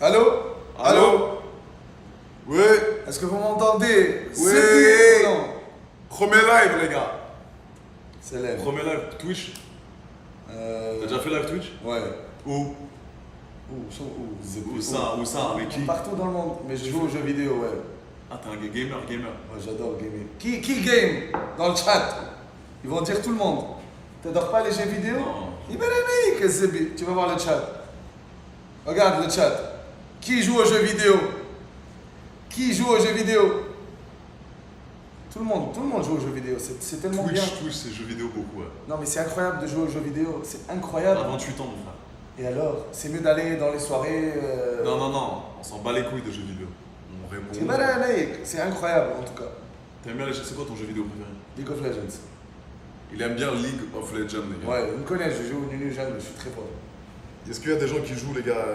Allô? Allô? Oui. Est-ce que vous m'entendez? Oui. Non. Premier live, les gars. C'est l'air. Premier live Twitch. T'as déjà fait live Twitch? Ouais. Où? Où ça? Avec qui? Partout dans le monde. Mais je joue aux jeux vidéo, ouais. Ah, t'es un gamer. Ouais, j'adore gamer. Qui game? Dans le chat. Ils vont dire tout le monde. T'adores pas les jeux vidéo? Non. Tu vas voir le chat. Regarde le chat. Qui joue aux jeux vidéo? Qui joue aux jeux vidéo? Tout le monde joue aux jeux vidéo. C'est tellement bien. Twitch, c'est jeux vidéo beaucoup, ouais. Non, mais c'est incroyable de jouer aux jeux vidéo. C'est incroyable. T'as 28 ans, mon frère. Et alors? C'est mieux d'aller dans les soirées. Non. On s'en bat les couilles de jeux vidéo. On répond. C'est malade, c'est incroyable en tout cas. T'aimes bien les jeux? C'est quoi ton jeu vidéo préféré? League of Legends. Il aime bien League of Legends, les gars. Ouais, vous me connaissez, je joue au Nunu jeune, je suis très fort. Est-ce qu'il y a des gens qui jouent, les gars,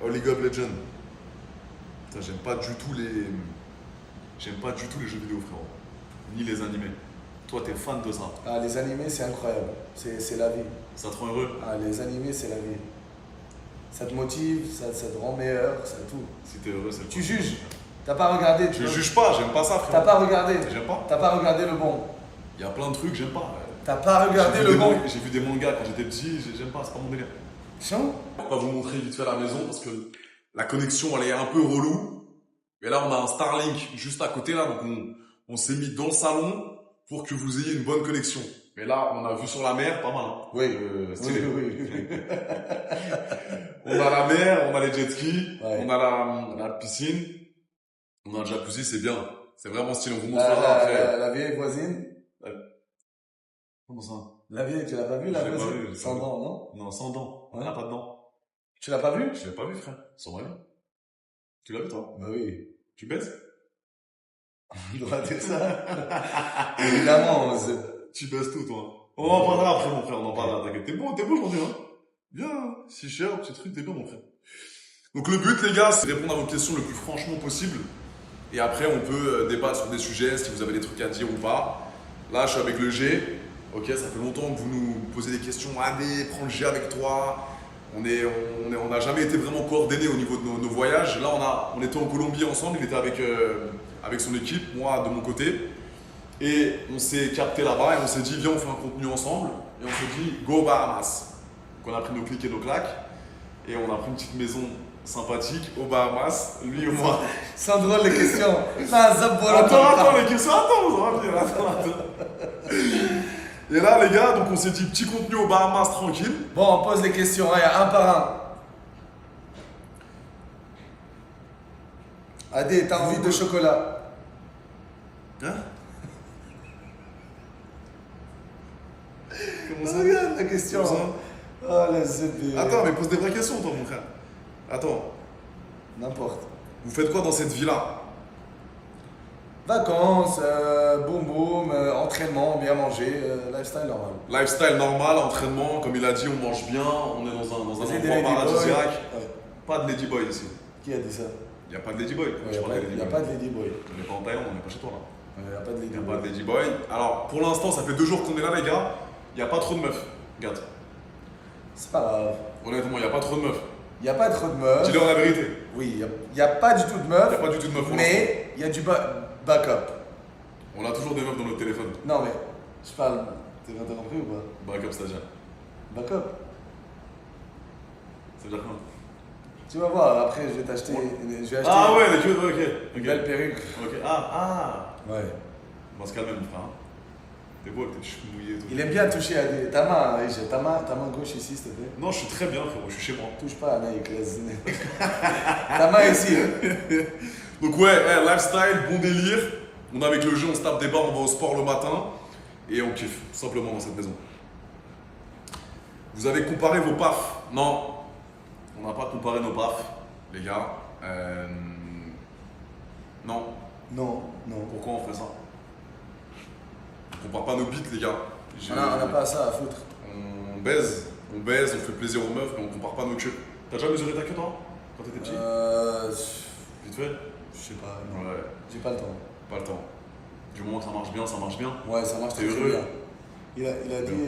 au League of Legends? Putain, j'aime pas du tout les jeux vidéo, frérot. Ni les animés. Toi, t'es fan de ça. Ah, les animés, c'est incroyable. C'est la vie. Ça te rend heureux? Ah, les animés, c'est la vie. Ça te motive, ça te rend meilleur, ça tout. Si t'es heureux, c'est le Tu juges. T'as pas regardé. Je juge pas, j'aime pas ça, frérot. T'as pas regardé. J'aime pas. T'as pas regardé le bon. Il y a plein de trucs, j'aime pas. T'as pas regardé le bon. J'ai vu des mangas quand j'étais petit, j'aime pas, c'est pas mon délire. Chiant. On va pas vous montrer vite fait à la maison parce que la connexion elle est un peu relou. Mais là on a un Starlink juste à côté là, donc on s'est mis dans le salon pour que vous ayez une bonne connexion. Mais là on a vu sur la mer, pas mal. Hein. Oui. Stylé. Oui. On a la mer, on a les jet skis, Ouais. on a la piscine, on a un jacuzzi, c'est bien. C'est vraiment stylé, on vous montrera après. La vieille voisine. Comment ça? La vieille, tu l'as pas vue, la Je l'ai pas voisine? vue, Sans dents, non? Non, sans dents. Ouais. Elle a pas de dents. Tu l'as pas vue? Je l'ai pas vu, frère. Sans rien. Tu l'as vu, toi? Bah oui. Tu baises? Il doit dire ça. Évidemment, Tu baisses tout, toi. On en parlera après, mon frère, on en parlera, t'inquiète. T'es beau aujourd'hui, hein. Bien, hein. Si cher, petit truc, t'es bien, mon frère. Donc le but, les gars, c'est de répondre à vos questions le plus franchement possible. Et après, on peut débattre sur des sujets, si vous avez des trucs à dire ou pas. Là, je suis avec le G. Ok, ça fait longtemps que vous nous posez des questions. Allez, prends le G avec toi. On n'a jamais été vraiment coordonnés au niveau de nos voyages. Là, on était en Colombie ensemble. Il était avec son équipe, moi de mon côté. Et on s'est capté là-bas et on s'est dit, viens, on fait un contenu ensemble. Et on s'est dit, go Bahamas. Donc on a pris nos clics et nos claques. Et on a pris une petite maison sympathique aux Bahamas, lui et moi. Sans drôle les questions. Attends, les questions, attends, ça va venir, attends. Et là, les gars, donc on s'est dit petit contenu aux Bahamas tranquille. Bon, on pose les questions, hein, un par un. Adé, t'as envie de chocolat? Hein? Comment ça? Regarde la question. Comment ça? Oh, la zébé. Attends, mais pose des vraies questions, toi, mon frère. Attends, N'importe. vous faites quoi dans cette vie-là? Vacances, boum boum, entraînement, bien manger, lifestyle normal. Lifestyle normal, entraînement, comme il a dit, on mange bien, on est dans un C'est des endroit ladyboys. paradisiaque. Ouais. Pas de ladyboy ici. Qui a dit ça? Il n'y a pas de ladyboy. Il n'y a pas de ladyboy. On n'est pas en Thaïlande, on n'est pas chez toi là. Il n'y a pas de Il n'y a ladyboy. pas de ladyboy. Alors, pour l'instant, ça fait 2 jours qu'on est là, les gars. Il n'y a pas trop de meufs. Regarde. C'est pas grave. Honnêtement, il n'y a pas trop de meufs. Il n'y a pas trop de meufs. Dis-leur la vérité. Oui, il n'y a pas du tout de meufs. Il n'y a pas du tout de meufs pour l'instant. Mais il y a du backup. On a toujours des meufs dans notre téléphone. Non mais, je parle. T'es interrompu ou pas? Backup, c'est-à-dire. Backup. C'est-à-dire quoi? Tu vas voir, après je vais t'acheter. Je vais acheter Ah ouais, les queues, ok. une belle perruque. Ok. Ah. Ouais. On va se calmer, mon frère. Hein. T'es beau avec tes cheveux mouillés et tout. Il aime bien toucher à des. Ta main, Aïcha, ta main gauche ici, s'il te plaît. Non, je suis très bien, frérot. Je suis chez moi. Touche pas à Naïk, laisse. Ta main ici. Donc ouais, lifestyle, bon délire. On est avec le jeu, on se tape des barres, on va au sport le matin. Et on kiffe, tout simplement, dans cette maison. Vous avez comparé vos pafs? Non, on n'a pas comparé nos pafs, les gars. Non. Non. Pourquoi on fait ça? On compare pas nos bites, les gars. On n'a pas ça à foutre. On baise, on fait plaisir aux meufs, mais on compare pas nos queues. T'as déjà mesuré ta queue, toi? Quand t'étais petit? Vite fait? Je sais pas, non. Ouais, J'ai pas le temps. pas le temps. Du moment que ça marche bien, ça marche bien. Ouais, ça marche T'es très heureux? bien. Il a dit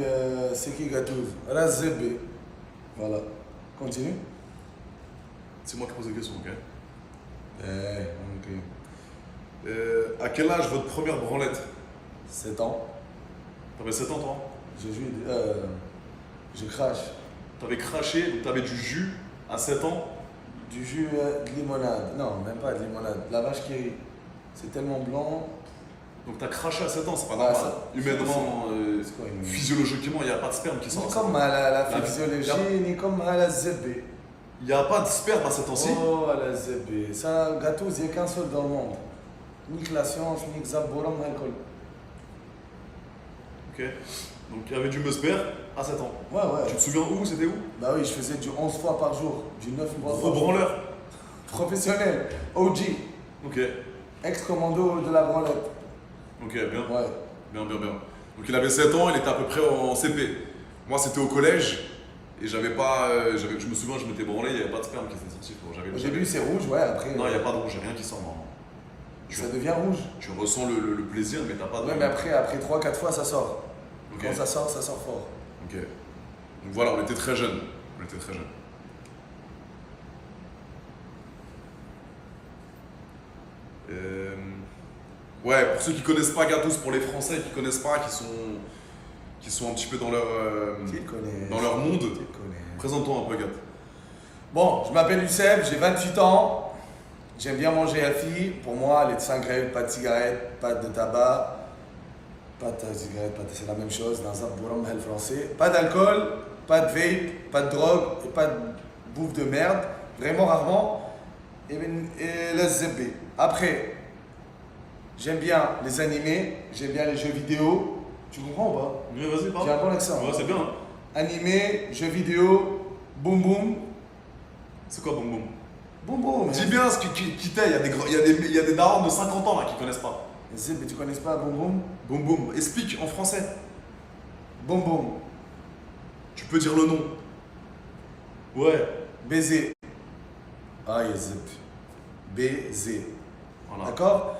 c'est qui Gatouz? Razébé. Voilà. Continue. C'est moi qui pose des questions, ok? Ok. À quel âge votre première branlette? 7 ans. T'avais 7 ans, toi? Je joue, je crache. T'avais craché, donc t'avais du jus à 7 ans? Du jus de limonade. Non, même pas de limonade. La vache qui rit. C'est tellement blanc. Donc t'as craché à 7 ans, c'est pas Ouais, normal. ça- Humainement, C'est quoi une... physiologiquement, il n'y a pas de sperme qui sort. Ni à 7 ans. comme à la La- physiologie, ni comme à la ZB. Il n'y a pas de sperme à 7 ans-ci. Oh, à la ZB. Ça, gâteau, il n'y a qu'un seul dans le monde. Ni que la science, ni que Zabouram, alcool. Ok. Donc il y avait du musper à 7 ans. Ouais, ouais. Tu te souviens où? C'était où? Bah oui, je faisais du 11 fois par jour. Du 9 fois Gros par jour. branleur. Professionnel. OG. Ok. Ex-commando de la branlette. Ok, bien. Ouais. Bien. Donc il avait 7 ans, il était à peu près en CP. Moi c'était au collège et j'avais pas. Je me souviens, je m'étais branlé, il n'y avait pas de sperme qui était sorti. Au début, c'est rouge, ouais. Après, Non, il n'y a pas de rouge, il n'y a rien qui sort normalement. ça devient rouge. Tu ressens le plaisir, mais t'as pas de. Ouais, mais après 3-4 fois, ça sort. Ok. Quand ça sort fort. Ok. Donc voilà, on était très jeunes. On était très jeunes. Ouais, pour ceux qui connaissent pas Gatos, pour les Français qui connaissent pas, qui sont un petit peu dans leur, Tu le connais. dans leur monde, Tu le connais. présente-toi un peu, Gat. Bon, je m'appelle Youssef, j'ai 28 ans. J'aime bien manger healthy. Pour moi, les 5 graines, pas de cigarettes, pas de tabac, pas de cigarettes, c'est la même chose dans un bourram hell français. Pas d'alcool, pas de vape, pas de drogue et pas de bouffe de merde. Vraiment rarement. Et le ZB. Après, j'aime bien les animés, j'aime bien les jeux vidéo. Tu comprends ou pas? Ouais, vas-y, J'ai un bon accent. Ouais, c'est bien. Hein. Animé, jeux vidéo, boum boum. C'est quoi, Boum Boum? Boum boum. Dis bien ce qui t'est, il y a des darons de 50 ans là qui connaissent pas. ZB, tu connais pas boum boum? Boum Boum, explique en français. Boum boum. Tu peux dire le nom. Ouais. Baiser. Ah, yes. Baiser. Voilà. D'accord?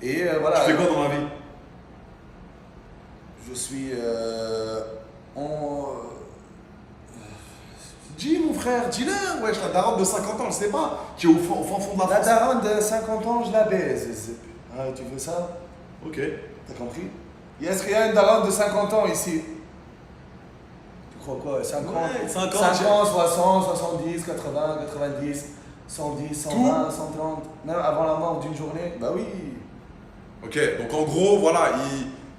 Et voilà. Tu fais quoi dans la vie? Je suis Dis mon frère, dis-le, wesh, la daronne de 50 ans, je sais pas, qui est au fin fond de la la France. daronne de 50 ans, je la baise. ZB. Ah, tu veux ça? Ok. T'as compris? Est-ce qu'il y a une daronne de 50 ans ici? Tu crois quoi? 50? Ouais, 50, 50, 60, 70, 80, 90, 110, 120, 130. Même avant la mort d'une journée? Bah oui. Ok, donc en gros, voilà,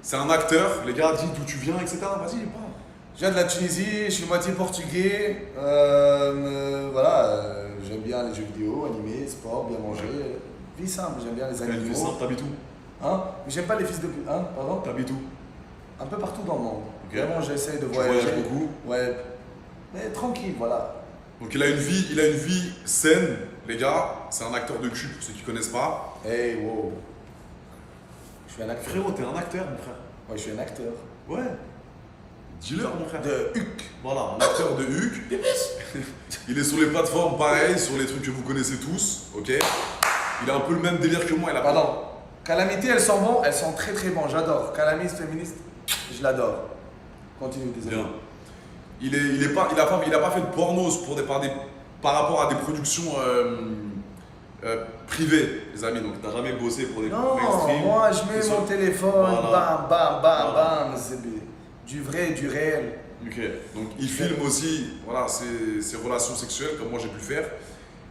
c'est un acteur, les gars, dis d'où tu viens, etc. Vas-y, parle. Je viens de la Tunisie, je suis moitié portugais. Voilà, j'aime bien les jeux vidéo, animés, sport, bien manger. Vie simple, j'aime bien les T'as une vie animaux. simple, t'habites où? Hein? Mais j'aime pas les fils de pute. Hein? Pardon? T'habites où? Un peu partout dans le monde. Ok. Vraiment, j'essaie de Tu voyager. voyages beaucoup. Ouais. Mais tranquille, voilà. Donc il a une vie saine, les gars, c'est un acteur de cul pour ceux qui connaissent pas. Hey, wow. Je suis un acteur. Frérot, t'es un acteur, mon frère. Ouais, je suis un acteur. Ouais. Dis-le, mon frère. De Huc. Voilà, un acteur de Huc. Il est sur les plateformes pareil, sur les trucs que vous connaissez tous, ok? Il a un peu le même délire que moi, il a pas. Pardon. Calamité, elles sont bonnes, elles sont très très bonnes, j'adore. Calamiste, féministe, je l'adore. Continue, désolé. Bien. Il a pas fait de pornos par rapport à des productions privées, les amis. Donc t'as jamais bossé pour des Non, mainstream. moi je mets Ils mon sont- téléphone, Voilà. bam, Voilà. c'est du vrai, du réel. Ok. Donc il filme aussi, voilà, ses relations sexuelles comme moi j'ai pu le faire.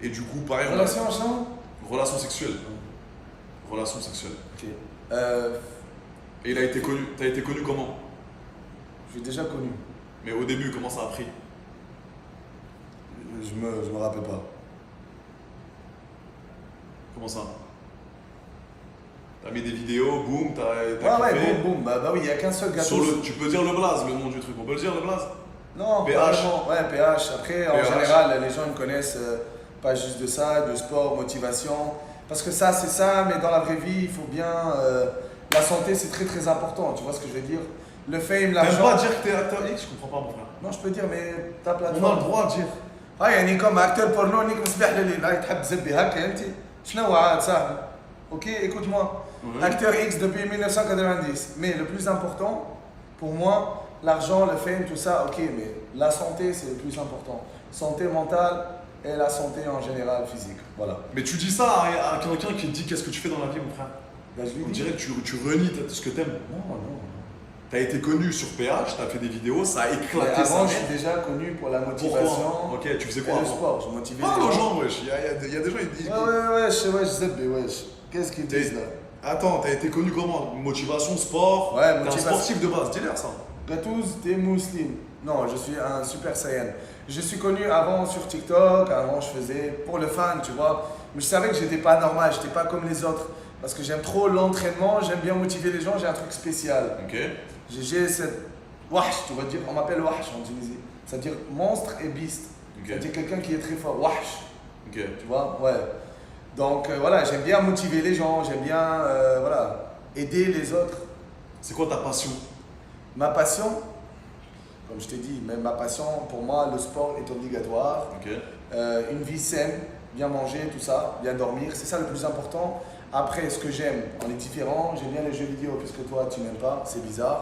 Et du coup, pareil. Relation ensemble? Relations sexuelles. Relations sexuelles. Ok. Et il a été connu. T'as été connu comment? Je l'ai déjà connu. Mais au début, comment ça a pris? Je me rappelle pas. Comment ça? T'as mis des vidéos, boum, t'as Ouais, kiffé. boum, boum. Bah oui, il n'y a qu'un seul gâteau. Tu peux dire le blaze, le nom du truc. On peut le dire, le blaze? Non, PH. pas vraiment. Ouais, PH. Après, en PH. général, les gens me connaissent pas juste de ça, de sport, motivation. Parce que ça, c'est ça, mais dans la vraie vie, il faut bien. La santé, c'est très très important. Tu vois ce que je veux dire? Le fame, T'aimes l'argent. pas dire que t'es acteur X? Je comprends pas, mon frère. Non, je peux dire, mais ta On plateforme. a le droit de dire. يعني كم اكتر بورنو انك مصبح لي تحب تزبي هكا انت شنو عاد صاحبي اوكي écoute-moi Ouais. acteur X depuis 1990 mais le plus important pour moi l'argent le fame tout ça ok mais la santé c'est le plus important santé mentale et la santé en général physique. Voilà. Mais tu dis ça à quelqu'un qui te dit qu'est-ce que tu fais dans la vie, mon frère. Ben, je lui On dis. dirait que tu renies ce que t'aimes. Non, non. T'as été connu sur PH, t'as fait des vidéos, ça a Mais éclaté avant, je sa suis mère. déjà connu pour la Pourquoi? motivation Ok, tu faisais et quoi le avant? sport. Je motivais Ah, les les gens. gens, wesh. Il y a des gens, ils disent. Ouais, je sais, mais wesh. Qu'est-ce qu'ils disent là? Attends, t'as été connu comment? Motivation, sport? Ouais, T'es un motivation. sportif de base, dis-leur ça. Gatouz, t'es musulman. Non, je suis un super saiyan. Je suis connu avant sur TikTok, avant je faisais pour le fan, tu vois. Mais je savais que j'étais pas normal, j'étais pas comme les autres. Parce que j'aime trop l'entraînement, j'aime bien motiver les gens, j'ai un truc spécial. Ok. J'ai cette wahsh, tu vas dire, on m'appelle wahsh en Tunisie. Ça veut dire monstre et beast. Ok. Ça veut dire quelqu'un qui est très fort, wahsh. Ok. Tu vois, ouais. Donc voilà, j'aime bien motiver les gens, j'aime bien voilà, aider les autres. C'est quoi ta passion? Ma passion, comme je t'ai dit, même ma passion, pour moi, le sport est obligatoire. Ok. Une vie saine, bien manger, tout ça, bien dormir, c'est ça le plus important. Après, ce que j'aime, on est différents. J'aime bien les jeux vidéo, puisque toi, tu n'aimes pas, c'est bizarre.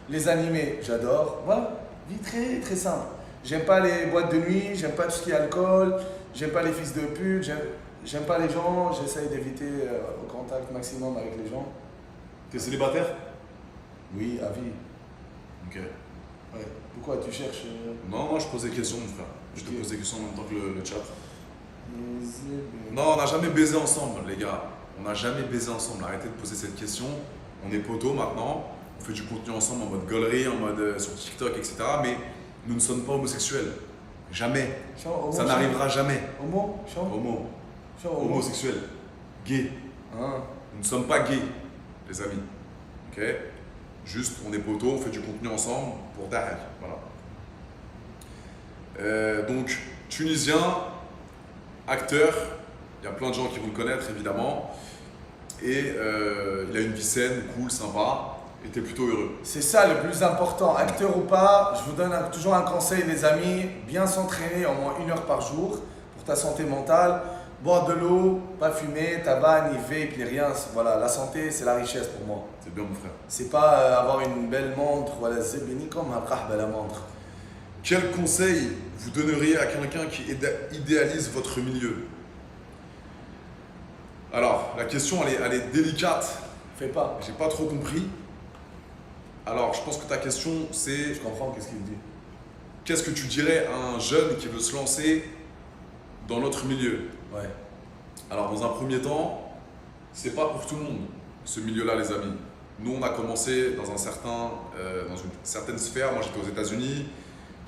Les animés, j'adore. Voilà, vie très très simple. J'aime pas les boîtes de nuit, j'aime pas tout ce qui est alcool, j'aime pas les fils de pute, j'aime pas les gens, j'essaye d'éviter le contact maximum avec les gens. T'es célibataire? Oui, à vie. Ok. Ouais. Pourquoi tu cherches Non, je pose des questions, mon frère. Je te Ok. pose des questions en même temps que le chat. les- Non, on n'a jamais baisé ensemble, les gars. On n'a jamais baisé ensemble. Arrêtez de poser cette question. On est potos maintenant. On fait du contenu ensemble en mode gaulerie, en mode sur TikTok, etc. Mais nous ne sommes pas homosexuels. Jamais. Homo, Ça n'arrivera jamais. Homo, Homo. homo. Homosexuel. Gay. Hein. Nous ne sommes pas gays, les amis. Ok? Juste, on est potos, on fait du contenu ensemble pour Daher. Voilà. Donc, tunisien, acteur. Il y a plein de gens qui vont le connaître, évidemment. Et il a une vie saine, cool, sympa. Et t'es plutôt heureux. C'est ça le plus important, acteur ou pas, je vous donne toujours un conseil les amis, bien s'entraîner au moins 1 heure par jour pour ta santé mentale, boire de l'eau, pas fumer, tabac, ni vape, ni rien, voilà, la santé c'est la richesse pour moi. C'est bien, mon frère. C'est pas avoir une belle montre, voilà, zebini comme un qahba la montre. Quel conseil vous donneriez à quelqu'un qui idéalise votre milieu? Alors, la question, elle est délicate. Fais pas, J'ai pas trop compris. Alors, je pense que ta question, c'est je comprends qu'est-ce qu'il dit. qu'est-ce que tu dirais à un jeune qui veut se lancer dans notre milieu? Ouais, Alors, dans un premier temps, c'est pas pour tout le monde, ce milieu-là, les amis. Nous, on a commencé dans une certaine sphère. Moi, j'étais aux États-Unis.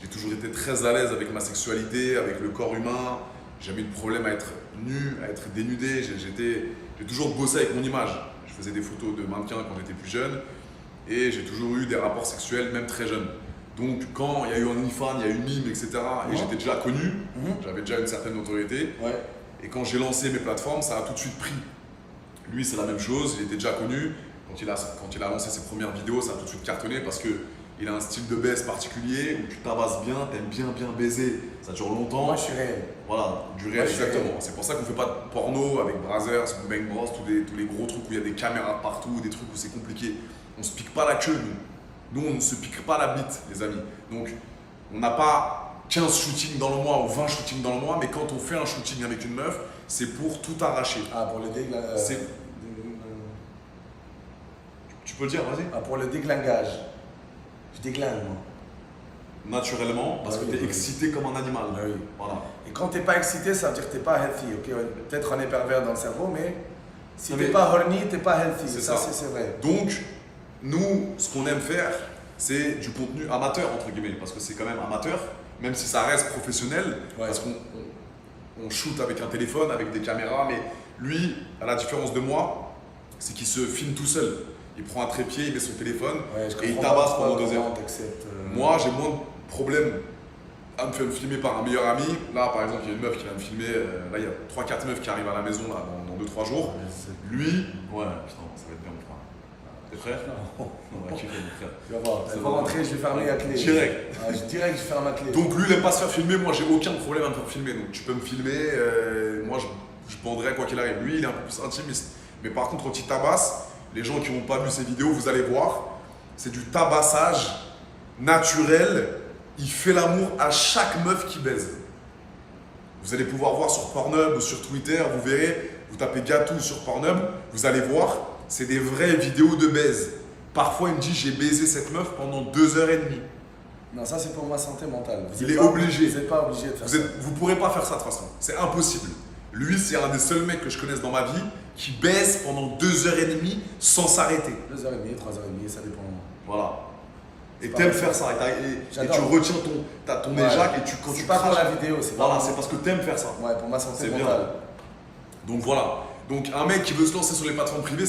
J'ai toujours été très à l'aise avec ma sexualité, avec le corps humain. J'ai jamais eu de problème à être nu, à être dénudé. J'ai toujours bossé avec mon image. Je faisais des photos de mannequins quand j'étais plus jeune. Et j'ai toujours eu des rapports sexuels, même très jeune. Donc, quand il y a eu OnlyFans, il y a eu Mime, etc., et j'étais déjà connu, j'avais déjà une certaine notoriété. ouais, Et quand j'ai lancé mes plateformes, ça a tout de suite pris. Lui, c'est la même chose, il était déjà connu. Quand il a lancé ses premières vidéos, ça a tout de suite cartonné parce qu'il a un style de baisse particulier où tu tabasses bien, t'aimes bien baiser, ça dure longtemps. moi je suis réel. Voilà, du réel, Moi, je suis exactement. réel. C'est pour ça qu'on fait pas de porno avec Brazzers, Bang Bros, tous les gros trucs où il y a des caméras partout, des trucs où c'est compliqué. On se pique pas la queue, nous. Nous, on ne se pique pas la bite, les amis. Donc, on n'a pas 15 shootings dans le mois ou 20 shootings dans le mois, mais quand on fait un shooting avec une meuf, c'est pour tout arracher. Ah, pour le déglingue. Tu peux le dire, vas-y. Ah, pour le déglingage. Je déglingue moi. Naturellement, parce Ah que oui, tu es oui. excité comme un animal. Ah oui. Voilà. Et quand t'es pas excité, ça veut dire que t'es pas healthy, ok? Ouais, peut-être on est pervers dans le cerveau, mais si Non, t'es mais- pas horny, t'es pas healthy. C'est Ça, ça. c'est vrai. Donc, nous, ce qu'on aime faire, c'est du contenu amateur, entre guillemets, parce que c'est quand même amateur, même si ça reste professionnel, Ouais. parce qu'on on shoot avec un téléphone, avec des caméras, mais lui, à la différence de moi, c'est qu'il se filme tout seul. Il prend un trépied, il met son téléphone, Ouais, je et il comprends tabasse pas pendant 2 comment heures. t'acceptes, Moi, j'ai moins de problèmes à me faire filmer par un meilleur ami. Là, par exemple, il y a une meuf qui vient me filmer. Là, il y a 3-4 meufs qui arrivent à la maison là, dans 2-3 jours. Lui, ouais, putain, ça va être bien, mon frère. T'es prêt? On va kiffer, mon frère. Tu vas voir, Ça elle va. va rentrer, je vais fermer la clé. Direct. Ah, direct, je ferme la clé. Donc, lui, il aime pas se faire filmer. Moi, j'ai aucun problème à me faire filmer. Donc, tu peux me filmer. Moi, je banderai quoi qu'il arrive. Lui, il est un peu plus intimiste. Mais par contre, quand il tabasse, les gens qui n'ont pas vu ses vidéos, vous allez voir, c'est du tabassage naturel. Il fait l'amour à chaque meuf qui baise. Vous allez pouvoir voir sur Pornhub ou sur Twitter, vous verrez, vous tapez Gatouze sur Pornhub, vous allez voir, c'est des vraies vidéos de baise. Parfois, il me dit, j'ai baisé cette meuf pendant 2h30. Non, ça c'est pour ma santé mentale. Il est obligé. Vous n'êtes pas obligé de faire ça. Vous pourrez pas faire ça de toute façon. C'est impossible. Lui, c'est un des seuls mecs que je connaisse dans ma vie qui baise pendant 2h30 sans s'arrêter. 2h30, 3h30, ça dépend. Voilà. Et pas t'aimes mal. faire ça. Et tu retiens ton Ouais. éjac et quand tu C'est pas pour craches. la vidéo, c'est Voilà, pas c'est parce que t'aimes faire ça. Ouais, pour ma santé C'est bien. mentale. Donc voilà. Donc un mec qui veut se lancer sur les plateformes privées,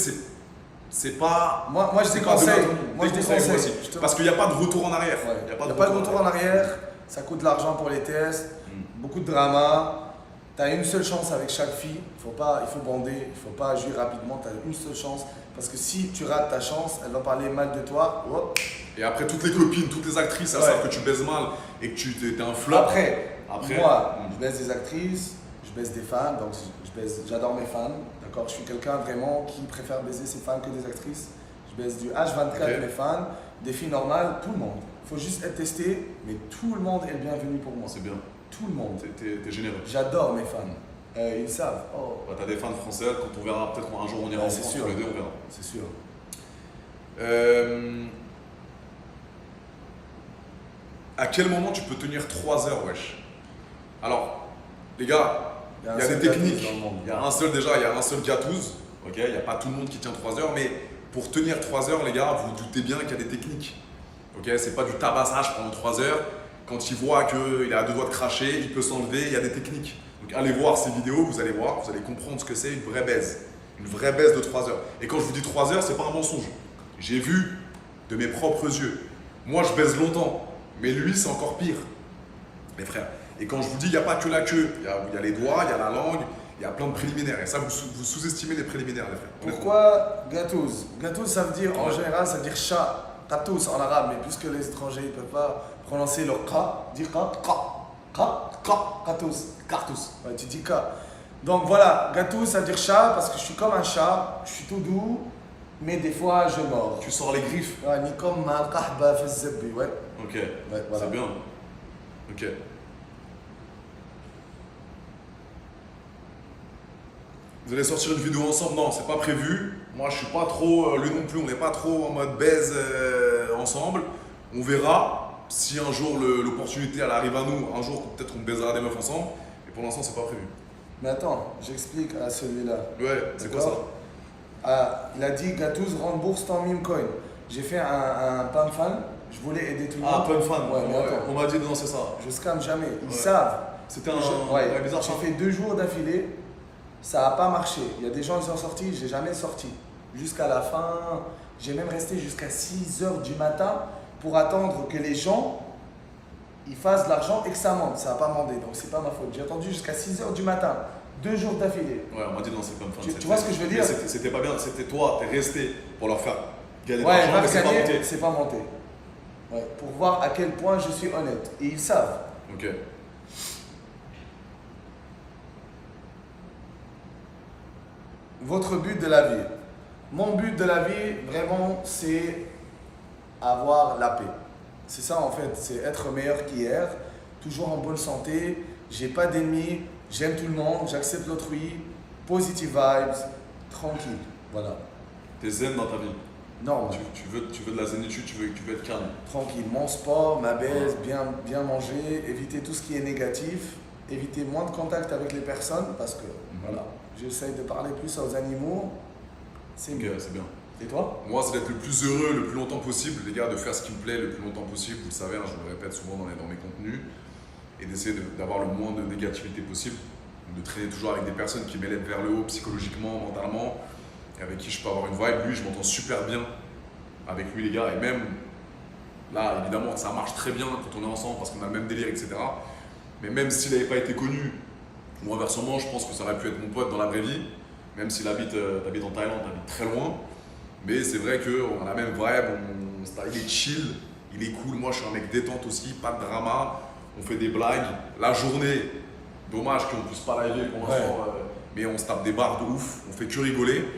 c'est pas. Moi je c'est pas déconseille. de Moi je déconseille, déconseille. aussi. Je te- Parce qu'il n'y a pas de retour en arrière. Ouais. Il n'y Il n'y a pas de retour en arrière. arrière, ça coûte de l'argent pour les tests, beaucoup de drama. Tu as une seule chance avec chaque fille, il faut bander, il ne faut pas agir rapidement, tu as une seule chance. Parce que si tu rates ta chance, elle va parler mal de toi. Hop. Et après, toutes les copines, toutes les actrices, elles Ouais. savent que tu baises mal et que tu t'es un flop. Après, moi, Mm. je baisse des actrices, je baisse des fans, donc j'adore mes fans. D'accord, je suis quelqu'un vraiment qui préfère baiser ses fans que des actrices. Je baisse du H24 Ok. mes fans, des filles normales, tout le monde. Il faut juste être testé, mais tout le monde est le bienvenu pour moi. C'est bien. Tout le monde. T'es généreux. J'adore mes fans. Ils savent. Oh, Bah, t'as des fans françaises, quand on verra, peut-être un jour on ira Ouais, en c'est France sûr. tous les deux, on verra. c'est sûr. À quel moment tu peux tenir 3 heures, wesh? Alors, les gars, il y a un des seul techniques. Gatouze dans le monde. Il y a un seul déjà, il y a un seul Gatouze. Ok, il n'y a pas tout le monde qui tient 3 heures, mais pour tenir 3 heures, les gars, vous vous doutez bien qu'il y a des techniques. Ok, c'est pas du tabassage pendant 3 heures. Quand il voit qu'il est à 2 doigts de cracher, il peut s'enlever, il y a des techniques. Donc allez voir ces vidéos, vous allez voir, vous allez comprendre ce que c'est une vraie baise. Une vraie baise de 3 heures. Et quand je vous dis 3 heures, c'est pas un mensonge. J'ai vu de mes propres yeux. Moi, je baise longtemps, mais lui, c'est encore pire. Mes frères. Et quand je vous dis, il n'y a pas que la queue, il y a les doigts, il y a la langue, il y a plein de préliminaires. Et ça, vous sous-estimez les préliminaires, les frères. Pourquoi Gatouze? Gatouze, ça veut dire, en Ouais. général, ça veut dire chat. Gatouze en arabe, mais puisque les étrangers ne peuvent pas prononcer le ka, dire Gatouze. Cartouze. Ouais, tu dis ka. Donc voilà, Gatouze, ça veut dire chat parce que je suis comme un chat, je suis tout doux, mais des fois je mords. Tu sors les griffes. Ouais, ni comme ma kahba fi zebbi, ouais. Ok, Ouais, voilà. c'est bien. Ok. Vous allez sortir une vidéo ensemble? Non, c'est pas prévu. Moi, je suis pas trop, lui non plus, on n'est pas trop en mode baise ensemble. On verra si un jour l'opportunité elle arrive à nous. Un jour, peut-être on baisera des meufs ensemble. Mais pour l'instant, c'est pas prévu. Mais attends, j'explique à celui-là. Ouais, c'est quoi ça? D'accord. Il a dit Gatouze rembourse ton meme coin. J'ai fait un pam fan, je voulais aider tout le monde. Pun fan. Ouais, mais attends. On m'a dit de lancer ça. Je scamme jamais, ils Ouais. savent. C'était Ouais, bizarre ça. j'ai fait 2 jours d'affilée, ça n'a pas marché. Il y a des gens qui sont sortis, j'ai jamais sorti. Jusqu'à la fin, j'ai même resté jusqu'à 6h du matin pour attendre que les gens ils fassent de l'argent et que ça monte. Ça n'a pas mandé, donc c'est pas ma faute. J'ai attendu jusqu'à 6h du matin, 2 jours d'affilée. Ouais, on m'a dit de lancer Pun fan. Tu vois ce que je veux dire? Mais c'était pas bien, c'était toi, t'es resté pour leur faire gagner de Ouais, l'argent, mais c'est pas gagner, monté. c'est pas monté. Ouais, pour voir à quel point je suis honnête. Et ils savent. Ok. Votre but de la vie. Mon but de la vie, vraiment, c'est avoir la paix. C'est ça en fait, c'est être meilleur qu'hier, toujours en bonne santé, j'ai pas d'ennemis, j'aime tout le monde, j'accepte l'autrui, positive vibes, tranquille. Voilà. T'es zen dans ta vie. Non, Tu veux de la zénitude, tu veux être calme. tranquille. Mon sport, ma baisse, bien manger, éviter tout ce qui est négatif, éviter moins de contact avec les personnes parce que voilà, j'essaye de parler plus aux animaux. C'est Ok, mieux. c'est bien. Et toi? Moi, c'est d'être le plus heureux le plus longtemps possible, les gars, de faire ce qui me plaît le plus longtemps possible. Vous le savez, hein, je le répète souvent dans mes contenus. Et d'essayer d'avoir le moins de négativité possible. De traîner toujours avec des personnes qui m'élèvent vers le haut psychologiquement, mentalement, et avec qui je peux avoir une vibe. Lui, je m'entends super bien avec lui, les gars. Et même, là, évidemment, ça marche très bien quand on est ensemble parce qu'on a le même délire, etc. Mais même s'il n'avait pas été connu, ou inversement, je pense que ça aurait pu être mon pote dans la vraie vie. Même s'il habite en Thaïlande, t'habites très loin. Mais c'est vrai qu'on a la même vibe, il est chill, il est cool. Moi, je suis un mec détente aussi, pas de drama. On fait des blagues. La journée, dommage qu'on ne puisse pas live pour l'instant, mais on se tape des barres de ouf. On fait que rigoler.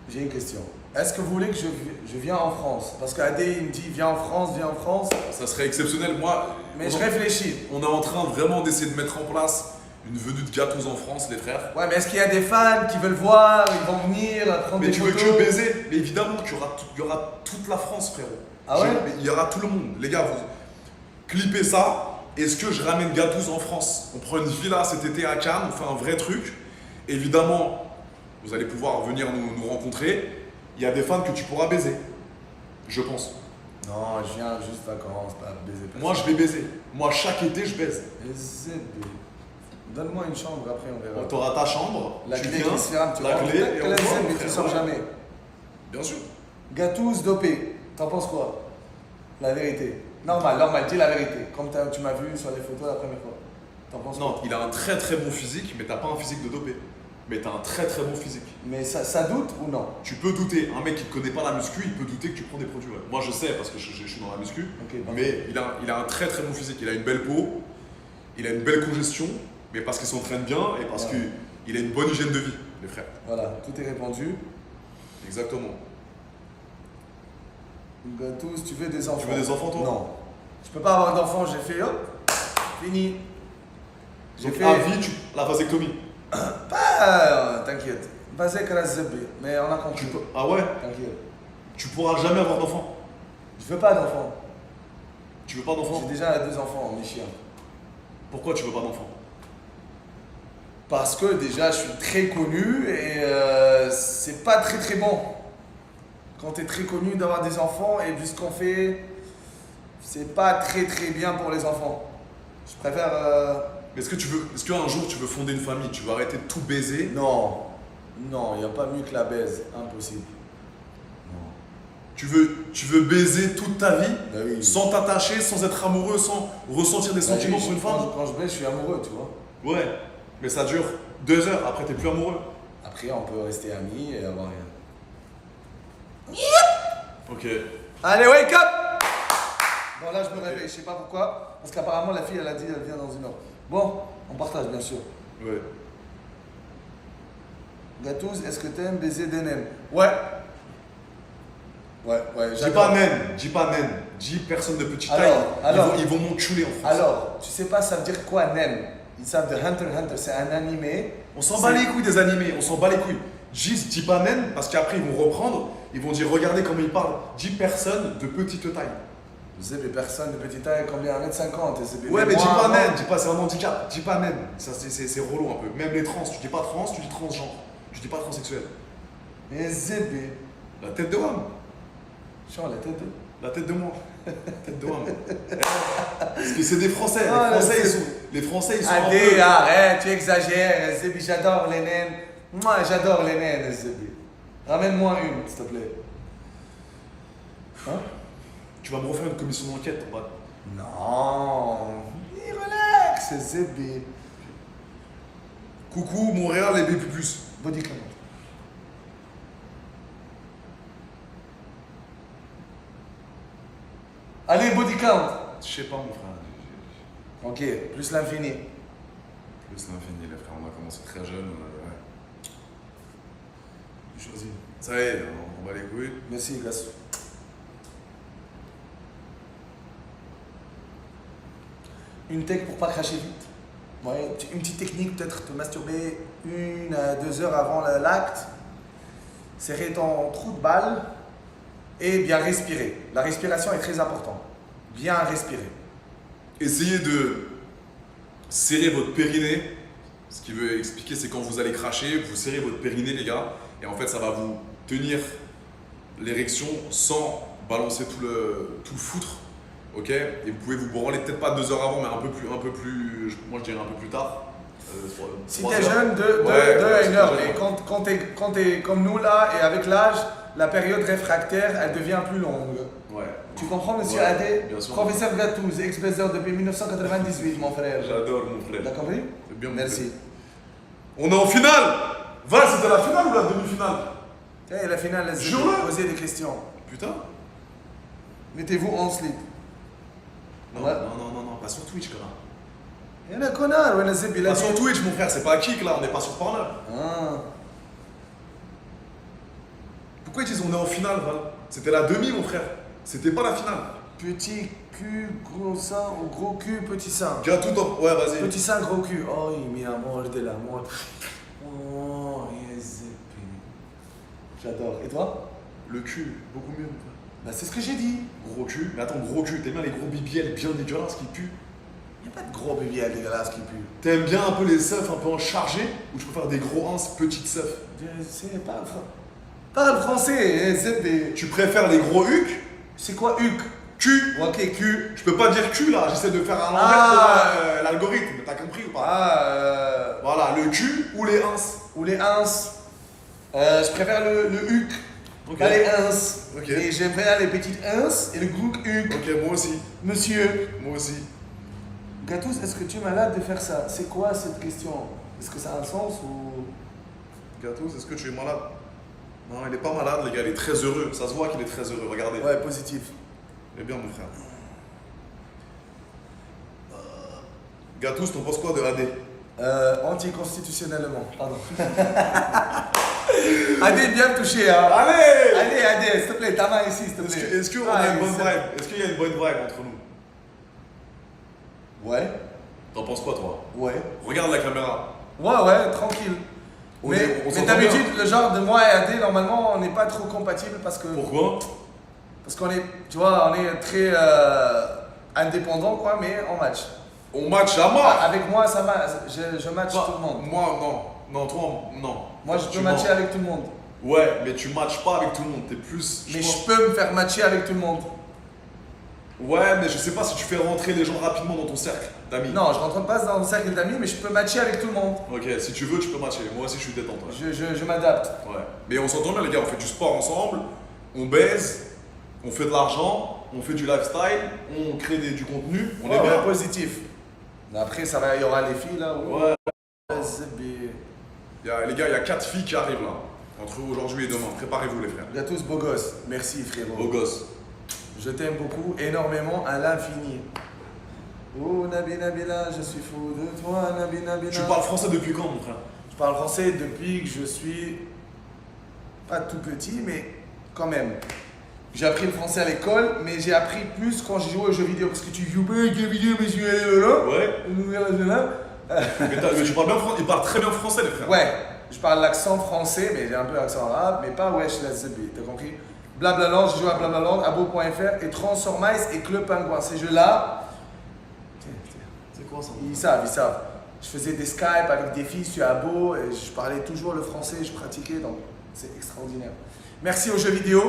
J'ai une question. Est-ce que vous voulez que je vienne en France? Parce qu'Adé, il me dit viens en France, viens en France. Ça serait exceptionnel. Moi, Mais je réfléchis. on est en train vraiment d'essayer de mettre en place une venue de gâteaux en France, les frères. Ouais, mais est-ce qu'il y a des fans qui veulent voir, ils vont venir prendre Mais des tu veux photos? que baiser? Mais évidemment qu'il y aura toute la France, frérot. Ah ouais? Mais il y aura tout le monde. Les gars, vous clippez ça. Est-ce que je ramène Gatouz en France? On prend une villa cet été à Cannes, on fait un vrai truc. Évidemment, vous allez pouvoir venir nous rencontrer. Il y a des fans que tu pourras baiser. Je pense. Non, je viens juste vacances, pas baiser personne. Moi, je vais baiser. Moi, chaque été, je baise. Donne-moi une chambre, après on verra. Tu auras ta chambre, La tu clé viens, qui se ferme, tu la vois. clé, Peut-être et que on la voit, scène, mais tu frère, sors ouais. jamais. Bien sûr. Gatouz dopé, t'en penses quoi? La vérité. Normal, dis la vérité. Comme tu m'as vu sur les photos la première fois. T'en penses Non, quoi? il a un très très bon physique, mais t'as pas un physique de dopé. Mais t'as un très très bon physique. Mais ça doute ou non? Tu peux douter. Un mec qui ne connaît pas la muscu, il peut douter que tu prends des produits. Ouais. Moi, je sais parce que je suis dans la muscu. Ok, Mais il a un très très bon physique. Il a une belle peau, il a une belle congestion, mais parce qu'il s'entraîne bien et parce Ouais. qu'il a une bonne hygiène de vie, les frères. Voilà, tout est répondu. Exactement. Gatouz, tu veux des enfants? Tu veux des enfants, toi? Non. Je peux pas avoir d'enfants, j'ai fait hop, fini. J'ai Donc, fait. à vie, la vasectomie. T'inquiète. Basek Razzebi, mais on a compris. Ah ouais? T'inquiète. Tu pourras jamais avoir d'enfants. Je veux pas d'enfants. Tu veux pas d'enfants? J'ai déjà 2 enfants, mes chiens. Pourquoi tu veux pas d'enfants? Parce que déjà, je suis très connu et c'est pas très très bon. Quand tu es très connu d'avoir des enfants et vu ce qu'on fait, c'est pas très très bien pour les enfants. Je préfère. Est-ce qu'un jour tu veux fonder une famille? Tu veux arrêter de tout baiser? Non, il n'y a pas mieux que la baise. Impossible. Non. Tu veux baiser toute ta vie? Bah oui. Sans t'attacher, sans être amoureux, sans ressentir des sentiments Bah oui, pour une femme? Quand je baise, je suis amoureux, tu vois. Ouais, mais ça dure 2 heures, après t'es plus amoureux. Après, on peut rester amis et avoir rien. Ok. Allez, wake up! Bon, là, je me réveille, je sais pas pourquoi. Parce qu'apparemment, la fille, elle a dit, elle vient dans une heure. Bon, on partage, bien sûr. Ouais. Gatouz, est-ce que t'aimes baiser des naines? Ouais. Ouais, Dis j'adore. pas naine, dis pas naine. Dis personne de petite Alors, taille. alors. Ils vont m'enculer en France. Alors, tu sais pas, ça veut dire quoi, naine? Ils savent de Hunter x Hunter, c'est un animé. On s'en bat les couilles des animés, on s'en bat les couilles. Dis pas naine, parce qu'après ils vont reprendre, ils vont dire regardez comment ils parlent. Dis personne de petite taille. Vous savez, personne de petite taille, combien? 1m50 Ouais, mais dis pas naine, dis pas c'est un handicap. Dis pas naine, ça c'est relou un peu. Même les trans, tu dis pas trans, tu dis transgenre. Tu dis pas transsexuel. Mais zébé. La tête de homme. Chant, la tête de. La tête de moi. Tête de homme. Parce que c'est des Français. Ah, Les Français, ils sont un Allez, peu... arrête, tu exagères, Zébi, j'adore les naines. Moi, j'adore les naines, Zébi. Ramène-moi une, s'il te plaît. Hein? Tu vas me refaire une commission d'enquête, ton pote. Non. Relax, Zébi. Coucou, Montréal et B++. Body count. Allez, body count. Je sais pas, mon frère. Ok, plus l'infini. Plus l'infini, les frères. On a commencé très jeune. Ouais. Tu choisis. Ça y est, on va les couilles. Merci, Gassou. Une tech pour pas cracher vite. Ouais, une petite technique, peut-être te masturber 1 à 2 heures avant l'acte. Serrer ton trou de balle et bien respirer. La respiration est très importante. Bien respirer. Essayez de serrer votre périnée. Ce qui veut expliquer, c'est quand vous allez cracher, vous serrez votre périnée, les gars. Et en fait, ça va vous tenir l'érection sans balancer tout le foutre. Ok? Et vous pouvez vous branler peut-être pas 2 heures avant, mais un peu plus, moi je dirais un peu plus tard. Si 3 t'es heures. jeune, 2 Ouais, à si 1 t'es heure. jeune. Et quand t'es comme nous là, et avec l'âge, la période réfractaire, elle devient plus longue. Ouais. Tu comprends, monsieur Ouais, Adé? bien sûr. Professeur Gatouz, ex-baiser depuis 1998, mon frère. J'adore mon frère. T'as compris? C'est bien mon Merci. frère. On est en finale! Val, c'était la finale ou la demi-finale? Et la finale, laisse Jure-le. poser des questions. Putain! Mettez-vous en slip. Non, Ouais. non, pas sur Twitch, quand même. Il y en a connard, ouais, Zeb, il a Pas dit. sur Twitch, mon frère, c'est pas kick là, on n'est pas sur Pornhub. Ah. Pourquoi ils disent on est en finale, Val? C'était la demi, mon frère. C'était pas la finale. Petit cul, gros sein, ou gros cul, petit sein. Gâteau dans... Ouais, vas-y. Petit sein, gros cul. Oh, mi amor de l'amour. Oh, yes. J'adore. Et toi? Le cul, beaucoup mieux. Bah, c'est ce que j'ai dit. Gros cul. Mais attends, gros cul, t'aimes bien les gros bibiels bien dégueulasses qui puent? Il n'y a pas de gros bébé dégueulasse qui pue. T'aimes bien un peu les seufs un peu en chargé? Ou tu préfères des gros ins, petites seufs? C'est pas parle français, ZB. Tu préfères les gros hucs? C'est quoi huc? Cul. Ok, cul. Je peux pas dire cul là, j'essaie de faire un l'envers Ah. pour l'algorithme, t'as compris ou pas? Ah, Voilà, le cul ou les ins? ou les ins. Je préfère le huc. Ok. Pas les ins. Ok. Et j'aime bien les petites ins et le gros huc. Ok, moi aussi. Monsieur. Moi aussi. Gatous, est-ce que tu es malade de faire ça? C'est quoi cette question? Est-ce que ça a un sens ou... Gâteau, est-ce que tu es malade? Non, il est pas malade, les gars, il est très heureux. Ça se voit qu'il est très heureux, regardez. Ouais, positif. Il est bien, mon frère. Gâteau, t'en penses quoi de AD? Anticonstitutionnellement. Pardon. Adé, bien me touché, hein. Allez! Allez, Adé, s'il te plaît, ta main ici, s'il te plaît. Est-ce qu'on Ah, a une bonne c'est- vibe? Est-ce qu'il y a une bonne vibe entre nous? Ouais, T'en penses quoi, toi? ouais. Regarde la caméra. Ouais, tranquille. On Mais s'entend d'habitude, bien. le genre de moi et Adé, normalement, on n'est pas trop compatibles parce que... Pourquoi? Parce qu'on est, tu vois, on est très indépendants, quoi, mais en match. On match à mort! Avec moi, ça je match tout le monde. Moi, non. Non, toi, non. Moi, je Tu peux matcher mens. avec tout le monde. Ouais, mais tu matches pas avec tout le monde. T'es plus. Mais pense- je peux me faire matcher avec tout le monde. Ouais, mais je sais pas si tu fais rentrer les gens rapidement dans ton cercle d'amis. Non, je rentre pas dans le cercle d'amis, mais je peux matcher avec tout le monde. Ok, si tu veux, tu peux matcher. Moi aussi, je suis détente. Ouais. Je m'adapte. Ouais. Mais on s'entend bien, les gars. On fait du sport ensemble. On baise. On fait de l'argent. On fait du lifestyle. On crée du contenu. On est bien. Positif. Après, il y aura les filles là. Ouais. Zébé. Les gars, il y a 4 filles qui arrivent là. Entre aujourd'hui et demain. Préparez-vous, les frères. Vous êtes tous beaux gosses. Merci frérot. Beaux gosses. Je t'aime beaucoup, énormément, à l'infini. Oh Nabi Nabila, je suis fou de toi, Nabi Nabila. Tu parles français depuis quand, mon frère? Je parle français depuis que je suis pas tout petit, mais quand même. J'ai appris le français à l'école, mais j'ai appris plus quand j'ai joué aux jeux vidéo. Parce que tu joues pas avec les vidéos, mais je suis allé là. Ouais. là. Mais tu parles bien français. Ils parlent très bien français, les frères. Ouais, je parle l'accent français, mais j'ai un peu l'accent arabe, mais pas wesh la zébi, t'as compris? Blablaland, j'ai joué à Blablaland, abo.fr et Transformice et Club Penguin. Ces jeux-là, C'est quoi ça? ils savent. Je faisais des Skype avec des filles sur Abo et je parlais toujours le français, je pratiquais, donc c'est extraordinaire. Merci aux jeux vidéo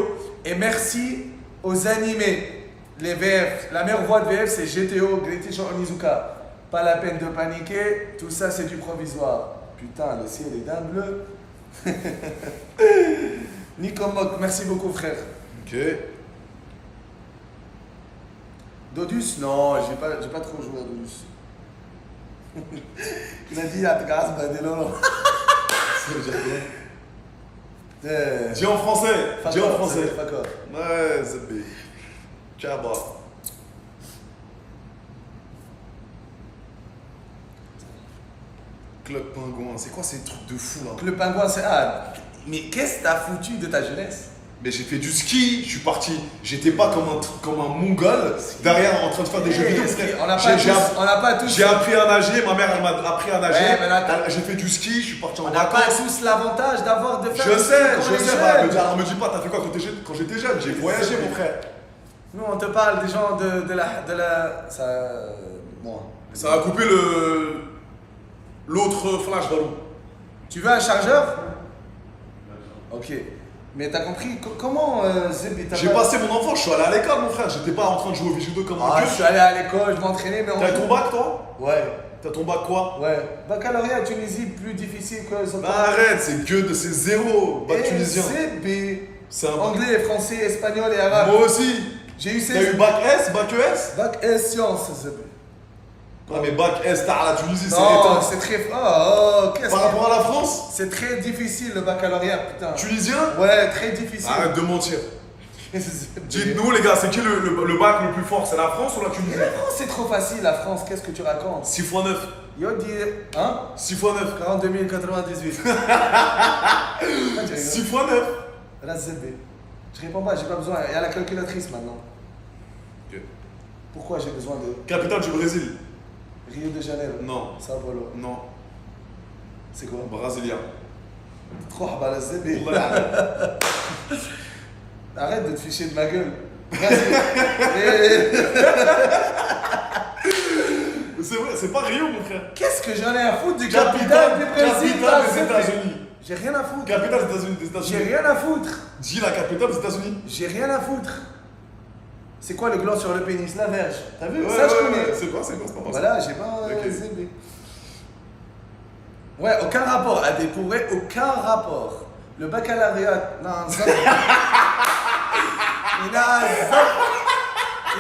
et merci aux animés, les VF. La meilleure voix de VF, c'est GTO, Great Onizuka. Pas la peine de paniquer, tout ça c'est du provisoire. Putain, le ciel est d'un bleu. Nico Mock, merci beaucoup frère. Ok. Dodus, non, j'ai pas trop joué à Dodus. Il a dit à Tgas, bah dès lors. Ça veut dire quoi? Dis en français. Dis en français. D'accord. Ouais, Zébé. Kaba. Club Pingouin. C'est quoi ces trucs de fou là? Le pingouin, c'est. Ah, mais qu'est-ce que t'as foutu de ta jeunesse? Mais j'ai fait du ski, je suis parti. J'étais pas comme un mongol derrière en train de faire des jeux vidéo. On n'a pas tous. J'ai appris à nager, ma mère elle m'a appris à nager. Ouais, mais là, J'ai fait du ski, je suis parti en On n'a pas vacances. tous l'avantage d'avoir de faire. Je du sais, ski quand on est jeune. alors me dis pas, t'as fait quoi quand j'étais jeune? J'ai voyagé, mon frère. Nous, on te parle des gens de la. Ça. Bon. Ça a coupé l'autre flash ballon. Tu veux un chargeur? Ok. Mais t'as compris comment Zébi, J'ai passé mon enfant, je suis allé à l'école, mon frère. J'étais pas en train de jouer au vidéo comme un Ah, gueux. je suis allé à l'école, je m'entraînais, mais on. T'as ton bac, toi? Ouais. T'as ton bac quoi? Ouais. Baccalauréat Tunisie, plus difficile que les autres. Bah arrête, c'est c'est zéro. Bac Et tunisien. Zébi. C'est un bac. Anglais, français, espagnol et arabe. Moi aussi. J'ai eu T'as eu bac S, bac ES? Bac S sciences, Zébi. Ah mais bac S, t'as la Tunisie, c'est Non, éteint. c'est très. Oh, qu'est-ce Par que. rapport à la France? C'est très difficile le baccalauréat, putain. Tunisien? Ouais, très difficile. Arrête de mentir. Dites-nous. Dites-nous les gars, c'est qui le bac le plus fort? C'est la France ou la Tunisie? La France, c'est trop facile, la France, qu'est-ce que tu racontes? 6 x 9. Yo dis. Hein? 6 x 9. 42 098. 6 x 9. Razébé. Je réponds pas, j'ai pas besoin. Il y a la calculatrice maintenant. Ok. Pourquoi j'ai besoin de Capitale du Brésil. Rio de Janeiro? Non. Sao Paulo. Non. C'est quoi? Brésilien. تروح على الزبي. والله يعني. Arrête de te ficher de ma gueule. Vas-y. C'est vrai, c'est pas Rio, mon frère. Qu'est-ce que j'en ai à foutre du capitale du Brésil? Capitale des États-Unis. J'ai rien à foutre. Capitale des États-Unis. J'ai rien à foutre. Dis la capitale des États-Unis. J'ai rien à foutre. C'est quoi le gland sur le pénis? La verge. T'as vu? Ouais, Ça, je ouais, connais. ouais. C'est quoi, c'est pas ça. Voilà, j'ai pas Ok. zébé. Ouais, aucun rapport. À des pour vrai, aucun rapport. Le baccalauréat, non, ça.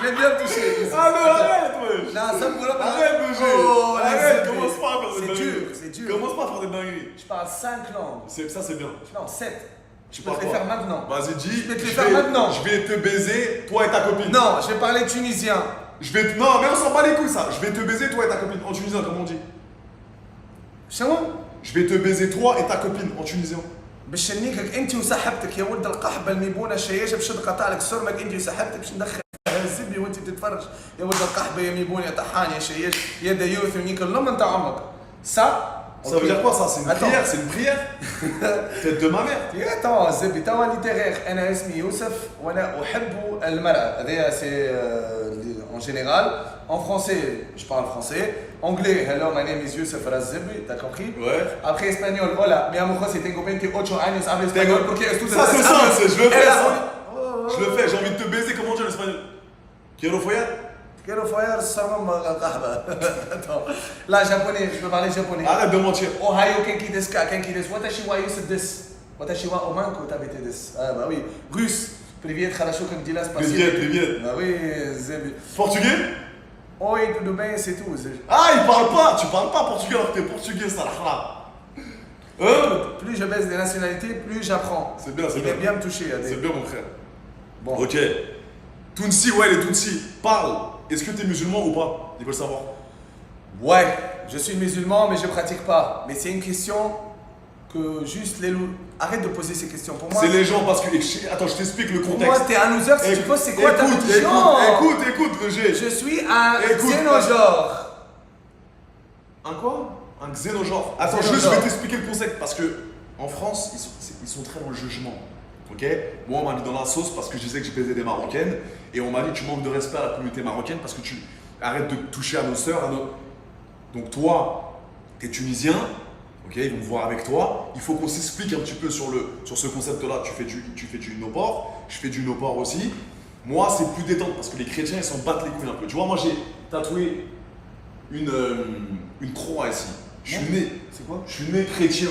Il aime bien me toucher. Ah non, arrête, wesh. Non, ça pour Arrête, Roger. Oh, Arrête, les commence pas à faire des C'est dingueries. dur, c'est dur. Commence pas à faire des dingueries. Je parle 5 langues. Ça, c'est bien. Non, 7. Tu Je peux te parles les quoi? faire maintenant. Vas-y, dis. Je vais te les faire maintenant. Je vais te baiser, toi et ta copine. Non, je vais parler tunisien. Non, mais on s'en bat les couilles, ça. Je vais te baiser, toi et ta copine. En tunisien, comment on dit? شنو؟ Je vais te baiser, toi et ta copine, en tunisien. باش نيكك انت وصاحبتك يا ولد القحبه الميبونه الشياشه باش نقطع لك سرمك انت وصاحبتك باش ندخل فيها الزبي وانت بتتفرج يا ولد القحبه يا ميبون يا طحان يا شياش يا ديوث ونيك اللم انت عمك سا Ça veut dire quoi, ça? C'est une Attends. prière, c'est une prière. Tête de ma mère. attends الزبي توا ليتيرير انا اسمي يوسف وانا احب المراه هذايا سي en général en français je parle français anglais hello my name is Youssef Razzebi t'as compris Ouais. après espagnol hola mi amo José tengo 28 años hablo español porque estudio Ça, c'est ça, je le fais, Ela- ça. Oh, Je le fais, j'ai envie de te baiser, comment on dit en espagnol? Quiero follar? Quiero follar seulement القحبة. Attends. Là, japonais, je peux parler japonais. Arrête de mentir. Ohio kenki desu ka, kenki desu. Watashi wa Yusuf desu. Watashi wa Omanko tabete desu. Ah bah oui. Russe. Привет, хорошо, как дела, спасибо. Привет. Bah oui, Zébi. Portugais? Oi, tudo bem, c'est tout. Zébi. Ah, il parle pas, tu parles pas portugais alors que t'es portugais, ça Hein? Plus je baisse des nationalités, plus j'apprends. C'est bien, c'est Il bien. aime bien me toucher. Adé. C'est bien, mon frère. Bon. Ok. Tunsi, ouais, les Tunsi, parle. Est-ce que t'es musulman ou pas? Ils veulent savoir. Ouais, je suis musulman, mais je pratique pas. Mais c'est une question que juste les loups. Arrête de poser ces questions. Pour moi, C'est les gens parce que. Attends, je t'explique le pour contexte. moi, t'es un loser si tu poses c'est quoi ta Écoute, religion. écoute, Roger. Je suis un Écoute, xénogenre. Un quoi? Un xénogenre. Attends, Xénogenre. je vais t'expliquer le concept parce que en France, ils sont très dans le jugement. Ok? Moi, on m'a mis dans la sauce parce que je disais que je baisais des Marocaines et on m'a dit tu manques de respect à la communauté marocaine parce que tu arrêtes de toucher à nos sœurs, à nos. Donc toi, t'es tunisien. Ok, ils vont me voir avec toi. Il faut qu'on s'explique un petit peu sur ce concept-là. Tu fais du no-port, je fais du no-port aussi. Moi, c'est plus détente parce que les chrétiens, ils s'en battent les couilles un peu. Tu vois, moi, j'ai tatoué une croix ici. Je suis né. C'est quoi? Je suis né chrétien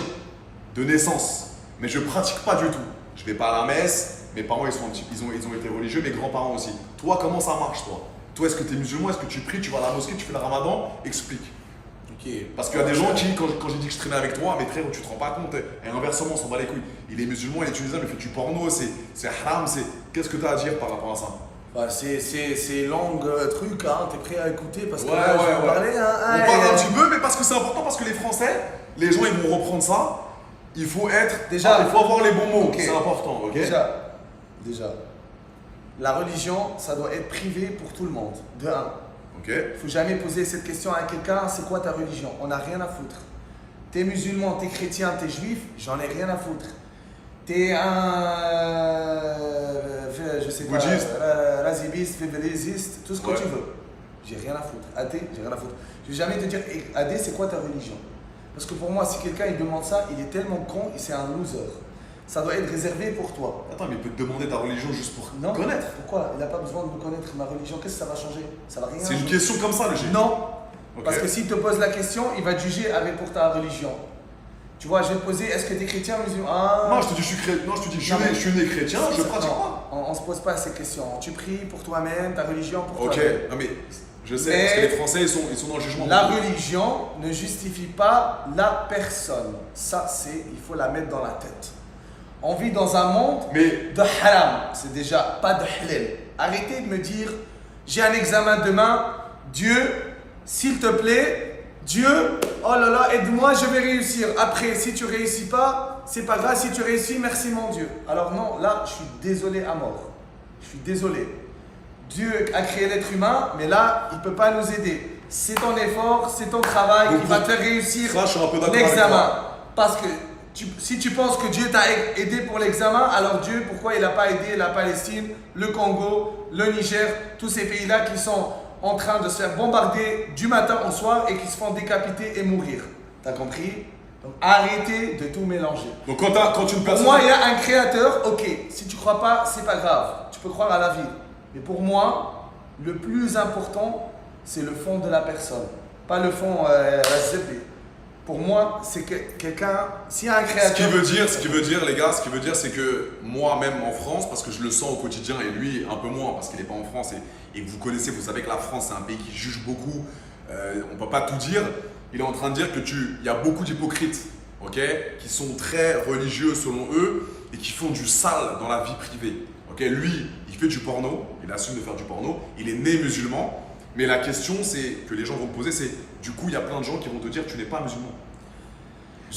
de naissance, mais je pratique pas du tout. Je vais pas à la messe. Mes parents, ils ont été religieux. Mes grands-parents aussi. Toi, comment ça marche, toi? Toi, est-ce que tu es musulman? Est-ce que tu pries? Tu vas à la mosquée? Tu fais le ramadan? Explique. Ok. Parce qu'il y a des gens qui, quand j'ai dit que je traînais avec toi, mais frère, tu te rends pas compte. Et inversement, on s'en bat les couilles. Il est musulman, il est tunisien, mais il fait du porno, c'est haram, c'est. Qu'est-ce que tu as à dire par rapport à ça? Bah, c'est long truc, hein. T'es prêt à écouter parce que Ouais, là, je ouais, vais ouais. parler, hein. On parle un petit peu, mais parce que c'est important, parce que les Français, les gens, ils vont reprendre ça. Il faut être. Déjà, il faut avoir les bons mots, ok. c'est important, ok? Déjà, la religion, ça doit être privé pour tout le monde. De un. Ok. Faut jamais poser cette question à quelqu'un, c'est quoi ta religion? On n'a rien à foutre. T'es musulman, t'es chrétien, t'es juif, j'en ai rien à foutre. T'es je sais pas, Bouddhiste. razibiste, févélésiste, tout ce que Ouais. tu veux. J'ai rien à foutre. Athée, j'ai rien à foutre. Je vais jamais te dire, Adé, c'est quoi ta religion? Parce que pour moi, si quelqu'un il demande ça, il est tellement con, c'est un loser. Ça doit être réservé pour toi. Attends, mais il peut te demander ta religion juste pour Non. connaître. Pourquoi? Il n'a pas besoin de me connaître ma religion. Qu'est-ce que ça va changer? Ça va rien C'est une changer. question comme ça, le G. Non. Ok. Parce que s'il te pose la question, il va te juger avec pour ta religion. Tu vois, je vais te poser, est-ce que tu es chrétien ou musulman? Ah. Non, je te dis, je suis chrétien. Non, je te dis, Non, mais- je suis né chrétien, je pratique Non, pas. on ne se pose pas ces questions. Tu pries pour toi-même, ta religion pour Ok, toi-même. non mais je sais, Mais- parce que les Français ils sont dans le jugement. La religion ne justifie pas la personne. Ça, il faut la mettre dans la tête. On vit dans un monde Mais de haram. C'est déjà pas de halal. Arrêtez de me dire, j'ai un examen demain. Dieu, s'il te plaît, Dieu, oh là là, aide-moi, je vais réussir. Après, si tu réussis pas, c'est pas grave. Si tu réussis, merci mon Dieu. Alors non, là, je suis désolé à mort. Je suis désolé. Dieu a créé l'être humain, mais là, il ne peut pas nous aider. C'est ton effort, c'est ton travail Donc, qui va te faire réussir ça, je suis un peu d'accord avec l'examen. toi. Parce que si tu penses que Dieu t'a aidé pour l'examen, alors Dieu, pourquoi il n'a pas aidé la Palestine, le Congo, le Niger, tous ces pays-là qui sont en train de se faire bombarder du matin au soir et qui se font décapiter et mourir. T'as compris? Donc arrêtez de tout mélanger. Donc quand une Pour personne... moi, il y a un créateur, ok. Si tu ne crois pas, c'est pas grave. Tu peux croire à la vie. Mais pour moi, le plus important, c'est le fond de la personne. Pas le fond, la zébé. Pour moi, c'est que quelqu'un, s'il y a un créateur... Ce qui veut dire, les gars, c'est que moi-même en France, parce que je le sens au quotidien, et lui un peu moins, parce qu'il n'est pas en France, et que vous connaissez, vous savez que la France, c'est un pays qui juge beaucoup, on ne peut pas tout dire. Il est en train de dire que il y a beaucoup d'hypocrites, ok, qui sont très religieux selon eux, et qui font du sale dans la vie privée. Ok, lui, il fait du porno, il assume de faire du porno, il est né musulman, mais la question que les gens vont te poser, c'est du coup, il y a plein de gens qui vont te dire tu n'es pas musulman.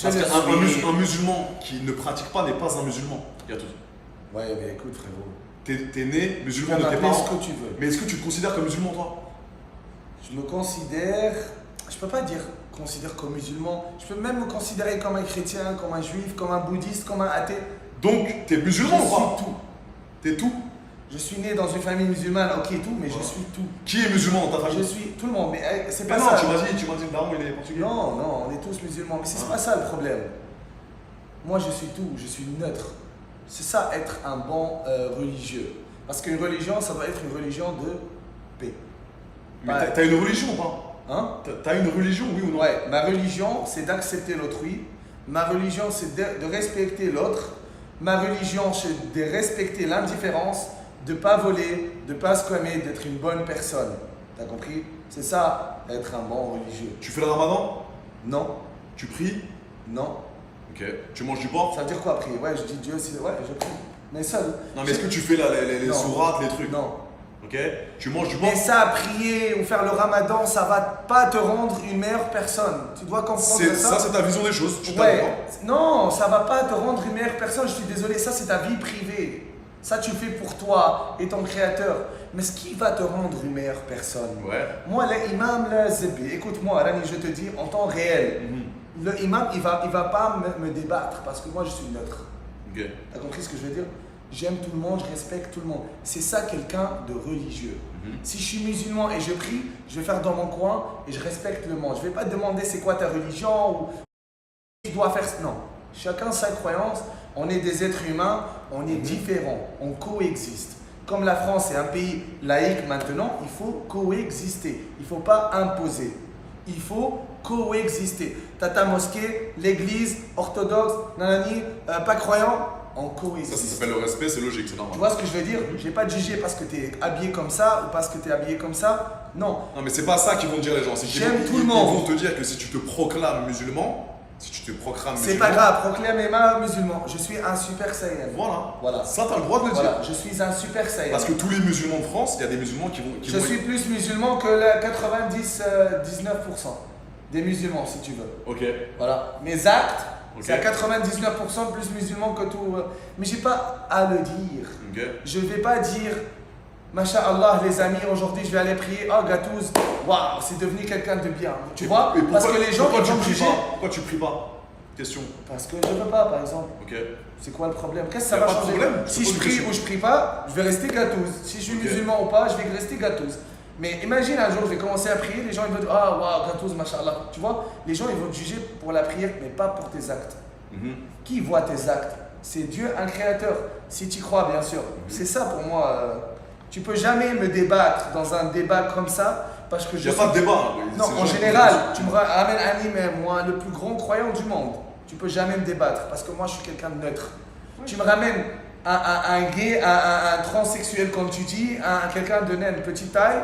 Parce qu'un musulman qui ne pratique pas n'est pas un musulman. Il y a tout. Ouais, mais écoute, frérot. T'es né musulman Tu de peux tes m'appeler parents. ce que tu veux. Mais est-ce que tu te considères comme musulman, toi? Je me considère... Je peux pas dire considère comme musulman. Je peux même me considérer comme un chrétien, comme un juif, comme un bouddhiste, comme un athée. Donc, t'es Je musulman ou pas? suis tout. T'es tout? Je suis né dans une famille musulmane, ok tout, mais je suis tout. Qui est musulman dans ta Je famille? suis tout le monde, mais c'est Mais pas non, ça. tu m'as dit le daron, il est portugais. Non, non, on est tous musulmans, mais c'est pas ça le problème. Moi, je suis tout, je suis neutre. C'est ça, être un bon religieux. Parce qu'une religion, ça doit être une religion de paix. Mais t'as une religion ou pas? Hein? T'as une religion, oui ou non? Ouais, ma religion, c'est d'accepter l'autrui. Ma religion, c'est de respecter l'autre. Ma religion, c'est de respecter l'indifférence, de ne pas voler, de ne pas squamer, d'être une bonne personne. T'as compris? C'est ça, être un bon religieux. Tu fais le ramadan? Non, Tu pries? non. Ok. Tu manges du porc? Ça veut dire quoi prier? Ouais, je dis Dieu, ouais, je prie. Mais seul. Non, mais est-ce que tu fais les Non. sourates, les trucs? Non. Ok. Tu manges du porc? Mais ça, prier ou faire le ramadan, ça va pas te rendre une meilleure personne. Tu dois comprendre ça. Ça, c'est ta vision des choses. Tu Ouais. t'as Non, ça va pas te rendre une meilleure personne. Je suis désolé, ça c'est ta vie privée. Ça tu le fais pour toi et ton créateur. Mais ce qui va te rendre une meilleure personne? Ouais. Moi, l'imam, écoute-moi, Rani, je te dis en temps réel. Le imam, il va pas me débattre parce que moi je suis neutre. Ok. T'as compris ce que je veux dire? J'aime tout le monde, je respecte tout le monde. C'est ça quelqu'un de religieux. Si je suis musulman et je prie, je vais faire dans mon coin et je respecte le monde. Je ne vais pas te demander c'est quoi ta religion ou tu dois faire. Non. Chacun sa croyance. On est des êtres humains, on est différents, on coexiste. Comme la France est un pays laïque maintenant, il faut coexister. Il ne faut pas imposer. Il faut coexister. T'as ta mosquée, l'église, orthodoxe, nanani, pas croyant, on coexiste. Ça s'appelle le respect, c'est logique, c'est normal. Tu vois ce que je veux dire? Je vais pas te juger parce que tu es habillé comme ça ou parce que tu es habillé comme ça. Non. Non, mais c'est pas ça qu'ils vont dire les gens. J'aime tout le monde. Ils vont te dire que si tu te proclames musulman, c'est pas grave, proclamez-moi musulman. Je suis un super saiyan. Voilà. Ça, t'as le droit de le dire. Voilà, je suis un super saiyan. Parce que tous les musulmans de France, il y a des musulmans qui vont. Je suis plus musulman que la 99% des musulmans, si tu veux. Ok. Voilà. Mes actes, c'est à 99% plus musulman que tout. Mais j'ai pas à le dire. Ok. Je vais pas dire. Masha'Allah, les amis, aujourd'hui je vais aller prier. Oh, Gatouz, waouh, c'est devenu quelqu'un de bien. Tu vois? Parce que les gens ils vont me juger. Pourquoi tu pries pas? Question. Parce que je veux pas, par exemple. Ok. C'est quoi le problème? Qu'est-ce que ça Y a va pas de changer? problème, Si c'est je pas une prie question. ou je prie pas, je vais rester Gatouz. Si je suis musulman ou pas, je vais rester Gatouz. Mais imagine un jour, je vais commencer à prier, les gens ils vont dire ah waouh, Gatouz, Masha'Allah. Tu vois? Les gens ils vont te juger pour la prière, mais pas pour tes actes. Qui voit tes actes? C'est Dieu, un créateur. Si tu y crois, bien sûr. C'est ça pour moi. Tu peux jamais me débattre dans un débat comme ça parce que Il n'y a pas de débat. Non, en général, tu me ramènes un imam, moi, le plus grand croyant du monde. Tu peux jamais me débattre parce que moi, je suis quelqu'un de neutre. Tu me ramènes un gay, un transsexuel, comme tu dis, quelqu'un de naine, petite taille,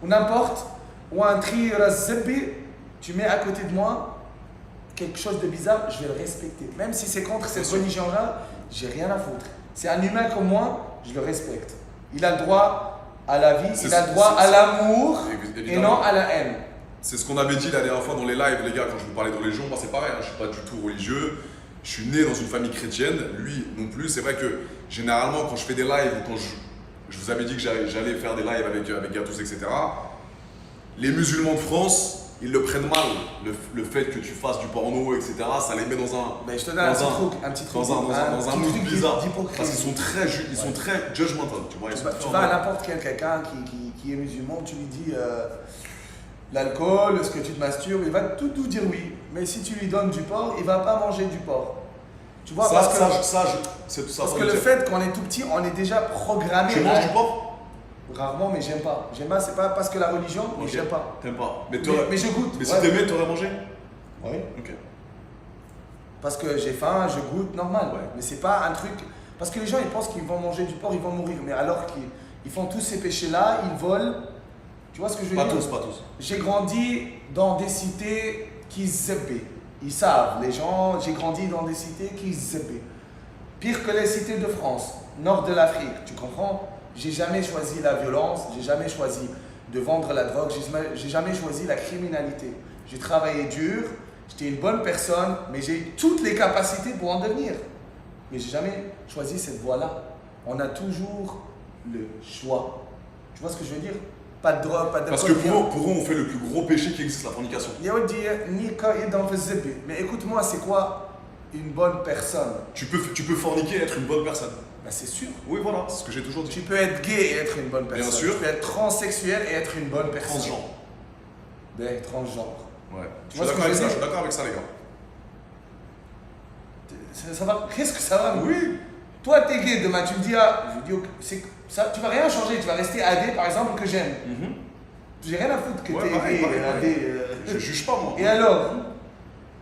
ou n'importe, ou un tri-razzebi, tu mets à côté de moi quelque chose de bizarre, je vais le respecter. Même si c'est contre cette religion-là, j'ai rien à foutre. C'est un humain comme moi, je le respecte. Il a le droit à la vie, il a le droit à l'amour et non à la haine. C'est ce qu'on avait dit la dernière fois dans les lives, les gars, quand je vous parlais de religion. Moi, c'est pareil, je ne suis pas du tout religieux. Je suis né dans une famille chrétienne, lui non plus. C'est vrai que généralement, quand je fais des lives ou je vous avais dit que j'allais faire des lives avec Gatous, etc. Les musulmans de France, ils le prennent mal, le fait que tu fasses du porno, etc. Ça les met dans un. Mais je te donne un petit truc. Dans un mood bizarre. D'hypocrisie. Parce qu'ils sont très judgmental. Tu vois, Tu vas à n'importe quel quelqu'un qui est musulman, tu lui dis l'alcool, est-ce que tu te masturbes, il va tout dire oui. Mais si tu lui donnes du porc, il va pas manger du porc. Tu vois, parce que le fait qu'on est tout petit, on est déjà programmé. Tu manges du porc? Rarement, mais j'aime pas. J'aime pas, c'est pas parce que la religion, mais j'aime pas. T'aimes pas. Mais je goûte. Mais si t'aimais, t'aurais mangé? Oui. Ok. Parce que j'ai faim, je goûte, normal. Ouais. Mais c'est pas un truc. Parce que les gens, ils pensent qu'ils vont manger du porc, ils vont mourir. Mais alors qu'ils font tous ces péchés-là, ils volent. Tu vois ce que je veux dire? Pas tous. J'ai grandi dans des cités qui zébé. Ils savent, les gens, j'ai grandi dans des cités qui zébé. Pire que les cités de France, nord de l'Afrique, tu comprends? J'ai jamais choisi la violence, j'ai jamais choisi de vendre la drogue, j'ai jamais choisi la criminalité. J'ai travaillé dur, j'étais une bonne personne, mais j'ai eu toutes les capacités pour en devenir. Mais j'ai jamais choisi cette voie-là. On a toujours le choix. Tu vois ce que je veux dire? Pas de drogue, pas de Parce que pour eux, on fait le plus gros péché qui existe, la fornication. Mais écoute-moi, c'est quoi une bonne personne? Tu peux forniquer et être une bonne personne. Ben c'est sûr. Oui, voilà, c'est ce que j'ai toujours dit. Tu peux être gay et être une bonne personne. Bien sûr. Tu peux être transsexuel et être une bonne personne. Transgenre. Ben, transgenre. Ouais. Tu Je suis vois ce que je veux dire? d'accord avec ça, les gars. Ça va? Qu'est-ce que ça va? Oui. Toi, t'es gay, demain, tu me dis, ah, je dis, ça, tu vas rien changer, tu vas rester AD, par exemple, que j'aime. J'ai rien à foutre que t'es gay, AD. Je juge pas, moi. Et alors?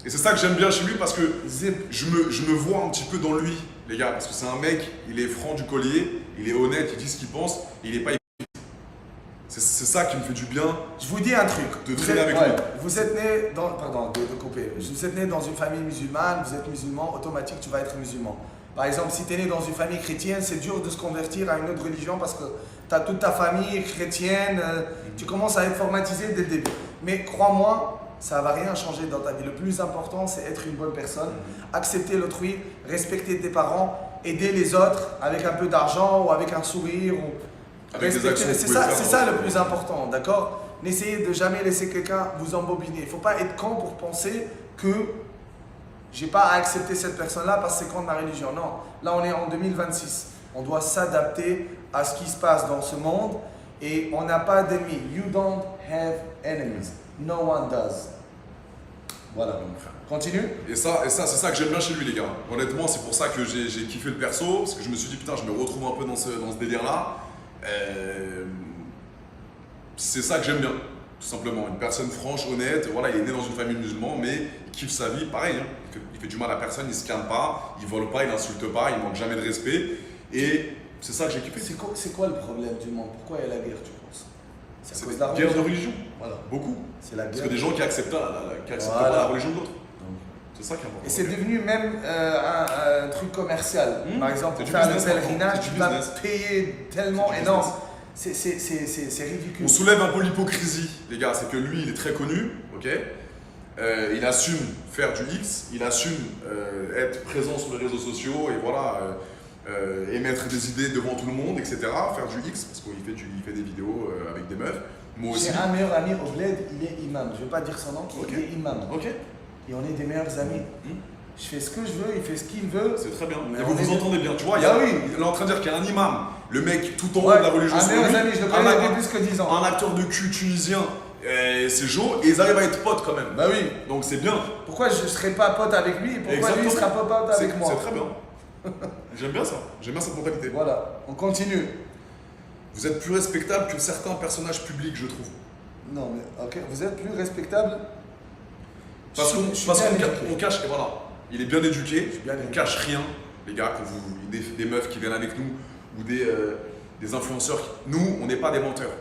Et c'est ça que j'aime bien chez lui parce que Zip. je me vois un petit peu dans lui, les gars, parce que c'est un mec, il est franc du collier, il est honnête, il dit ce qu'il pense, il est pas hypocrite. C'est ça qui me fait du bien. Je vous dis un truc. De traîner avec lui. lui. Vous êtes né dans. Pardon, de couper. Vous êtes né dans une famille musulmane, vous êtes musulman, automatique, tu vas être musulman. Par exemple, si tu es né dans une famille chrétienne, c'est dur de se convertir à une autre religion parce que tu as toute ta famille chrétienne, tu commences à être formatisé dès le début. Mais crois-moi, ça ne va rien changer dans ta vie. Le plus important, c'est être une bonne personne, accepter l'autrui, respecter tes parents, aider les autres avec un peu d'argent ou avec un sourire. Avec des actions. C'est ça le plus important, d'accord? N'essayez de jamais laisser quelqu'un vous embobiner. Il ne faut pas être con pour penser que j'ai pas à accepter cette personne-là parce que c'est contre ma religion. Non, là on est en 2026. On doit s'adapter à ce qui se passe dans ce monde et on n'a pas d'ennemis. You don't have enemies. No one does. Voilà. Continue. Et ça c'est ça que j'aime bien chez lui, les gars. Honnêtement, c'est pour ça que j'ai kiffé le perso, parce que je me suis dit, putain, je me retrouve un peu dans ce délire-là. C'est ça que j'aime bien, tout simplement. Une personne franche, honnête. Voilà, il est né dans une famille musulmane, mais il kiffe sa vie, pareil. Hein. Il fait du mal à personne, il se calme pas, il vole pas, il insulte pas, il manque jamais de respect. Et c'est ça que j'ai kiffé. C'est quoi le problème du monde? Pourquoi il y a la guerre, tu penses? C'est la guerre de religion. Voilà. Beaucoup. C'est la guerre. Parce que des gens qui acceptent pas la religion de l'autre. C'est ça qui est important. Et c'est devenu même un truc commercial. Par exemple, pour faire le pèlerinage, tu vas payer tellement énorme. C'est ridicule. On soulève un peu l'hypocrisie, les gars. C'est que lui, il est très connu, ok. Il assume faire du X, il assume être présent sur les réseaux sociaux et voilà, émettre des idées devant tout le monde, etc. Faire du X, parce qu'il fait des vidéos avec des meufs. Moi aussi. J'ai un meilleur ami au bled, il est imam. Je ne vais pas dire son nom, il est imam. Ok. Et on est des meilleurs amis. Je fais ce que je veux, il fait ce qu'il veut. C'est très bien. Mais et vous vous entendez bien. Tu vois, il est en train de dire qu'il y a un imam, le mec tout en haut de la religion. Un meilleur ami, je le connais depuis plus que 10 ans. Un acteur de cul tunisien, c'est chaud, et ils arrivent à être potes quand même. Bah oui. Donc c'est bien. Pourquoi je ne serais pas pote avec lui et pourquoi lui ne sera pas pote avec moi? C'est très bien. J'aime bien ça. J'aime bien cette mentalité. Voilà, on continue. Vous êtes plus respectable que certains personnages publics, je trouve. Non, mais ok, vous êtes plus respectable. Parce qu'on cache, et voilà, il est bien éduqué, on cache rien, les gars, des meufs qui viennent avec nous ou des influenceurs. Nous, on n'est pas des menteurs.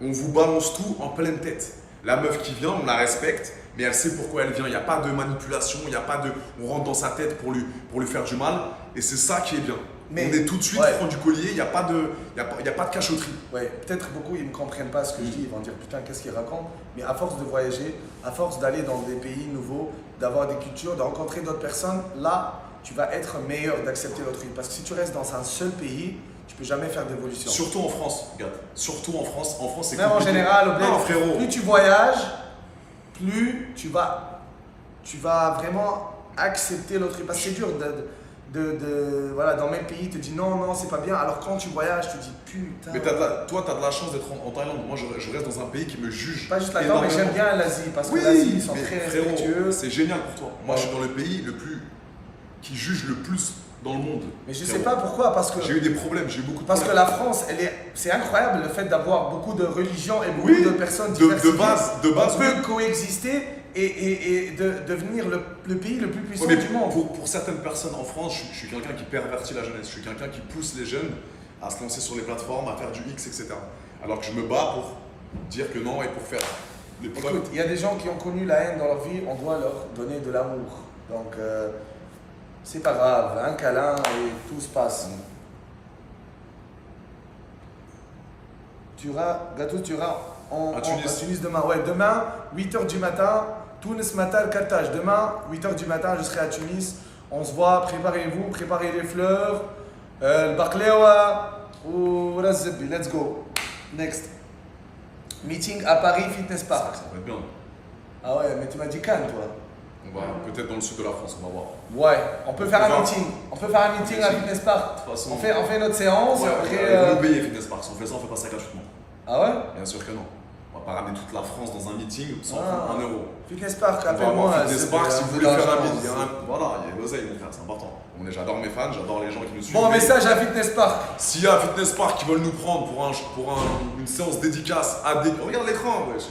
On vous balance tout en pleine tête. La meuf qui vient, on la respecte, mais elle sait pourquoi elle vient. Il n'y a pas de manipulation, il n'y a pas de. On rentre dans sa tête pour lui faire du mal, et c'est ça qui est bien. Mais, on est tout de suite franc du collier, il n'y a pas de cachotterie. Ouais, peut-être beaucoup ils ne me comprennent pas ce que je dis, ils vont dire putain qu'est-ce qu'il raconte. Mais à force de voyager, à force d'aller dans des pays nouveaux, d'avoir des cultures, de rencontrer d'autres personnes, là tu vas être meilleur d'accepter l'autrui. Parce que si tu restes dans un seul pays, tu peux jamais faire d'évolution. Surtout en France, regarde. Surtout en France. En France, c'est Même en compliqué. général, au bled, Non, frérot. plus tu voyages, plus tu vas vraiment accepter l'autre. Parce que c'est dur voilà, dans le même pays, il te dit non, non, c'est pas bien. Alors quand tu voyages, tu dis putain. Mais toi, tu as de la chance d'être en Thaïlande. Moi, je reste dans un pays qui me juge. Pas juste là-dedans, mais j'aime bien l'Asie parce que Oui, l'Asie, ils sont mais très frérot, respectueux. c'est génial pour toi. Moi, je suis dans le pays qui juge le plus dans le monde. Mais je Frérot. sais pas pourquoi, parce que. J'ai eu des problèmes, j'ai eu beaucoup de Parce que problèmes. la France, c'est incroyable le fait d'avoir beaucoup de religions et beaucoup Oui, de personnes de diversifiées. base, On peut oui. coexister et devenir le pays le plus puissant Ouais, mais du monde. pour certaines personnes en France, je suis quelqu'un qui pervertit la jeunesse. Je suis quelqu'un qui pousse les jeunes à se lancer sur les plateformes, à faire du X, etc. Alors que je me bats pour dire que non et pour faire les preuves. Écoute, il y a des gens qui ont connu la haine dans leur vie, on doit leur donner de l'amour. Donc, c'est pas grave, un câlin et tout se passe. Tu iras À à Tunis. Tunis demain. Ouais, demain, 8h du matin, Tunis Matal Carthage. Demain, 8h du matin, je serai à Tunis. On se voit, préparez-vous, préparez les fleurs, le baklewa ou Razzebi. Let's go. Next. Meeting à Paris Fitness Park. Ça va être bien. Ah ouais, mais tu m'as dit Cannes, toi. On va peut-être dans le sud de la France, on va voir. Ouais, on peut faire un faire- meeting. On peut faire un meeting à Fitness Park. De toute façon, On fait notre séance. Ouais, après, nous payer Fitness Park. Si on fait ça, on fait pas ça gratuitement. Ah ouais? Bien sûr que non. On va pas ramener toute la France dans un meeting sans Ah. prendre 1 euro. Fitness Park, On va appelle-moi. avoir Fitness c'est Park si un vous peu voulez faire un d'argent, meeting. c'est- Voilà, il y a l'oseille, mon frère, c'est important. J'adore mes fans, j'adore les gens qui nous suivent. Bon, Mais message à Fitness Park. s'il y a Fitness Park qui veulent nous prendre pour une séance dédicace à des. Regarde l'écran, wesh.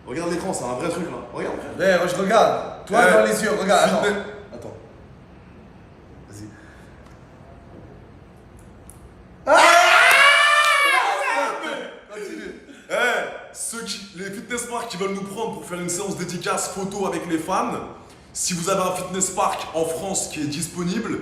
Regarde l'écran, c'est un vrai truc là. Regarde, frère. Je regarde. Toi Eh, dans les yeux, regarde. Attends. Fitness- Attends. Vas-y. Continue. Les Fitness Park qui veulent nous prendre pour faire une séance dédicace photo avec les fans, si vous avez un Fitness Park en France qui est disponible,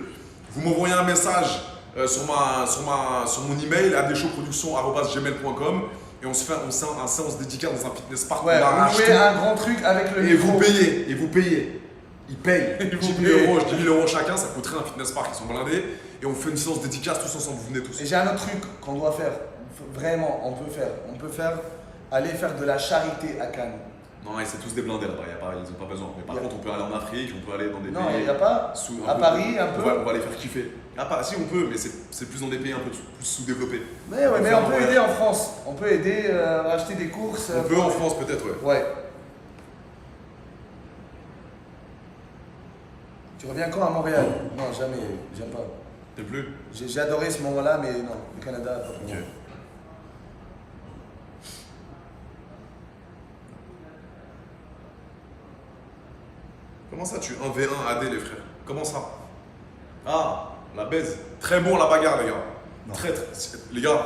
vous m'envoyez un message sur mon email adeshowproduction@gmail.com et on se fait un séance dédicace dans un Fitness Park Ouais, qu'on a vous racheté. louez un grand truc avec le Et micro. vous payez. Ils payent. Ils 10 vous 000 payent. euros, 10 000 euros chacun, ça coûterait un Fitness Park, ils sont blindés. Et on fait une séance dédicace tous ensemble, vous venez tous. Et j'ai un autre truc qu'on doit faire. Vraiment, on peut faire. Aller faire de la charité à Cannes. Non, ils sont tous déblindés là-bas, ils n'ont pas besoin. Mais par contre, on peut aller en Afrique, on peut aller dans des Non, pays. il n'y a pas. À Paris, un peu. On va les faire kiffer. Si, on peut, mais c'est plus dans des pays un peu plus sous-développés. Mais on peut aider en France. On peut aider à acheter des courses. On peut en France peut-être, ouais. Ouais. Tu reviens quand à Montréal? Non, jamais. J'aime pas. T'es plus J'ai adoré ce moment-là, mais non. Le Canada, pas pour Ok. moi. Comment ça, tu 1v1 AD, les frères? Comment ça? Ah, la baise. Très bon la bagarre, les gars. Non. Les gars,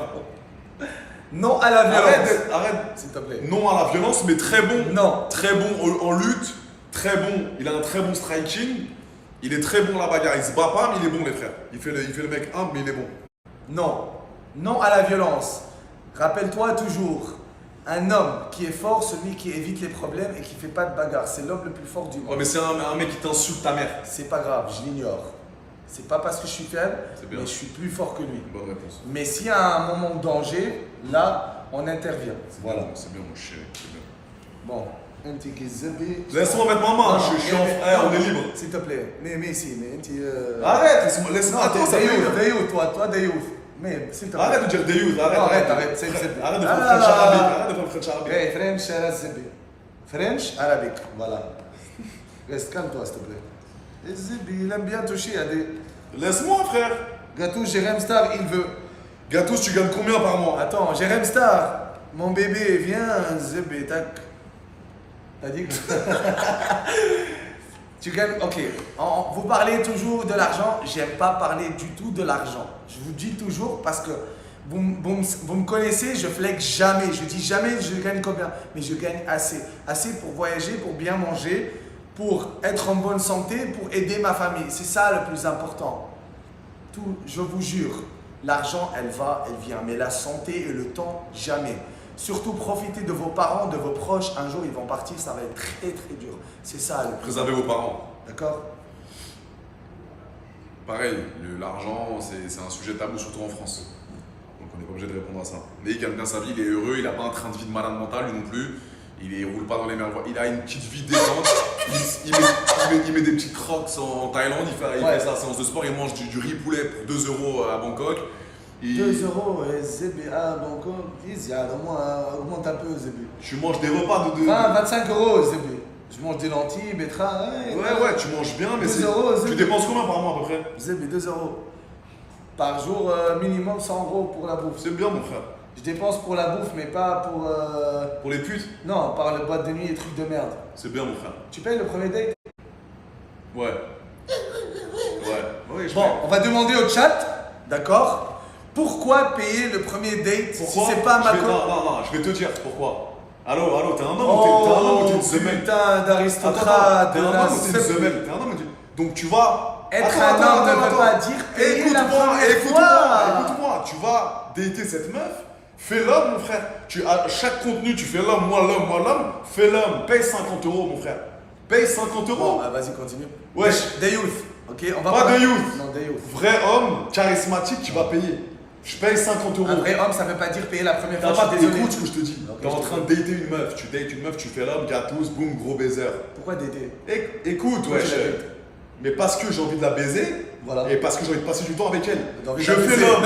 Non à la violence. arrête. S'il te plaît. Non à la violence, mais très bon. Non. Très bon en lutte, très bon. Il a un très bon striking. Il est très bon à la bagarre. Il se bat pas, mais il est bon, les frères. Il fait le mec humble, mais il est bon. Non. Non à la violence. Rappelle-toi toujours, un homme qui est fort, celui qui évite les problèmes et qui fait pas de bagarre. C'est l'homme le plus fort du Ouais, monde. mais c'est un mec qui t'insulte ta mère. C'est pas grave, je l'ignore. C'est pas parce que je suis faible, C'est bien. mais je suis plus fort que lui. Bonne réponse. Mais s'il y a un moment de danger, là, on intervient. Voilà. C'est bien, mon chéri. c'est bien. Bon. Un petit kizabi. Laisse-moi mettre ma main. Je suis en frère, on est libre. S'il te plaît. Mais ici, mais un petit. Arrête, Non, laisse-moi. Attends, ça fait Dayouf, toi, Dayouf. Mais s'il te plaît. Arrête de dire des youths, arrête. Non, arrête. Arrête de faire Ah, French arabique. Arrête de faire French arabique. Hey, French arabique. French arabique, voilà. Reste calme-toi, s'il te plaît. Et Zibi, il aime bien toucher à des Laisse-moi, frère. gâteaux. Jérém Star, il veut. Gâteau, tu gagnes combien par mois? Attends, Jérém Star, mon bébé, viens, Zibi, tac. T'as dit que. Tu gagnes. Ok. Vous parlez toujours de l'argent. J'aime pas parler du tout de l'argent. Je vous dis toujours parce que vous me connaissez, je flex jamais. Je dis jamais je gagne combien. Mais je gagne assez. Assez pour voyager, pour bien manger, pour être en bonne santé, pour aider ma famille. C'est ça le plus important. Tout, je vous jure. L'argent, elle va, elle vient. Mais la santé et le temps, jamais. Surtout profitez de vos parents, de vos proches. Un jour, ils vont partir, ça va être très très dur. C'est ça le plus. Préservez vos parents. D'accord? Pareil, l'argent, c'est un sujet tabou, surtout en France. pas obligé de répondre à ça. Mais il gagne bien sa vie, il est heureux, il a pas un train de vie de malade mental lui non plus. Il roule pas dans les meilleures voies. Il a une petite vie détente. il met des petites crocs en Thaïlande. Il fait sa séance de sport. Il mange du riz poulet pour 2 euros à Bangkok. 2 euros, ZBA, Bangkok, il y a au moins augmente un peu, ZB. Tu manges des repas de 25 euros, ZB. Je mange des lentilles, betteraves. Ouais, tu manges bien, mais 2 euros, tu dépenses combien par mois à peu près? ZB, 2 euros. Par jour, minimum 100 euros pour la bouffe. C'est bien, mon frère. Je dépense pour la bouffe, mais pas pour. Pour les putes? Non, par le boîte de nuit et trucs de merde. C'est bien, mon frère. Tu payes le premier date? Ouais. Ouais, bon, on va demander au chat, d'accord? Pourquoi payer le premier date si c'est pas ma Non, je vais te dire pourquoi. Allô, t'es un homme ou t'es une semelle? Putain d'aristocrate, t'es un homme ou t'es une semelle? T'es un homme ou t'es... Donc tu vas... Être un homme ne veut pas dire payer la première fois. Écoute-moi, tu vas dater cette meuf, fais l'homme, mon frère. À chaque contenu, tu fais l'homme, moi l'homme, fais l'homme, paye 50 euros, mon frère. Paye 50 euros. Bon, vas-y, continue. Wesh. Des youth, ok? On va pas de youth. Non, des youth. Vrai homme, charismatique, tu vas payer. Je paye 50 euros. Un vrai homme, ça veut pas dire payer la première fois. Écoute ce que je te dis. T'es en train de dater une meuf. Tu dates une meuf, tu fais l'homme, gâteuse, boum, gros baiser. Pourquoi dater? Écoute, ouais. Mais parce que j'ai envie de la baiser. Voilà. Et parce que j'ai envie de passer du temps avec elle. Je fais l'homme.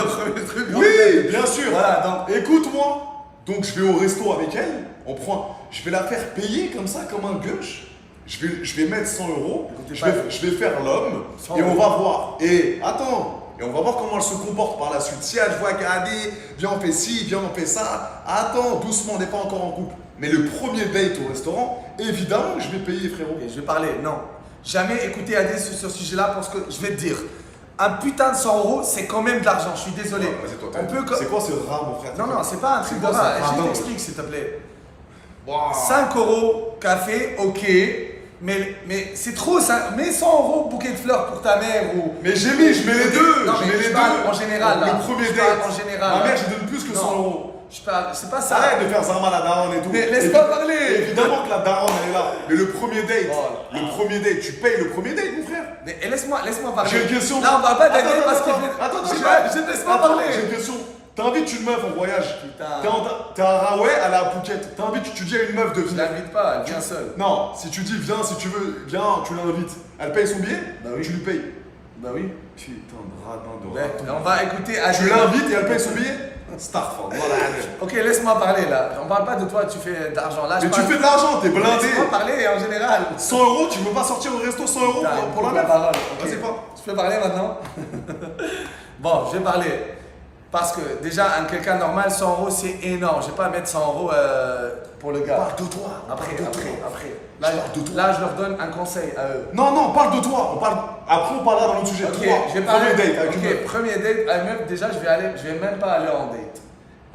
Oui, bien sûr. Voilà, donc. Écoute-moi. Donc je vais au resto avec elle. Je vais la faire payer comme ça, comme un gueuche. Je vais mettre 100 euros. Je vais faire l'homme. Et on va voir. Et attends. Et on va voir comment elle se comporte par la suite. Si elle voit qu'elle viens on fait ci, viens on fait ça. Attends, doucement, on n'est pas encore en couple. Mais le premier date au restaurant, évidemment, je vais payer, frérot. Okay, je vais parler, non. Jamais écouter Adé sur ce sujet-là parce que je vais te dire, un putain de 100 euros, c'est quand même de l'argent. Je suis désolé. C'est quoi ce rat, mon frère? Non, c'est pas un truc de rat. Je t'explique, s'il te plaît. 5 euros, café, ok. Mais c'est trop ça. Mets 100 euros bouquet de fleurs pour ta mère ou. Mais je mets les deux. Non, mais je parle en général. Le premier date. En général. Ma mère, je donne plus que 100 euros. C'est pas ça. Arrête de faire Zarma la daronne et tout. Mais laisse-moi parler. Évidemment que la daronne elle est là. Mais le premier date, tu payes le premier date, mon frère. Mais laisse-moi parler. J'ai une question. Là, on parle pas d'Adé parce qu'il fait. Attends, je laisse-moi parler. J'ai une question. T'invites une meuf en voyage. Putain. T'es à Raway, elle est à Phuket. Tu dis à une meuf de venir. Je l'invite pas, elle vient seule. Non, si tu dis viens, si tu veux, viens, tu l'invites. Elle paye son billet, bah oui. Tu lui payes. Bah oui. Putain de radin de On va écouter Adé. Tu l'invites et elle paye son billet. Starford, voilà. Ok, laisse-moi parler là. On parle pas de toi, tu fais de l'argent là. Mais tu fais de l'argent, t'es blindé. Laisse-moi parler en général. 100 euros, tu veux pas sortir au resto 100 euros pour la meuf? Vas-y, pas. Tu peux parler maintenant? Bon, je vais parler. Parce que déjà, quelqu'un normal, 100 euros, c'est énorme. Je vais pas mettre 100 euros pour le gars. Parle de toi. Après. Là, je leur donne un conseil à eux. Non, parle de toi. Après, on parlera dans l'autre sujet. Ok, toi, je vais parler. Premier date avec une meuf. Premier date avec une meuf. Déjà, je vais même pas aller en date.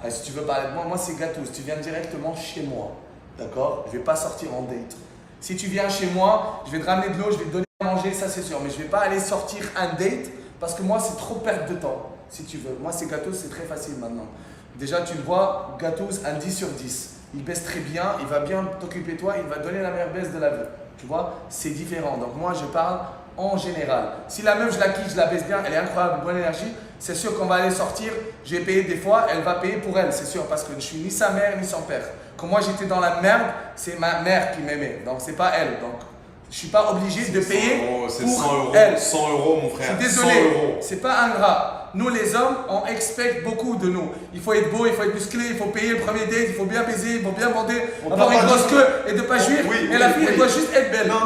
Ah, si tu veux parler de moi, c'est gâteau. Si tu viens directement chez moi, d'accord? Je vais pas sortir en date. Si tu viens chez moi, je vais te ramener de l'eau, je vais te donner à manger, ça c'est sûr. Mais je vais pas aller sortir un date parce que moi, c'est trop perte de temps. Si tu veux. Moi, c'est gâteau, c'est très facile maintenant. Déjà, tu le vois, gâteau, un 10 sur 10. Il baisse très bien, il va bien t'occuper de toi, il va donner la meilleure baisse de la vie. Tu vois, c'est différent. Donc moi, je parle en général. Si la meuf, je la kiffe, je la baisse bien, elle est incroyable, bonne énergie, c'est sûr qu'on va aller sortir, je vais payer des fois, elle va payer pour elle, c'est sûr, parce que je suis ni sa mère, ni son père. Quand moi, j'étais dans la merde, c'est ma mère qui m'aimait, donc c'est pas elle. Donc, je suis pas obligé de payer c'est pour 100 euros, elle. 100 euros, mon frère. Je suis désolé, c'est pas ingrat. Nous les hommes, on expecte beaucoup de nous. Il faut être beau, il faut être musclé, il faut payer le premier date, il faut bien baiser, il faut bien bander, avoir une grosse queue et de pas jouir. Mais la fille, elle doit juste être belle. Non,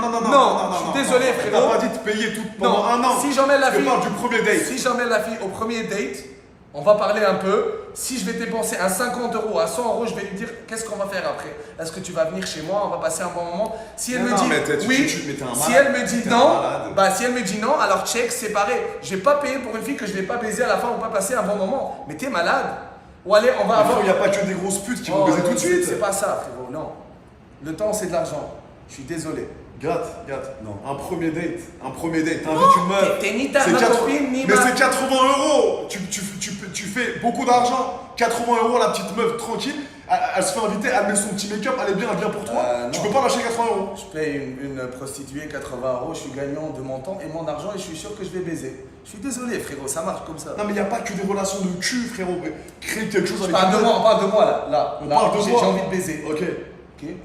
je suis désolé, frérot. On n'a pas dit de payer tout pendant un an. Si j'emmène la fille, du premier date. Si j'emmène la fille au premier date, on va parler un peu. Si je vais dépenser un 50 euros, à 100 euros, je vais lui dire qu'est-ce qu'on va faire après. Est-ce que tu vas venir chez moi, on va passer un bon moment. Si elle me dit oui, si elle me dit non, si elle me dit non, alors check, séparé. Je vais pas payer pour une fille que je vais pas baiser à la fin ou pas passer un bon moment. Mais t'es malade. Ou allez, on va avoir. Il n'y a pas que des grosses putes qui vont baiser tout de suite. C'est pas ça, frérot. Non. Le temps, c'est de l'argent. Je suis désolé. Gâte. Non. Un premier date. T'invites une meuf. T'es ni ta copine, ni mais c'est 80 euros. Tu fais beaucoup d'argent, 80 euros, la petite meuf tranquille, elle se fait inviter, elle met son petit make-up, elle vient pour toi. Tu peux pas lâcher 80 euros. Je paye une prostituée 80 euros, je suis gagnant de mon temps et mon argent et je suis sûr que je vais baiser. Je suis désolé frérot, ça marche comme ça. Non mais il n'y a pas que des relations de cul frérot, crée quelque chose avec On parle de moi là. On parle de j'ai moi. envie de baiser. Ok.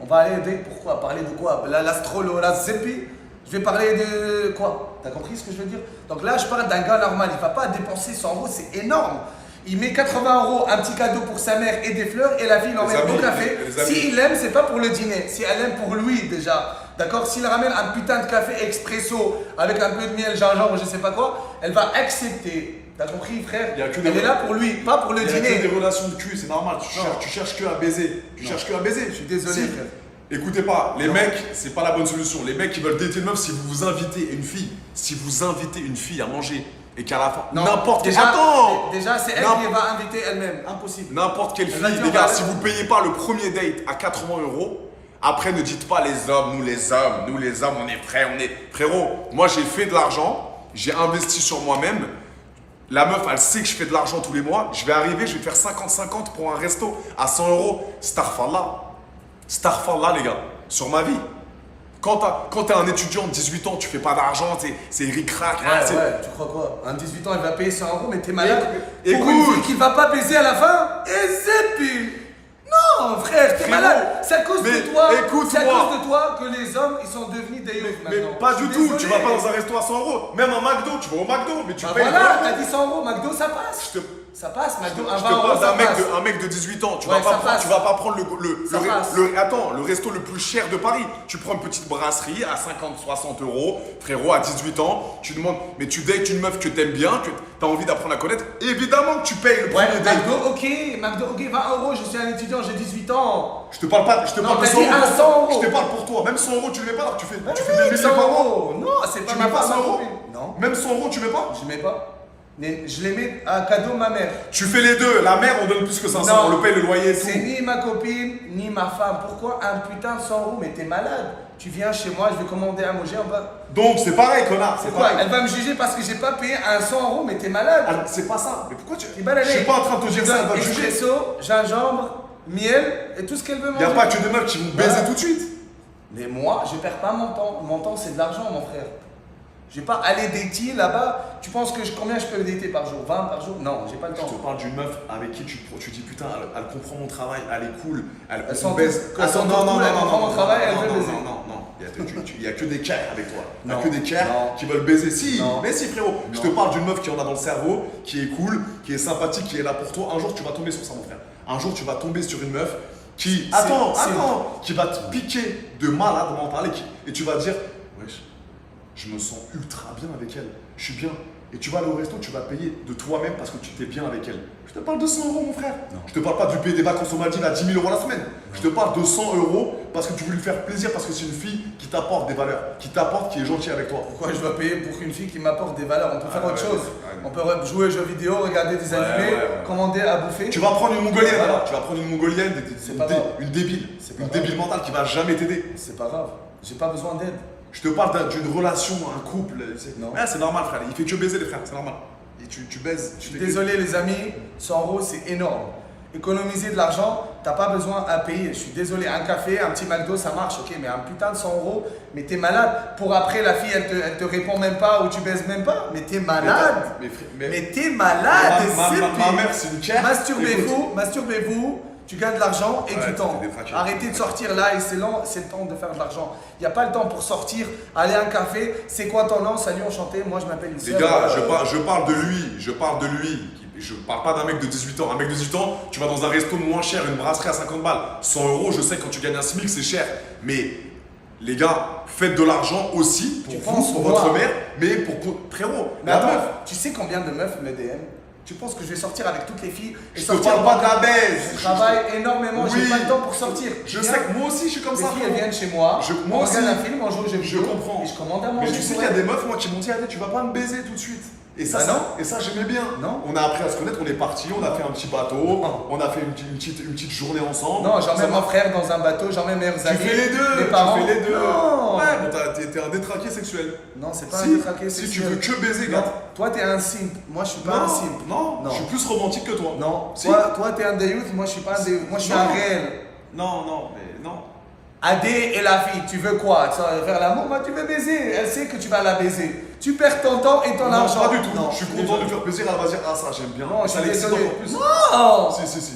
On va aller aider, pourquoi? Parler de quoi? L'astrolo, la zépi. Je vais parler de quoi? T'as compris ce que je veux dire? Donc là, je parle d'un gars normal, il va pas dépenser 100 euros, c'est énorme. Il met 80 euros, un petit cadeau pour sa mère et des fleurs, et la fille l'emmène au café. S'il aime, c'est pas pour le dîner, si elle aime pour lui déjà. D'accord? S'il ramène un putain de café expresso avec un peu de miel, gingembre, je sais pas quoi, elle va accepter. T'as compris, frère? Elle est là pour lui, pas pour le dîner. Il y a que des relations de cul, c'est normal. Tu cherches que à baiser. Tu cherches que à baiser. Je suis désolé, frère. Écoutez pas, les mecs, c'est pas la bonne solution. Les mecs qui veulent dater une meuf, si vous invitez une fille à manger et qu'à la fin, n'importe quelle déjà c'est elle qui va inviter elle-même, impossible. N'importe quelle fille, les gars, si vous payez pas le premier date à 80 euros, après ne dites pas les hommes, on est prêts, frérot. Moi j'ai fait de l'argent, j'ai investi sur moi-même. La meuf, elle sait que je fais de l'argent tous les mois. Je vais arriver, je vais faire 50-50 pour un resto à 100 euros. Starfallah, les gars, sur ma vie. Quand t'es un étudiant de 18 ans, tu fais pas d'argent, c'est ric-rac. Tu crois quoi? Un 18 ans, il va payer 100 euros, mais t'es malade. Écoute, pour une fille qui va pas baiser à la fin? Et c'est pire. Non, frère, t'es malade. C'est à cause de toi. C'est à cause de toi que les hommes, ils sont devenus des yeux maintenant. Mais pas du tout. Tu vas pas dans un resto à 100 euros. Même un McDo, tu vas au McDo, mais tu payes. Voilà, t'as dit 100 euros, McDo, ça passe. Ça passe, McDo, je te parle d'un mec de 18 ans. Tu vas pas prendre le resto le plus cher de Paris. Tu prends une petite brasserie à 50-60 euros. Frérot, à 18 ans, tu demandes, mais tu dates une meuf que t'aimes bien, que t'as envie d'apprendre à connaître. Évidemment que tu payes le premier date. McDo, ok, 20 euros, je suis un étudiant, j'ai 18 ans. Je te parle pas, je te parle de 100 euros. Je te parle pour toi. Même 100 euros, tu le mets pas. Tu fais des milliers par mois. Non, c'est pas ma part. 100 euros. Non. Même 100 euros, tu mets pas. Je mets pas. Je les mets à cadeau ma mère. Tu fais les deux. La mère, on donne plus que 500. On le paye le loyer et tout. C'est ni ma copine, ni ma femme. Pourquoi un putain de 100 euros? Mais t'es malade. Tu viens chez moi, je vais commander à manger en bas. Donc c'est pareil, connard. C'est quoi? Elle va me juger parce que j'ai pas payé un 100 euros, mais t'es malade. C'est pas ça. Mais pourquoi tu. Je suis pas en train de te dire ça. Elle va te juger. Espresso, gingembre, miel et tout ce qu'elle veut manger. Y a pas que des meufs qui vont baiser tout de suite. Mais moi, je perds pas mon temps. Mon temps, c'est de l'argent, mon frère. Je vais pas aller dater là-bas. Tu penses que combien je peux dater par jour? 20 par jour? Non, j'ai pas le temps. Je te parle d'une meuf avec qui tu dis putain, elle comprend mon travail, elle est cool, elle baise. Elle comprend mon travail, elle veut baiser. Non, il y a que des cars avec toi. Il y a que des cars qui veulent baiser. Si, mais si frérot. Je te parle d'une meuf qui en a dans le cerveau, qui est cool, qui est sympathique, qui est là pour toi. Un jour tu vas tomber sur ça, mon frère. Un jour tu vas tomber sur une meuf qui qui va te piquer de malade mental et tu vas dire wesh, je me sens ultra bien avec elle, je suis bien. Et tu vas aller au resto, tu vas payer de toi-même parce que tu t'es bien avec elle. Je te parle de 100 euros, mon frère. Non. Je te parle pas du payer des vacances aux Maldives à 10 000 euros la semaine. Non. Je te parle de 100 euros parce que tu veux lui faire plaisir, parce que c'est une fille qui t'apporte des valeurs, qui est gentille avec toi. Pourquoi je dois payer pour une fille qui m'apporte des valeurs? On peut faire autre chose. On peut jouer aux jeux vidéo, regarder des animés, commander à bouffer. Tu vas prendre une mongolienne alors. Tu vas prendre une mongolienne, une débile. Une débile mentale qui va jamais t'aider. C'est pas grave. J'ai pas besoin d'aide. Je te parle d'une relation, un couple. C'est normal, frère. Il fait que baiser, les frères. C'est normal. Et tu baises. Je suis désolé, les amis. 100 euros, c'est énorme. Économiser de l'argent, t'as pas besoin à payer. Je suis désolé. Un café, un petit McDo, ça marche, ok. Mais un putain de 100 euros, mais t'es malade. Pour après, la fille, elle te répond même pas ou tu baises même pas. Mais t'es malade. Mais t'es malade. Ma mère, c'est une carte. Masturbez-vous. Tu gagnes de l'argent et du temps. Arrêtez de sortir là et c'est le temps de faire de l'argent. Il n'y a pas le temps pour sortir, aller à un café. C'est quoi ton nom? Salut, enchanté. Moi, je m'appelle Youssef. Les gars, je parle de lui. Je parle pas d'un mec de 18 ans. Un mec de 18 ans, tu vas dans un resto moins cher, une brasserie à 50 balles. 100 euros, je sais que quand tu gagnes un SMIC, c'est cher. Mais les gars, faites de l'argent aussi pour votre mère, mais pour frérot. Mais attends, tu sais combien de meufs me DM? Tu penses que je vais sortir avec toutes les filles et je te parle pas de la baise. Je travaille énormément, j'ai pas le temps pour sortir. Je sais que moi aussi je suis comme ça. Les filles elles viennent chez moi, on regarde un film, on joue aux jeux vidéo. Je comprends. Et je commande à manger. Mais tu sais qu'il y a des meufs moi qui m'ont dit allez, tu vas pas me baiser tout de suite. Et ça, Bah non. et ça j'aimais bien. Non. On a appris à se connaître, on est parti, on a fait un petit bateau, Non. on a fait une petite journée ensemble. Non, j'emmène Ça mon m'a- frère dans un bateau, j'emmène mes meilleurs Tu amis. fais les deux, mes parents. tu fais les deux. Non. Ouais, bon, t'es un détraqué sexuel. Non, c'est pas Si, un détraqué si tu sexuel. veux que baiser, Non, gars. toi t'es un simp. Moi je suis pas Non, un simp. non, Non. je suis plus romantique que toi. Non, Si. toi t'es un déout, moi je suis pas un déout. Moi je suis Non. un réel. Non, non, mais non. Adé et la fille, tu veux quoi? Tu vas faire l'amour? Moi tu veux baiser. Elle sait que tu vas la baiser. Tu perds ton temps et ton Non, argent. pas du tout. Non, je suis désolé. content de lui faire plaisir, elle va dire ah ça j'aime bien. Non, je ça suis l'excite désolé. encore plus. Non. Si.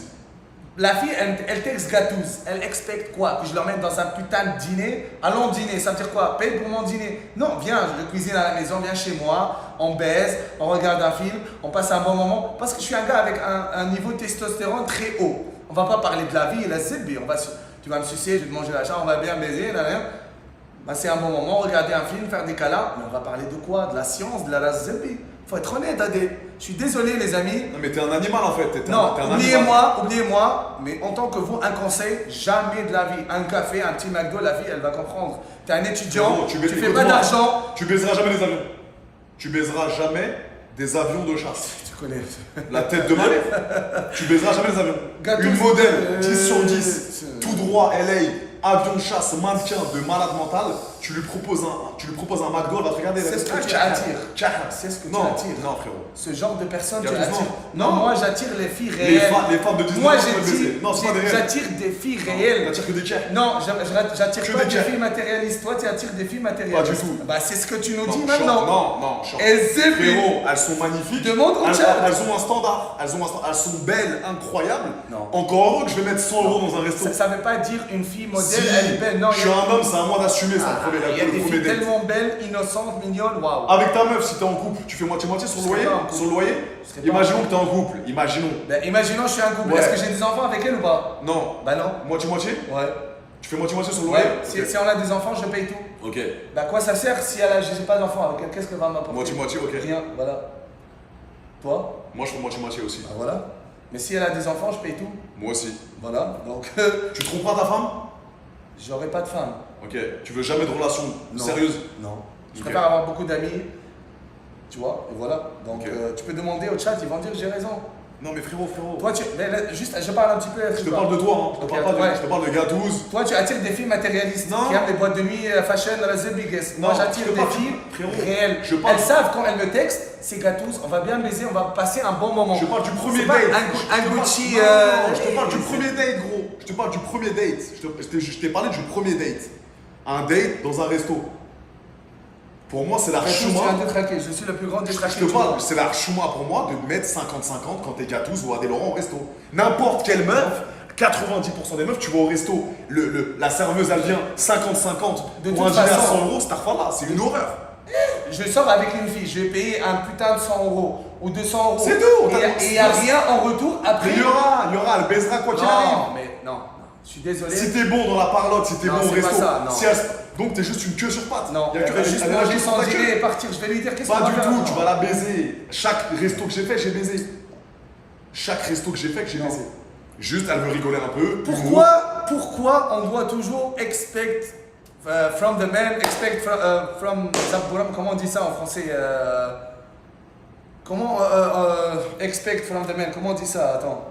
La fille, elle texte gâteuse. Elle expecte quoi? Que je l'emmène dans un putain de dîner? Allons dîner, ça veut dire quoi? Paye pour mon dîner. Non, viens, je cuisine à la maison, viens chez moi, on baise, on regarde un film, on passe un bon moment. Parce que je suis un gars avec un niveau de testostérone très haut. On va pas parler de la vie et la zébé. Tu vas me sucer, je vais te manger la chambre, on va bien baiser, là, rien. Passer un bon moment, regarder un film, faire des câlins. Mais on va parler de quoi? De la science, de la zébé. Faut être honnête, Adé. Je suis désolé, les amis. Non mais t'es un animal en fait. Non, t'es un animal. oubliez-moi, mais en tant que vous, un conseil, jamais de la vie. Un café, un petit McDo, la fille, elle va comprendre. T'es un étudiant, Non, tu fais pas écoute-moi. d'argent. Tu baiseras jamais des avions. Tu baiseras jamais des avions de chasse. Tu connais. La tête de ma mère. Tu baiseras jamais des avions. Gâteau, Une modèle, 10 sur 10, c'est- tout droit, LA, avion de chasse, mannequin de malade mental, tu lui proposes un McDo, elle va te regarder. C'est elle ce va que dire, tu ah, attires. tchah. C'est ce que tu Non, attires. non frérot. Ce genre de personnes, tu Gâteuse, attires. non. Non, Non. moi, j'attire les filles Les réelles. femmes de 19 Moi, ans, j'ai peuvent dit, baiser. Non, c'est pas des réels. j'attire des filles réelles. T'attires que des tchèques. Non, j'attire Que pas des des tchèques. filles matérialistes. Toi, tu attires des filles matérialistes. Pas du tout. Bah, c'est ce que tu nous Non, dis maintenant. Non. Et c'est Frérot, elles sont magnifiques. Demande au elles, chat. elles ont un standard. Elles sont belles, incroyables. Non. Encore heureux que je vais mettre 100 euros dans un resto. Ça ne veut pas dire une fille modèle, Si, elle est belle. Non, je suis un homme, c'est à moi d'assumer ça. Ah, le premier, il y a le des premier filles date. tellement belles, innocentes, mignonnes, waouh. Avec ta meuf, si t'es en couple, tu fais moitié-moitié sur le Je serais loyer. pas en couple. Sur le loyer. Je serais pas Imaginons en que t'es en couple. Imaginons. Ben, imaginons, je suis un couple. Ouais. Est-ce que j'ai des enfants avec elle ou pas? Non. Bah non. Moitié-moitié. Ouais. Tu fais moitié-moitié sur le loyer. Ouais. Si on a des enfants, je paye tout. Ok. Bah quoi ça sert si j'ai pas d'enfants avec elle? Qu'est-ce qu'elle va m'apporter? Moitié-moitié, ok. Rien, voilà. Toi? Moi, je fais moitié-moitié aussi. Bah voilà. Mais si elle a des enfants, je paye tout. Moi aussi. Voilà. Donc, Tu tromperas ta femme? j'aurai pas de femme. Ok. Tu veux jamais de relation Non. sérieuse? Non. Je Ok. préfère avoir beaucoup d'amis. Tu vois, et voilà. Donc, Ok. tu peux demander au chat, ils vont dire j'ai raison. Non, mais frérot. Toi, mais là, juste, je parle un petit peu. Je te parle de toi, hein. Je te Ok, parle pas de, ouais. je te parle de gâteuse. Toi, tu attires des filles matérialistes Non. qui aiment les boîtes de nuit, fashion, la the biggest. Moi, Non, j'attire je te des parle- filles frérot, réelles. je parle- Elles savent quand elles me textent, c'est gâteuse, on va bien baiser, on va passer un bon moment. Je parle du premier C'est pas date. un Je te Gucci. parle- Non, je te parle du premier date, gros. Je te parle du premier date. Je t'ai parlé du premier date. Un date dans un resto. Pour moi, c'est la Je suis un chouma. détraqué, je suis le plus grand détraqué. Je te du parle, monde. c'est la chouma pour moi de mettre 50-50 quand t'es gâteuse ou à des Laurent au resto. N'importe quelle meuf, 90% des meufs, tu vas au resto, la serveuse elle vient 50-50 De pour un toute dîner à façon. 100 euros, là, c'est une horreur. Je sors avec une fille, je vais payer un putain de 100 euros ou 200 euros. C'est tout, Et il n'y a rien en retour après. Mais il y aura, elle baisera quoi qu'il arrive. Non, mais non. Je suis désolé. Si t'es bon dans la parlotte, si t'es Non, bon au c'est pas resto, ça, non. si donc t'es juste une queue sur pattes. Non, Y a que- elle va juste elle va manger juste son ta queue. dîner et partir. Je vais lui dire qu'est-ce qu'on Pas va du faire tout, maintenant. tu vas la baiser. Chaque resto que j'ai fait, j'ai baisé. Chaque resto que j'ai fait, j'ai Non. baisé. Juste, elle veut rigoler un peu. Pourquoi on doit toujours expect from the man, expect from Zabouram, comment on dit ça en français Comment expect from the man, comment on dit ça? Attends.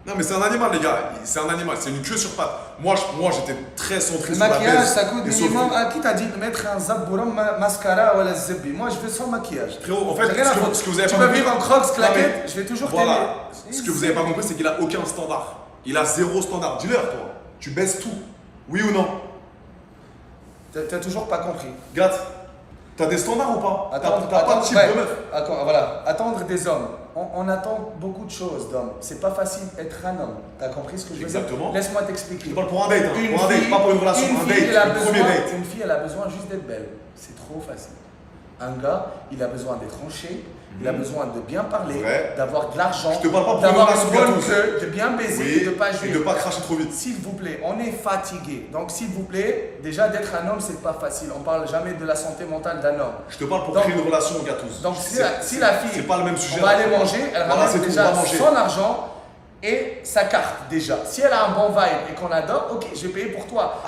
Non, mais c'est un animal, les gars. C'est un animal, c'est une queue sur pattes. Moi, j'étais très centré Le sur la maquillage, baise. ça coûte et sur le minimum. fait- Qui t'a dit de mettre un Zabouram mascara ou la zebbi? Moi, je veux sans maquillage. Frérot, en fait, J'ai rien à ce foutre. que vous avez Tu pas peux compris- vivre en crocs, Non, claquettes, mais je vais toujours Voilà. t'aimer. Ce que vous avez pas compris, c'est qu'il a aucun standard. Il a zéro standard. Dis-leur, toi. Tu baisses tout. Oui ou non? T'as toujours pas compris. Gâte, t'as des standards ou pas? T'as pas de attendre, type ouais. de meuf. Voilà, attendre des hommes. On attend beaucoup de choses d'hommes. C'est pas facile d'être un homme. T'as compris ce que je veux Exactement. dire? Laisse-moi Je t'expliquer. te parle pour un date, hein. Pour un date, pas pour une relation. Un date, elle a le premier besoin, date. une fille, elle a besoin juste d'être belle. C'est trop facile. Un gars, il a besoin d'être tranché, il a besoin de bien parler, Vrai. d'avoir de l'argent, Je te parle pas pour d'avoir une une relation bonne gâteuse. queue, de bien baiser Oui, et de pas et jouer. de pas cracher trop vite. S'il vous plaît, on est fatigué. Donc s'il vous plaît, déjà d'être un homme, c'est pas facile. On parle jamais de la santé mentale d'un homme. Je te parle pour Donc- créer une relation gâteuse. Donc si la fille, C'est pas le même sujet. on va aller manger, elle Voilà, c'est ramène tout, déjà on va manger. son argent et sa carte déjà. Si elle a un bon vibe et qu'on adore, ok, je vais payer pour toi.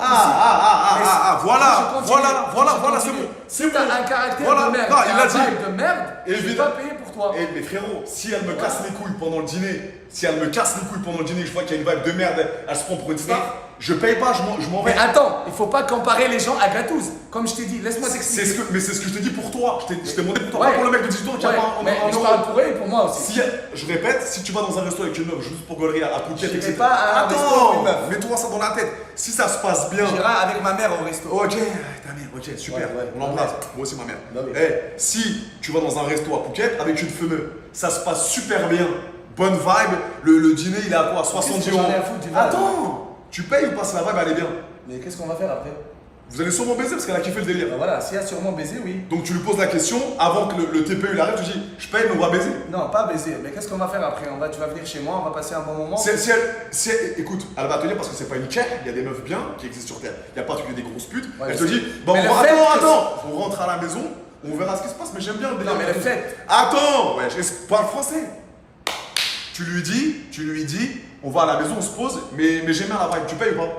Voilà, c'est bon. Si t'as un caractère Voilà. de merde, Non, il un l'a dit. vibe de merde, je vais Évidemment. pas payer pour toi. Eh mais frérot, si elle me casse les couilles pendant le dîner, si elle me casse les couilles pendant le dîner, je vois qu'il y a une vibe de merde, elle se prend pour une star, je paye pas, je m'en vais. Mais attends, il faut pas comparer les gens à Gatouze. Comme je t'ai dit, laisse-moi t'expliquer. Mais c'est ce que je te dis pour toi. Je t'ai demandé pour toi, Ouais. pas pour le mec de 18 ans qui a Ouais, pas mais un je euro. parle pour elle et pour moi aussi. Si, je répète, si tu vas dans un resto avec une meuf juste pour gaulerie à Phuket, J'irai etc. pas à un resto avec une meuf. Mets-toi ça dans la tête. Si ça se passe bien. J'irai avec ma mère au resto. Ok, ta mère, ok, super, Ouais, on l'embrasse. Moi aussi ma mère. Bah oui. Si tu vas dans un resto à Phuket avec une femeuse, ça se passe super bien, bonne vibe, le dîner il est à quoi 70 Qu'est-ce que euros. j'en ai à foutre du vibe? Attends, tu payes ou pas si la vibe elle est bien? Mais qu'est-ce qu'on va faire après? Vous allez sûrement baiser parce qu'elle a kiffé le délire. Bah voilà, s'il y a sûrement baiser, oui. Donc tu lui poses la question avant que le TPE il arrive, tu dis je paye mais on va baiser. Non, pas baiser. Mais qu'est-ce qu'on va faire après? Tu vas venir chez moi, on va passer un bon moment. Écoute, elle va te dire parce que c'est pas une chair, il y a des meufs bien qui existent sur Terre. Il n'y a pas que des grosses putes. Ouais, elle te mais dit, bon, mais le fait attends, on rentre à la maison, on verra ce qui se passe, mais j'aime bien le délire. Non, mais le fait. Attends, ouais, je parle français. Tu lui dis, on va à la maison, on se pose, mais j'aime bien la vibe, tu payes ou pas?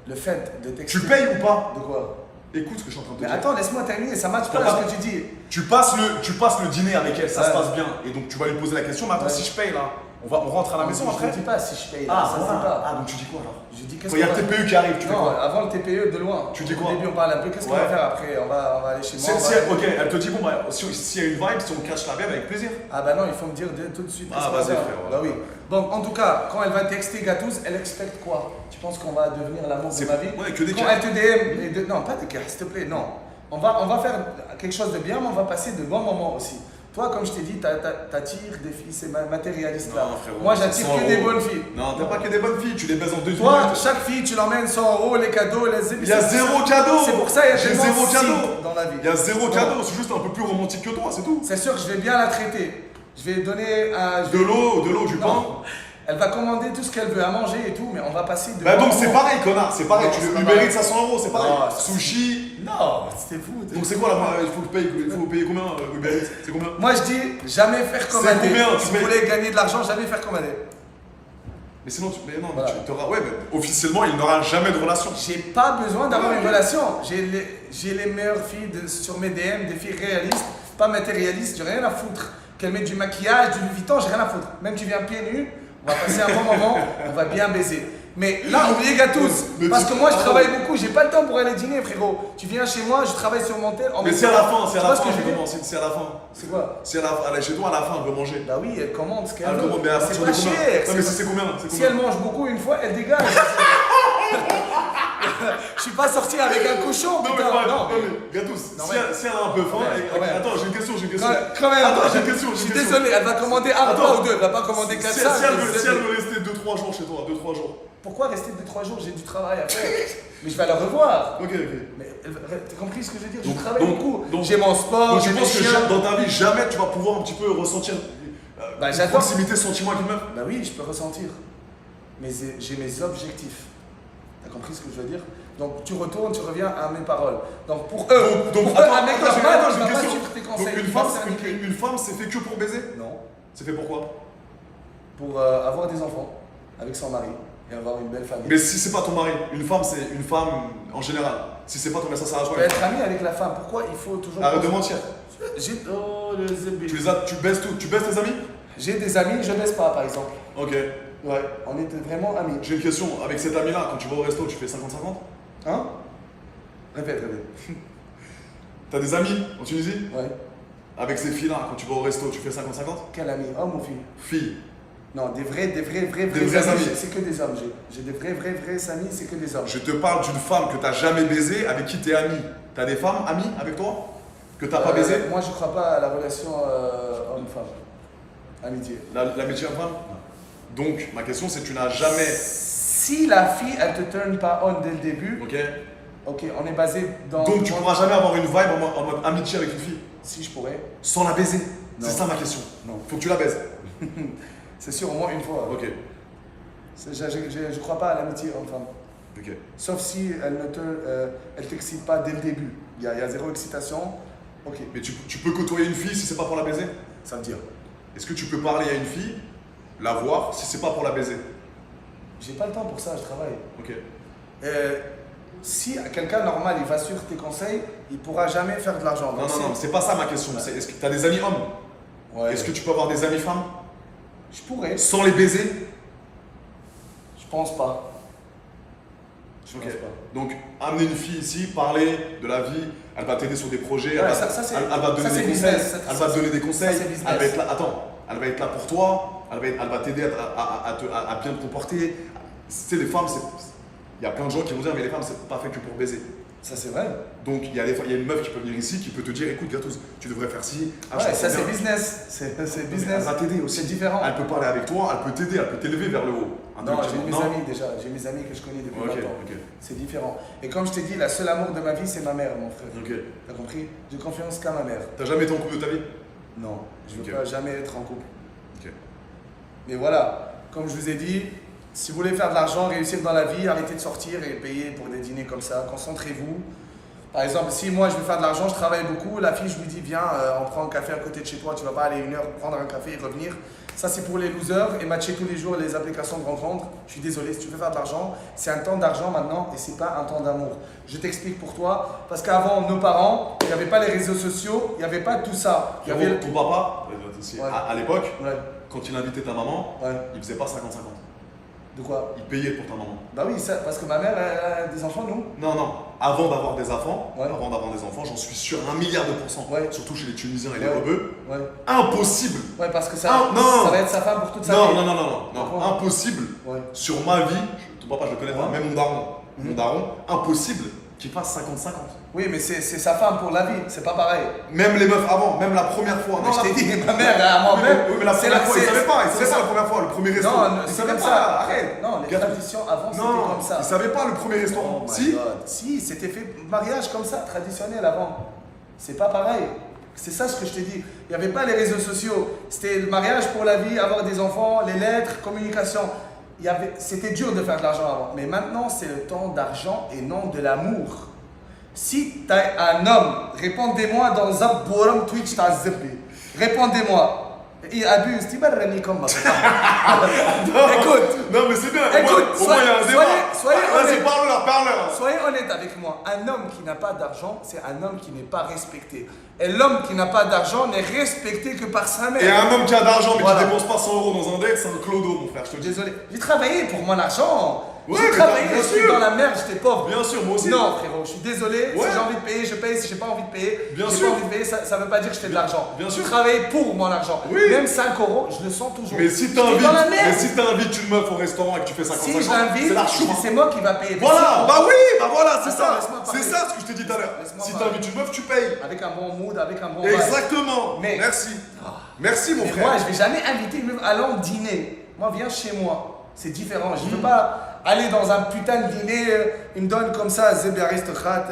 Le fait de texter. Tu payes ou pas? De quoi? Écoute ce que je suis en train de te Mais dire. attends, laisse-moi terminer, ça match T'as pas pas- ce que tu dis. Tu passes le dîner avec elle, ça se Ouais. passe bien. Et donc tu vas lui poser la question, mais attends, Ouais. si je paye là, on rentre à la maison Je après? ne dis pas si je paye. Là, Ah, ça se voilà. dit pas. Ah, donc tu dis quoi alors? Je dis Quand qu'est-ce il y a qu'on le va- TPE qui arrive, tu fais Non, quoi? avant le TPE, de loin. Tu dis Au quoi? début, on parle un peu. Qu'est-ce qu'on Ouais. va faire après? On va aller chez moi. on va- Ok, elle te dit, bon, bah, s'il y a une vibe, si on cache la vibe, avec plaisir. Ah bah non, il faut me dire tout de suite. Ah, qu'est-ce qu'on va vas-y, faire. frère, Bah ouais. oui. Donc en tout cas, quand elle va texter Gatouze, elle expecte quoi? Tu penses qu'on va devenir l'amour de C'est- ma vie? ouais, que des Quand cas. elle te DM, non, pas des cas, s'il te plaît, non. On va faire quelque chose de bien, mais on va passer de bons moments aussi. Toi, comme je t'ai dit, t'attires des filles, c'est matérialiste là. Non, frérot, Moi, j'attire 100 que des euros. bonnes filles. Non, t'as pas que des bonnes filles, tu les baises en 2 Toi, minutes. chaque fille, tu l'emmènes 100 euros, les cadeaux, les Il y a zéro cadeau. C'est pour ça qu'il y a J'ai tellement zéro de cadeau. signes dans la vie. Il y a zéro Non. cadeau, c'est juste un peu plus romantique que toi, c'est tout. C'est sûr que je vais bien la traiter. Je vais donner un. De l'eau, du pain. Non. Elle va commander tout ce qu'elle veut à manger et tout, mais on va passer de. Bah donc bons c'est moments. pareil, connard, c'est pareil. Non, Tu c'est pas Uber pareil. Eats à 100 euros, c'est pareil. Non, ça, Sushi. Non, c'était fou. Donc c'est quoi là? Il faut payer combien Uber Eats? C'est combien? Moi je dis jamais faire comme C'est un dé. combien, Si tu vous mets- voulez gagner de l'argent, jamais faire comme un dé. Mais sinon, Voilà. tu auras. Ouais, mais officiellement, il n'aura jamais de relation. J'ai pas besoin d'avoir une relation. J'ai les meilleures filles sur mes DM, des filles réalistes, pas matérialistes, j'ai rien à foutre. Qu'elles mettent du maquillage, du Louis Vuitton, j'ai rien à foutre. Même tu viens pieds nus, on va passer un bon moment, on va bien baiser. Mais là, oubliez Gatouze. Mais Parce tu- que moi, je ah travaille ouais. beaucoup, j'ai pas le temps pour aller dîner, frérot. Tu viens chez moi, je travaille sur mon tel. Mais c'est à la fin, Tu vois ce que je veux dire? justement, c'est à la fin. C'est quoi? C'est à la fin, elle est chez toi à la fin, elle veut manger. Bah oui, elle commande ce qu'elle Elle veut. commande, mais à C'est partir pas de combien? cher. Non, mais c'est combien? C'est Si combien? elle mange beaucoup une fois, elle dégage. Je suis pas sorti avec un cochon, Non, mais putain. ouais, Non. non, mais Gatouze, Non, si mais- elle a un peu faim, Ouais, ouais. attends, j'ai une question. Quand même, Attends, j'ai une question. je suis désolé, elle va commander un Attends. plat ou deux, elle va pas commander 4 Si salades. elle veut rester 2-3 jours chez toi, 2-3 jours. Pourquoi rester 2-3 jours? J'ai du travail à faire. Mais je vais la revoir. Ok. Mais t'as compris ce que je veux dire? Je Donc- travaille donc- beaucoup. donc- J'ai mon sport, Donc tu j'ai mes penses que chiens. dans ta vie, jamais tu vas pouvoir un petit peu ressentir Bah, une j'adore. proximité, sentiment avec une meuf? Bah oui, je peux ressentir. Mais j'ai mes objectifs. T'as compris ce que je veux dire? Donc tu retournes, tu reviens à mes paroles. Donc pour eux, Donc, pour eux, attends, un mec attends, j'ai normal, une il va pas question. suivre tes Donc conseils. une il va femme, se faire niquer. une femme, c'est fait que pour baiser? Non. C'est fait pourquoi? Pour avoir des enfants avec son mari et avoir une belle famille. Mais si c'est pas ton mari, une femme, c'est une femme en général. Si c'est pas ton mari, ça sert à Tu quoi? peux être ami avec la femme. Pourquoi il faut toujours. Arrête de mentir. Oh, le zébé. Tu baisses tout. Tu baisses tes amis? J'ai des amis, je baisse pas par exemple. Ok. Ouais, on était vraiment amis. J'ai une question. Avec cet ami-là, quand tu vas au resto, tu fais 50-50? Hein? Répète. T'as des amis en Tunisie? Ouais. Avec ces filles-là, quand tu vas au resto, tu fais 50-50? Quel ami? Homme ou fille? Filles. Non, des vrais vrais amis. C'est que des hommes. J'ai des vrais amis, c'est que des hommes. Je te parle d'une femme que t'as jamais baisée, avec qui t'es ami. T'as des femmes amies avec toi? Que t'as pas baisé? Moi, je crois pas à la relation homme-femme. Amitié. L'amitié homme-femme? Donc, ma question c'est tu n'as jamais. Si la fille, elle te turn pas on dès le début, Ok? ok, on est basé dans. Donc, tu pourras jamais avoir une vibe en mode amitié avec une fille Si je pourrais. sans la baiser? Non. C'est ça ma question. Non. Faut que tu la baises. C'est sûr, au moins une fois. Ok. Je crois pas à l'amitié homme-femme. Ok. Sauf si elle t'excite pas dès le début. Il y a zéro excitation. Ok, Mais tu peux côtoyer une fille si c'est pas pour la baiser? ça veut dire. Est-ce que tu peux parler à une fille, la voir, si c'est pas pour la baiser? J'ai pas le temps pour ça, je travaille. Ok. Si quelqu'un normal, il va suivre tes conseils, il pourra jamais faire de l'argent. Non, non, non, c'est pas ça ma question. C'est est-ce que tu as des amis hommes? Ouais. Est-ce que tu peux avoir des amis femmes? Je pourrais. Sans les baiser? Je pense pas. Je Ok. pense pas. Donc, amener une fille ici, parler de la vie, elle va t'aider sur des projets, Ouais, elle, ça, va, c'est- elle va te donner ça, des c'est conseils. business, ça, Elle va te donner des conseils. c'est business. Elle va être là. Attends, elle va être là pour toi. Elle va t'aider à bien te comporter. Tu sais, les femmes, il y a plein de gens qui vont dire, mais les femmes, c'est pas fait que pour baiser. Ça, c'est vrai. Donc, il y a une meuf qui peut venir ici, qui peut te dire, écoute, Gatouz, tu devrais faire ci. Ah, je Ouais, pense ça, bien. c'est business. C'est Elle business. va t'aider aussi. C'est différent. Elle peut parler avec toi, elle peut t'aider, elle peut t'élever vers le haut. Non, j'ai mes Non. amis déjà. J'ai mes amis que je connais depuis Ok, longtemps. ok. C'est différent. Et comme je t'ai dit, la seule amour de ma vie, c'est ma mère, mon frère. Ok. T'as compris? J'ai confiance qu'à ma mère. T'as jamais été en couple de ta vie? Non, je ne veux Ok. pas jamais être en couple. Ok. Mais voilà, comme je vous ai dit, si vous voulez faire de l'argent, réussir dans la vie, arrêtez de sortir et payer pour des dîners comme ça. Concentrez-vous. Par exemple, si moi je veux faire de l'argent, je travaille beaucoup, la fille je lui dis viens, on prend un café à côté de chez toi, tu vas pas aller 1 heure prendre un café et revenir. Ça c'est pour les losers et matcher tous les jours les applications de rencontre. Je suis désolé, si tu veux faire de l'argent, c'est un temps d'argent maintenant et c'est pas un temps d'amour. Je t'explique pour toi, parce qu'avant nos parents, il n'y avait pas les réseaux sociaux, il n'y avait pas tout ça. Il y avait... Ton papa, Ouais. à l'époque, Ouais, quand il invitait ta maman, ouais. il faisait pas 50-50. De quoi? Il payait pour ta maman. Bah oui, ça, parce que ma mère elle a des enfants, nous. Non, non. Avant d'avoir des enfants, Ouais. j'en suis sûr 1 milliard de pourcents. Ouais. Surtout chez les Tunisiens et les Ouais. Rebeux. Ouais. Impossible. Ouais, parce que ça, Ah, non. ça va être sa femme pour toute sa Non, vie. non, non, non, non, non. Pourquoi? Impossible. Ouais. Sur ma vie, ton papa, je le connais pas, Ouais. même mon daron. Mhm. Mon daron, impossible qu'il fasse 50-50. Oui, mais c'est sa femme pour la vie, c'est pas pareil. Même les meufs avant, même la première fois. Mais Non, je la- t'ai dit, ma mère, à Oui, moi-même. mais, oui, mais la c'est première fois, ils savaient pas. Ils c'est savaient ça. pas la première fois, le premier resto. Non, Ils c'est savaient comme pas. ça. Arrête. Non, les Gâteau. traditions avant, c'était Non, comme ça. ils savaient pas le premier restaurant. Oh my Si. God. Si, c'était fait mariage comme ça, traditionnel avant. C'est pas pareil. C'est ça ce que je t'ai dit. Il n'y avait pas les réseaux sociaux. C'était le mariage pour la vie, avoir des enfants, les lettres, communication. C'était dur de faire de l'argent avant. Mais maintenant, c'est le temps d'argent et non de l'amour. Si tu as un homme, répondez-moi dans Zap Boram Twitch ta Zebbi. Répondez-moi. Il abuse, tu vas ramener comme ça. Écoute. Non, mais c'est bien. Écoute, au moins, il y a un débat. soyez Vas-y, honnête. parle-leur, parle-leur. Soyez honnête avec moi, un homme qui n'a pas d'argent, c'est un homme qui n'est pas respecté. Et l'homme qui n'a pas d'argent n'est respecté que par sa mère. Et un homme qui a d'argent mais Voilà. qui dépense pas 100 euros dans un date, c'est un clodo, mon frère, je te le dis. Désolé, j'ai travaillé pour mon argent. Ouais, J'ai mais travaillé, bien je suis sûr. dans la merde, j'étais pauvre. Bien sûr, moi aussi. Non, frérot, je suis désolé. Ouais. Si j'ai envie de payer, je paye. Si j'ai pas envie de payer, Bien j'ai sûr. pas envie de payer. Ça veut pas dire que je fais de l'argent. bien Je sûr. travaille pour mon argent. Oui. Même 5 euros, je le sens toujours. Mais si J'étais dans la merde. t'invites une meuf au restaurant et que tu fais 50-50, Si je l'invite, c'est l'argent. c'est moi qui va payer. Voilà, bah oui, bah voilà, c'est Attends, ça. laisse-moi parler. C'est ça ce que je t'ai dit tout à l'heure. Laisse-moi Si parler. t'invites une meuf, tu payes. Avec un bon mood, avec un bon vibe. Exactement. Mais- Merci. Merci, mon Mais frère. moi, je vais jamais inviter une meuf allons dîner. Moi, viens chez moi. C'est différent. Je ne veux pas aller dans un putain de dîner. Il me donne comme ça, Zeb aristocrate,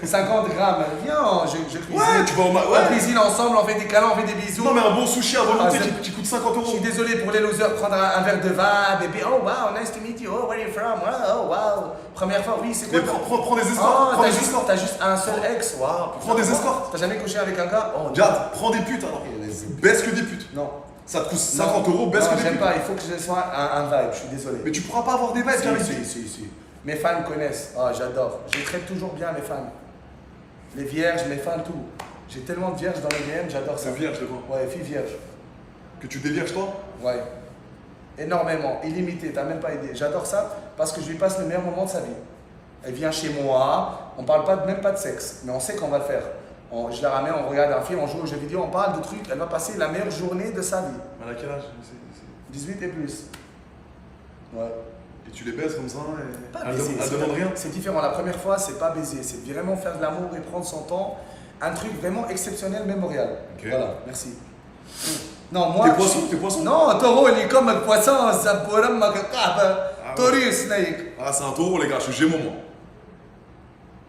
50 grammes. Viens, je cuisine. Ouais, tu vas au On cuisine ensemble, on fait des câlins, on fait des bisous. Non, mais un bon sushi à volonté Ah, c'est- qui coûte 50 Je suis euros. désolé pour les losers, prendre un verre de vin, bébé. Oh wow, nice to meet you. Oh, where are you from? Oh wow. Première fois, oui, c'est Mais quoi? prends des Oh, escortes. Prends t'as des juste, escortes. t'as juste un seul ex. Wow. Prends des escortes. T'as jamais couché avec un gars? Oh, Regarde, prends des putes alors. Baisse que des putes. non. Ça te coûte 50 euros, baisse Non, que des j'aime putes. pas, il faut que je sois un vibe, je suis désolé. Mais tu pourras pas avoir des vibes Si, avec si. Mes fans connaissent, ah, j'adore. Je traite toujours bien mes fans. Les vierges, mes fans, tout. J'ai tellement de vierges dans les DM, j'adore ça. C'est vierge de quoi? Ouais, fille vierge. Que tu dévierges toi? Ouais. Énormément, illimité, t'as même pas idée. J'adore ça parce que je lui passe le meilleur moment de sa vie. Elle vient chez moi, on parle même pas de sexe, mais on sait qu'on va le faire. Je la ramène, on regarde un film, on joue aux jeux vidéo, on parle de trucs, elle va passer la meilleure journée de sa vie. À quel âge? 18 et plus. Ouais. Et tu les baises comme ça et Pas elle baiser, elle demande rien? C'est différent. La première fois, c'est pas baiser, c'est vraiment faire de l'amour et prendre son temps. Un truc vraiment exceptionnel, mémorial. Ok. Voilà, merci. Non, moi. Tes poissons? Non, taureau, il est comme le poisson, Zaboram Makakaba. Ah ouais. Taurus, snake. Ah, c'est un taureau, les gars, je suis gémeaux, moi.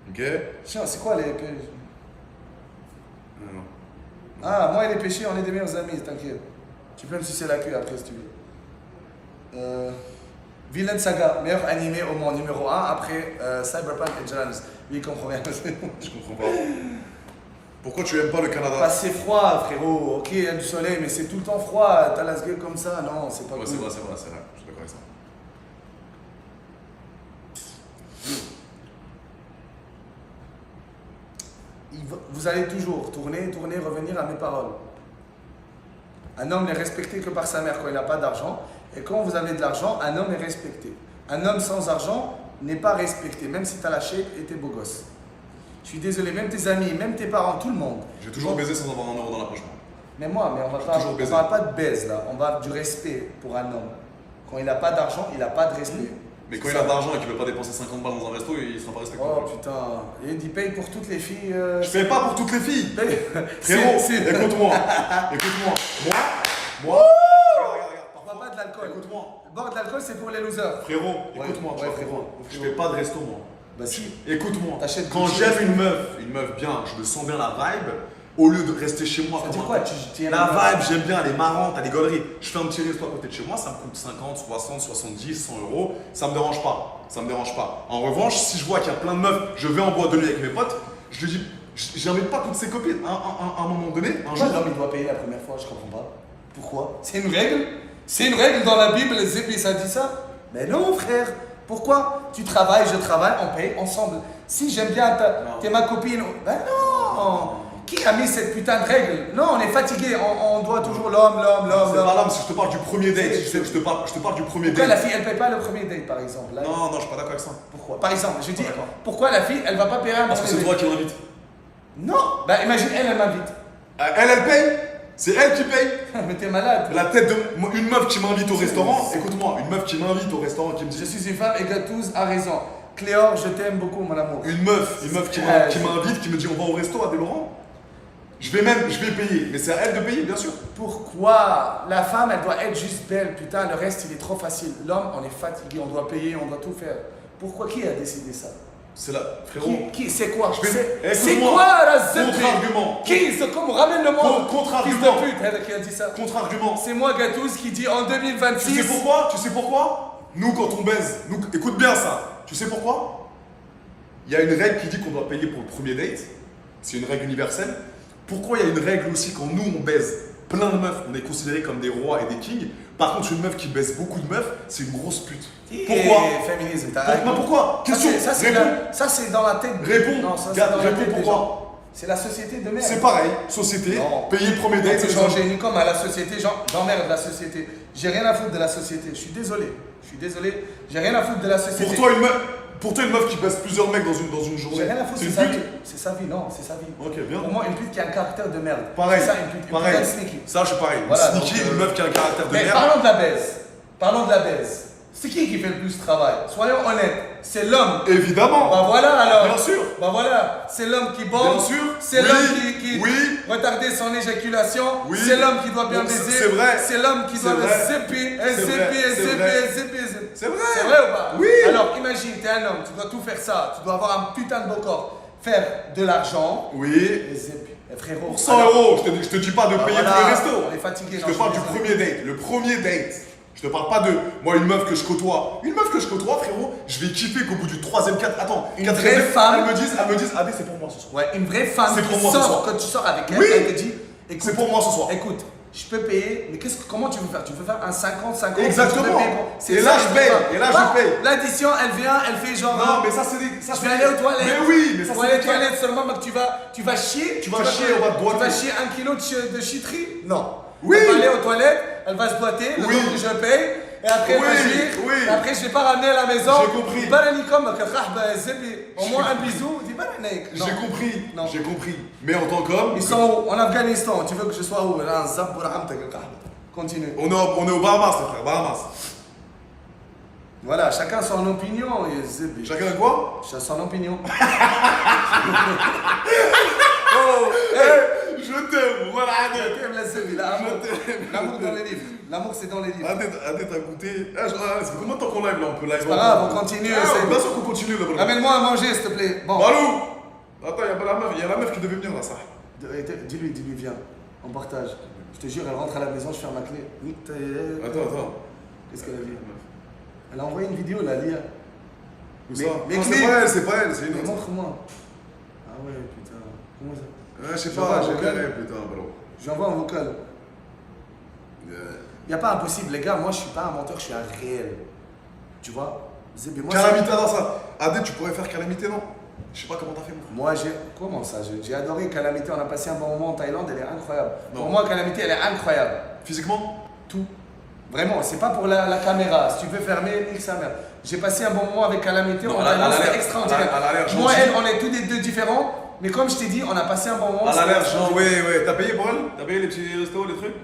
Ok? Tiens, c'est quoi les péchés? Non. Ah, moi et les péchés, on est des meilleurs amis, t'inquiète. Tu peux me sucer la queue après si tu veux. Villain Saga, meilleur animé au monde, numéro 1 après Cyberpunk et Jans. Oui, il comprend bien. Je comprends pas. Pourquoi tu aimes pas le Canada? Parce que c'est froid, frérot. Ok, il y a du soleil, mais c'est tout le temps froid. T'as la gueule comme ça. Non, c'est pas Ouais, cool. c'est vrai, je suis d'accord avec ça. vous allez toujours tourner, revenir à mes paroles. Un homme n'est respecté que par sa mère quand il n'a pas d'argent. Et quand vous avez de l'argent, un homme est respecté. Un homme sans argent n'est pas respecté, même si tu as lâché et t'es beau gosse. Je suis désolé, même tes amis, même tes parents, tout le monde. J'ai toujours baisé sans avoir un euro dans la poche. Mais moi, on ne parle pas de baise là, on parle du respect pour un homme. Quand il n'a pas d'argent, il n'a pas de respect. Mais quand il a de l'argent et qu'il ne veut pas dépenser 50 balles dans un resto, il ne sera pas respecté. Oh putain, et il paye pour toutes les filles. Je paye pas pour toutes les filles. Frérot, écoute-moi. Écoute-moi. Moi. Regarde. On ne boit pas de l'alcool. Écoute-moi. Boire de l'alcool, c'est pour les losers. Frérot, écoute-moi. Ouais, frérot. Je fais pas de resto, moi. Bah si. Écoute-moi. Quand j'aime une meuf bien, je me sens bien la vibe. Au lieu de rester chez moi, ça dit quoi la vibe, j'aime bien, elle est marrante, elle est gaulerie. Je fais un petit resto à côté de chez moi, ça me coûte 50, 60, 70, 100 euros. Ça me dérange pas. Ça me dérange pas. En revanche, si je vois qu'il y a plein de meufs, je vais en boîte de nuit avec mes potes, je lui dis, j'invite pas toutes ses copines. À un moment donné, un jour. L'homme il doit payer la première fois, je comprends pas. Pourquoi? C'est une règle? C'est une règle dans la Bible, Zébi, ça dit ça? Mais non, frère. Pourquoi? Tu travailles, je travaille, on paye ensemble. Si j'aime bien, t'es ma copine. Ben non. Qui a mis cette putain de règle? Non, on est fatigué, on doit toujours l'homme. C'est pas l'homme, si je te parle du premier date, je te parle du premier pourquoi date. la fille, elle paye pas le premier date, par exemple là, Non, je suis pas d'accord avec ça. Pourquoi? Par exemple, je dis, pourquoi la fille, elle va pas payer un Parce que premier c'est toi date? qui l'invite. Non, bah imagine, elle m'invite. Elle paye. C'est elle qui paye. Mais t'es malade. La tête de. Une meuf qui m'invite au restaurant, écoute-moi, une meuf qui m'invite au restaurant qui me dit. Je suis une femme et Gatouz a raison. Cléor, je t'aime beaucoup, mon amour. Une meuf qui m'invite, qui me dit on va au resto à Des Laurent. Je vais payer, mais c'est à elle de payer, bien sûr. Pourquoi? La femme, elle doit être juste belle, putain, le reste, il est trop facile. L'homme, on est fatigué, on doit payer, on doit tout faire. Pourquoi? Qui a décidé ça? C'est là, frérot. C'est quoi? C'est Écoute-moi. quoi la zébi? Contre-argument. Qui? C'est comme ramène le monde. Contre-argument. Fils de pute, elle qui a dit ça. Contre-argument. C'est moi, Gatouz, qui dit en 2026. Tu sais pourquoi? Nous, quand on baise, écoute bien ça. Tu sais pourquoi? Il y a une règle qui dit qu'on doit payer pour le premier date. C'est une règle universelle. Pourquoi il y a une règle aussi quand nous, on baise plein de meufs, on est considérés comme des rois et des kings. Par contre, une meuf qui baise beaucoup de meufs, c'est une grosse pute. Pourquoi? Féminisme. Pourquoi? Question. Ça, c'est dans la tête. Réponds. Non, ça, c'est dans la tête des pourquoi? gens. C'est la société de merde. C'est pareil. Société. Non. Payer le premier date. C'est changer ni comme à la société. J'emmerde la société. J'ai rien à foutre de la société. Je suis désolé. J'ai rien à foutre de la société. Pour toi, une meuf qui baise plusieurs mecs dans une journée. J'ai rien à foutre, c'est sa vie. C'est sa vie, non, c'est sa vie. Ok, bien. Pour moi, une pute qui a un caractère de merde. Pareil. C'est ça, une pute. Pareil. Une sneaky. Ça, je suis pareil. Voilà, sneaky, donc, une meuf qui a un caractère de mais merde. parlons de la baise. C'est qui fait le plus de travail? Soyons honnêtes. C'est l'homme. Évidemment. Bah voilà alors. Bien sûr. Bah voilà. C'est l'homme qui bombe. Bien sûr. C'est Oui. l'homme qui Oui. retardait son éjaculation. Oui. C'est l'homme qui doit bien Donc, baiser. c'est vrai. C'est l'homme qui doit C'est le vrai. zipper. C'est vrai. C'est vrai. C'est vrai ou pas? Oui. Alors imagine, t'es un homme, tu dois tout faire ça. Tu dois avoir un putain de beau corps. Faire de l'argent. Oui. Et zipper. Et frérot. Pour 100 euros, je te dis pas de payer voilà. tous les restos. On est fatigué. Je te parle du premier date. Le premier date. Je te parle pas de moi, une meuf que je côtoie. Une meuf que je côtoie, frérot, je vais kiffer qu'au bout du troisième, Une quatrième vraie date, femme. elle me dise, Adé, c'est pour moi ce soir. Ouais, une vraie femme C'est qui pour moi ce sort, soir. quand tu sors avec elle, Oui. elle te dit, écoute, C'est pour moi ce soir. Écoute, je peux payer, mais comment tu veux faire? Tu veux faire un 50-50? Exactement. Tu veux payer pour- Et là, je paye. Et là, je paye. L'addition, elle vient, elle fait genre. Non, mais ça, c'est des. Ça, Je c'est vais des- aller aux toilettes. Mais oui, mais ça, Tu vas c'est aller des aux toilettes seulement, mais que tu vas chier. Tu vas chier, on va te Tu boiter. vas chier 1 kilo de chiterie? Non. Oui. Elle va aller aux toilettes, elle va se boiter, le Oui. temps que je paye. Et après, elle va Oui, jouir. oui. Et après, je vais pas ramener à la maison. J'ai compris. Banani comme que rahba zebi. Au moins un bisou. Dis bananek. Non. J'ai compris. Non. J'ai compris. Mais en tant qu'homme. Ils sont où? En Afghanistan. Tu veux que je sois où? Là, un zap pour ramtek le kahba. Continue. On est au Bahamas, les frères. Bahamas. Voilà, chacun son opinion. Et zebi. Chacun a quoi? Chacun son opinion. Oh, hey, je t'aime. Voilà, Adé. T'aimes la zebi, l'amour. Je t'aime. L'amour dans les livres. L'amour, c'est dans les livres. Adé, t'as goûté. C'est combien de temps qu'on live là? On peut live. C'est pas grave, on continue. Ah, bien sûr qu'on continue là. Ramène-moi à manger, s'il te plaît. Bon. Balou. Attends, il y a la meuf qui devait venir là, ça. Dis-lui, viens. On partage. Je te jure, elle rentre à la maison, je ferme ma clé. Attends. Qu'est-ce qu'elle a dit? Elle a envoyé une vidéo, là, Lia. Où Mais- ça? mais Non, clip. c'est pas elle, c'est une Mais autre. montre-moi. Ah ouais, putain. Comment ça? Je sais J'envoie pas, un j'ai vocal. galéré, putain, Balou. J'envoie un vocal. Il n'y a pas impossible, les gars. Moi, je suis pas un menteur, je suis un réel. Tu vois? Zébé, moi, Calamité dans ça. Adé, tu pourrais faire calamité, non? Je sais pas comment t'as fait, mon frère. Moi, comment ça? J'ai adoré Calamité. On a passé un bon moment en Thaïlande. Elle est incroyable. Non. Pour moi, Calamité, elle est incroyable. Physiquement? Tout. Vraiment, c'est pas pour la caméra. Si tu veux fermer, nique sa mère. J'ai passé un bon moment avec Calamité. Non, En elle a Thaïlande, l'air- c'était extraordinaire. elle a l'air Moi, gentille. elle, on est tous les deux différents. Mais comme je t'ai dit, on a passé un bon moment. Elle a c'était l'air genre, extraordinaire. ouais. T'as payé pour elle? T'as payé les petits restos, les trucs?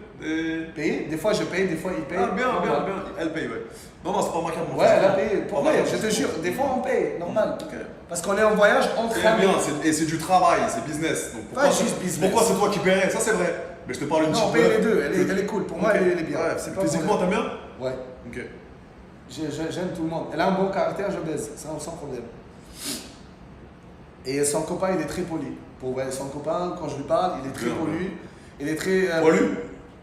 Payer. Des fois, je paye, des fois, il paye. Ah, bien. Normal. Elle paye, ouais. Non, c'est pas ma carte, mon Ouais, frère. elle a payé. Pour Pas vrai, ma je carte. te jure, des fois, on paye. Normal. Ok. Parce qu'on est en voyage entre C'est amis. bien, et c'est du travail, c'est business. Donc Pas juste business. Pourquoi c'est toi qui paierais? Ça, c'est vrai. Mais je te parle une Non, on petite paye meuf. les deux. Elle est cool. Pour moi, Ok. elle est bien. Ouais, C'est pas physiquement, t'aimes bien? Ouais. Ok. J'aime tout le monde. Elle a un bon caractère, je baise, sans problème. Et son copain, il est très poli. Pour vrai, son copain, quand je lui parle, il est très Bien, poli. Il est très. Poli?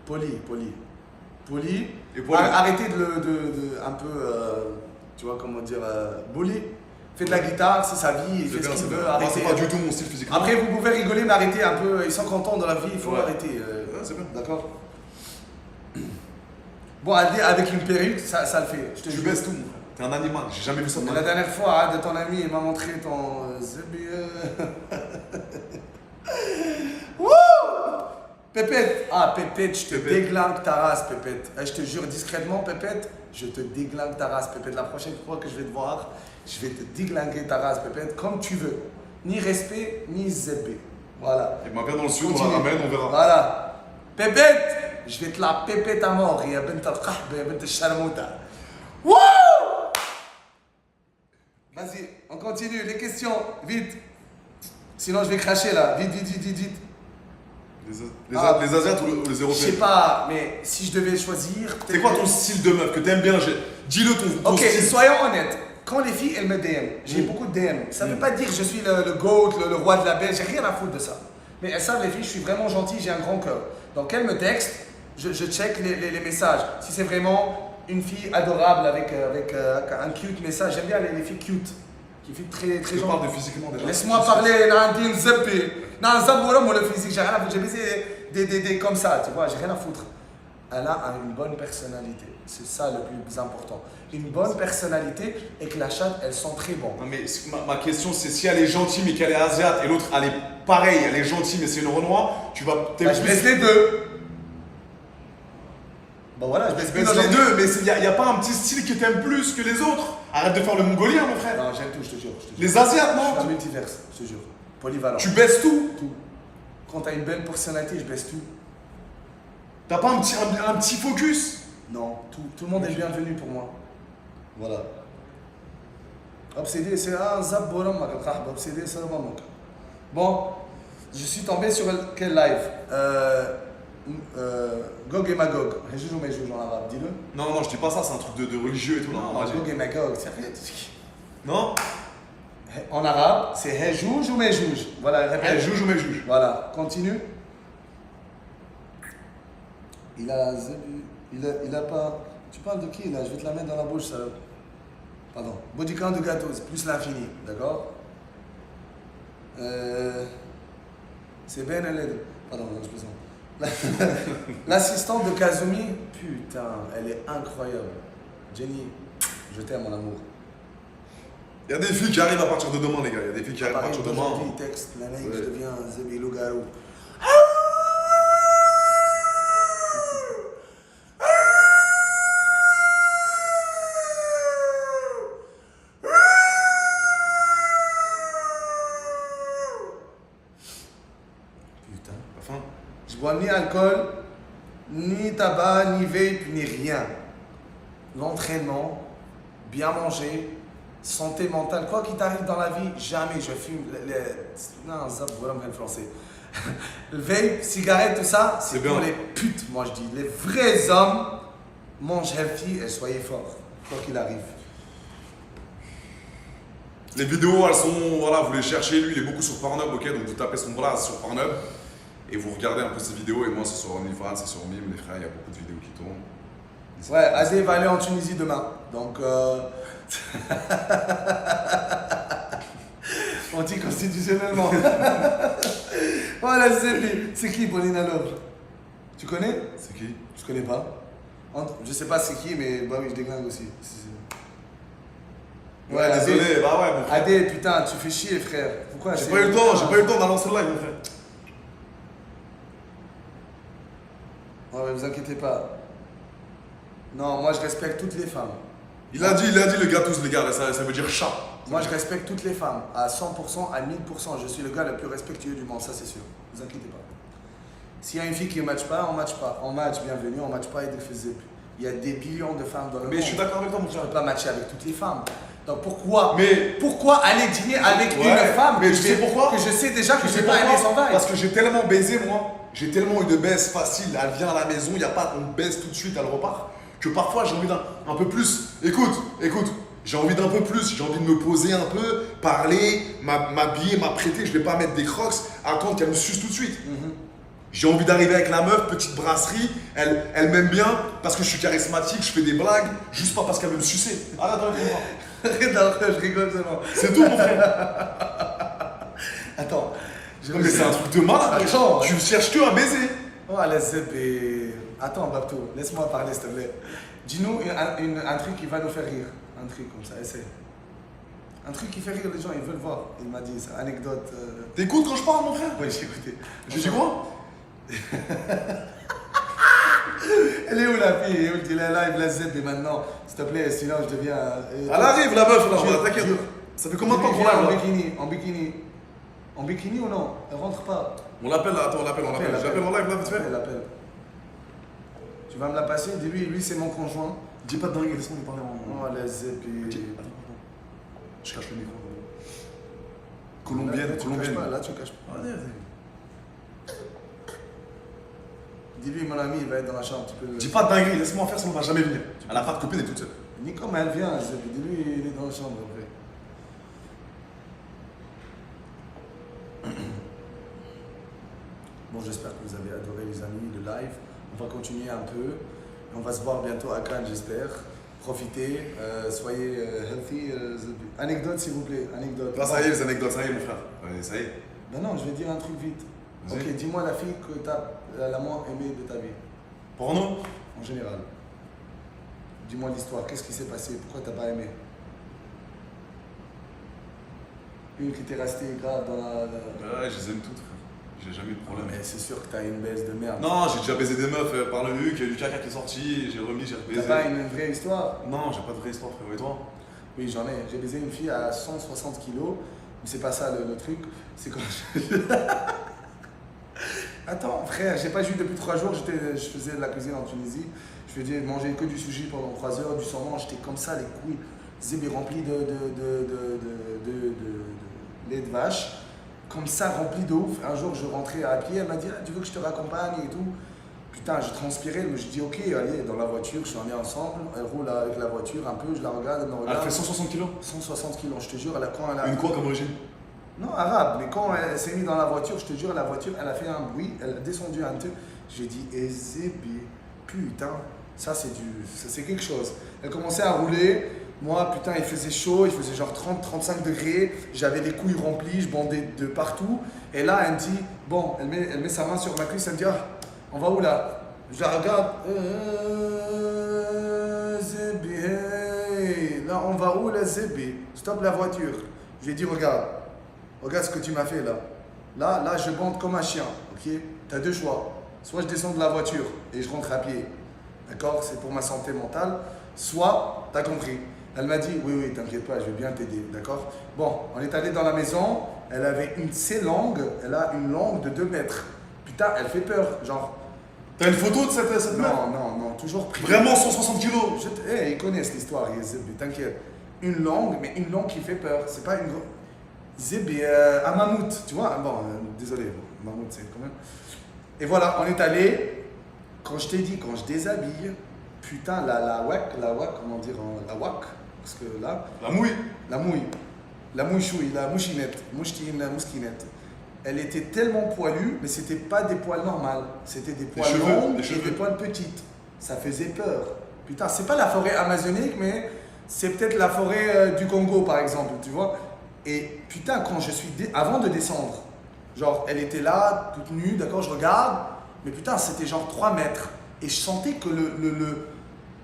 Poli. Et poli. Arrêtez de un peu, tu vois, comment dire, bully. Fait de la guitare, c'est sa vie, il C'est fait ce bien, qu'il c'est veut. bien. Moi, Arrêtez. c'est pas du tout mon style physiquement. Après, vous pouvez rigoler, mais arrêtez un peu. Ils sont contents dans la vie, il faut Ouais. arrêter. Ouais, c'est bien. D'accord. Bon, avec une perruque, ça le fait. Je te Tu jure. baisses tout, mon frère. T'es un animal, j'ai jamais vu ça de Mais ma la vie. dernière fois, de ton ami, il m'a montré ton zébi. Wouh! Pépette! Ah, Pépette, je te Pépette. déglingue ta race, Pépette. Je te jure discrètement, Pépette, je te déglingue ta race, Pépette. La prochaine fois que je vais te voir, je vais te déglinguer ta race, Pépette, comme tu veux. Ni respect, ni zébé. Voilà. Il m'a bien dans le sud, on Continue. la ramène, on verra. Voilà. Pépette! Je vais te la pépette à mort. Ya bint al-qahba, ya bint al-sharmouta. Wouh! Vas-y, on continue. Les questions, vite. Sinon, je vais cracher là. Vite. Les Ah. Asiates ou les Je sais Européens? pas, mais si je devais choisir. C'est quoi ton style de meuf que t'aimes bien? Dis-le ton Ok, style. soyons honnêtes. Quand les filles, elles me DM, j'ai beaucoup de DM. Ça veut pas dire que je suis le GOAT, le roi de la belle. J'ai rien à foutre de ça. Mais elles savent, les filles, je suis vraiment gentil, j'ai un grand cœur. Donc, elles me textent, je check les messages. Si c'est vraiment une fille adorable avec un cute message, j'aime bien les filles cute. Qui filles très Je gentilles. parle de physiquement déjà. Laisse-moi parler, Nandine Zeppi. Nan Zaboura, moi le physique, j'ai rien à foutre. J'ai baisé des comme ça, tu vois, j'ai rien à foutre. Elle a une bonne personnalité. C'est ça le plus important. Une bonne personnalité et que la chatte, elles sont très bonnes. Non, mais ma question, c'est si elle est gentille mais qu'elle est asiate et l'autre, elle est pareille, elle est gentille mais c'est une renois, tu vas. Bah, je baisse les deux. Bon voilà, je baisse Tu baisses les deux, mais il n'y a pas un petit style que t'aimes plus que les autres. Arrête de faire le mongolien, mon frère. Non, j'aime tout, je te jure. Les Asiates, Je suis un non? multiverse, je te jure. Polyvalent. Tu baisses tout. Tout. Quand t'as une belle personnalité, je baisse tout. T'as pas un petit focus? Non, tout le monde est bienvenu pour moi. Voilà. Obsédé, c'est un zab boram, obsédé, c'est le moment. Bon, je suis tombé sur quel live Gog et Magog. Hejouj ou Mejouj en arabe, dis-le. Non, je dis pas ça, c'est un truc de religieux et tout. Non, vas-y. Gog et Magog, c'est rien. Non? En arabe, c'est Hejouj ou Mejouj. Voilà, répète. Elle juge ou mais juge? Voilà, continue. Il a pas. Tu parles de qui là? Je vais te la mettre dans la bouche, ça. Pardon. Bodycount de gâteau, c'est plus l'infini, d'accord? C'est Ben El. Pardon, non, je plaisante. L'assistante de Kazumi, putain, elle est incroyable. Jenny, je t'aime mon amour. Il y a des filles qui arrivent à partir de demain, les gars. Il y a des filles qui arrivent à Pareil, partir de demain. aujourd'hui, il texte, la mec, Ouais. je deviens Zebi Loup-garou. Putain. Enfin, Je bois ni alcool, ni tabac, ni vape, ni rien. L'entraînement, bien manger, santé mentale, quoi qu'il t'arrive dans la vie, jamais je fume. Non, ça, voilà, me français. Le vape, cigarette, tout ça, c'est C'est pour bien. les putes, moi je dis. Les vrais hommes mangent healthy et soyez forts, quoi qu'il arrive. les vidéos, elles sont. Voilà, vous les cherchez. Lui, il est beaucoup sur Pornhub, ok? Donc vous tapez son blase sur Pornhub et vous regardez un peu ses vidéos. Et moi, c'est sur OnlyFans, c'est sur Mime, les frères, il y a beaucoup de vidéos qui tournent. Ouais, Adé va aller en Tunisie demain. Donc, anticonstitutionnellement. Voilà, c'est qui Paulina Love? Tu connais? C'est qui? Je connais pas. Je sais pas c'est qui, mais bah oui, je déglingue aussi. Ouais, désolé, bah ouais, mon frère. Adé, putain, tu fais chier, frère. Pourquoi J'ai pas eu le temps, j'ai pas eu le temps d'aller lancer le live, mon frère. Ouais, vous inquiétez pas. Non, moi je respecte toutes les femmes. Il a dit le gars tous, les gars, ça veut dire chat. Moi je respecte toutes les femmes. À 100%, à 1000%. Je suis le gars le plus respectueux du monde, ça c'est sûr. Vous inquiétez pas. S'il y a une fille qui ne match pas, on match pas. On match, bienvenue, on match pas et défaisable. Il y a des billions de femmes dans le monde. Mais je suis d'accord avec toi, mon Je frère. ne peux pas matcher avec toutes les femmes. Donc pourquoi, Mais pourquoi aller dîner avec Ouais, une femme mais que tu sais pourquoi que je sais déjà que Tu je sais vais pas pourquoi aimer son vibe. Parce que j'ai tellement baisé, moi. J'ai tellement eu de baisse facile. Elle vient à la maison, il n'y a pas, on baisse tout de suite, elle repart. Que parfois j'ai envie d'un peu plus. Écoute, j'ai envie d'un peu plus. J'ai envie de me poser un peu, parler, m'habiller, m'apprêter. Je vais pas mettre des crocs, attendre qu'elle me suce tout de suite. J'ai envie d'arriver avec la meuf, petite brasserie. Elle m'aime bien parce que je suis charismatique, je fais des blagues, juste pas parce qu'elle veut me sucer. Arrête, Non, je rigole seulement. c'est tout, mon frère. Attends. Non, mais c'est un truc de malade. Attends, Tu cherches que à baiser. Oh, laisse et... Attends, Babto, laisse-moi parler, s'il te plaît. Dis-nous un truc qui va nous faire rire. Un truc comme ça, essaie. Un truc qui fait rire les gens, ils veulent voir. Il m'a dit, c'est anecdote. T'écoutes quand je parle, mon frère? Oui, j'ai écouté. Je dis quoi? Elle est où la fille? Elle est où? Il est là, il la zeb et maintenant, s'il te plaît, sinon je deviens. Elle arrive, la meuf, là, Jure, t'inquiète. jure. Ça fait combien de temps qu'on Viens l'a en là? bikini, en bikini. En bikini ou non? Elle rentre pas. On l'appelle là, attends, on l'appelle. J'appelle en live là, vite fait. Elle appelle. Tu vas me la passer? Dis-lui, lui c'est mon conjoint. Dis pas de dingue, laisse-moi lui parler en. Oh, la zeb et. Attends. Je cache le micro. Colombienne, Là, tu colombienne. caches pas, là tu caches pas. Vas-y. Dis-lui, mon ami, il va être dans la chambre, tu peux. Dis pas de dinguerie, laisse-moi faire, ça ne va jamais venir. Elle a pas de copine, elle est toute seule. Ni comme elle vient, Zeb. Dis-lui, il est dans la chambre après. Bon, j'espère que vous avez adoré, les amis, le live. On va continuer un peu. On va se voir bientôt à Cannes, j'espère. Profitez, soyez healthy. Anecdote, s'il vous plaît. Anecdote. Là, ça y est, les anecdotes, ça y est, mon frère. Ouais, ça y est. Ben non, je vais dire un truc vite. Vas-y. Ok, dis-moi la fille que tu as la moins aimée de ta vie, Porno? en général. Dis-moi l'histoire. Qu'est-ce qui s'est passé? Pourquoi t'as pas aimé? Une qui t'est restée grave dans la. Ouais, je les aime toutes, frère. J'ai jamais eu de problème. Mais c'est sûr que t'as une baisse de merde. Non, j'ai déjà baisé des meufs par le huc, il y a du caca qui est sorti, j'ai remis, j'ai T'as rebaisé. pas une vraie histoire? Non, j'ai pas de vraie histoire, frère. Et toi? Oui, j'en ai. J'ai baisé une fille à 160 kilos. Mais c'est pas ça le truc. C'est quand Attends, frère, j'ai pas joué depuis 3 jours. Je faisais de la cuisine en Tunisie. Je faisais manger que du sushi pendant 3 heures, du saumon. J'étais comme ça, les couilles zébé remplis de lait de vache. Comme ça, rempli de ouf. Un jour, je rentrais à pied. Elle m'a dit, ah, tu veux que je te raccompagne et tout. Putain, je transpirais. Mais je dis, ok, allez, dans la voiture. Je suis en ensemble. Elle roule avec la voiture un peu. Je la regarde, elle me Elle regarde. fait 160 kilos? 160 kilos, je te jure. Quand elle a... Une quoi comme origine? Non, arabe, mais quand elle s'est mise dans la voiture, je te jure, la voiture, elle a fait un bruit, elle a descendu un peu. J'ai dit, Ezébé, putain, ça c'est quelque chose. Elle commençait à rouler, moi, putain, il faisait chaud, il faisait genre 30-35 degrés, j'avais les couilles remplies, je bandais de partout. Et là, elle me dit, bon, elle met sa main sur ma cuisse, elle me dit, ah, on va où là? Je la regarde, Zébé, là, on va où là, Zébé? Stop la voiture. Je lui ai dit, regarde ce que tu m'as fait là. Là, je bande comme un chien, ok? Tu as 2 choix. Soit je descends de la voiture et je rentre à pied, d'accord? C'est pour ma santé mentale. Soit, tu as compris. Elle m'a dit, oui, t'inquiète pas, je vais bien t'aider, d'accord? Bon, on est allé dans la maison, elle avait ses langues, elle a une langue de 2 mètres. Putain, elle fait peur, genre. T'as une photo de cette meuf? Non, toujours pris. Vraiment 160 kilos? Ils connaissent l'histoire, t'inquiète. Une langue, mais une langue qui fait peur. C'est pas une. Zébé, un mammouth, tu vois. Bon, désolé, mammouth, c'est quand même. Et voilà, on est allé. Quand je t'ai dit, quand je déshabille, putain, la wak, comment dire, la wak, parce que là, La mouille? la mouchouille, la mouchinette, la mousquinette. Elle était tellement poilue, mais c'était pas des poils normales. C'était des poils cheveux, longs des et cheveux. des poils petites. Ça faisait peur. Putain, c'est pas la forêt amazonique, mais c'est peut-être la forêt du Congo, par exemple, tu vois. Et putain, quand je suis avant de descendre, genre elle était là, toute nue, d'accord, je regarde, mais putain, c'était genre 3 mètres. Et je sentais que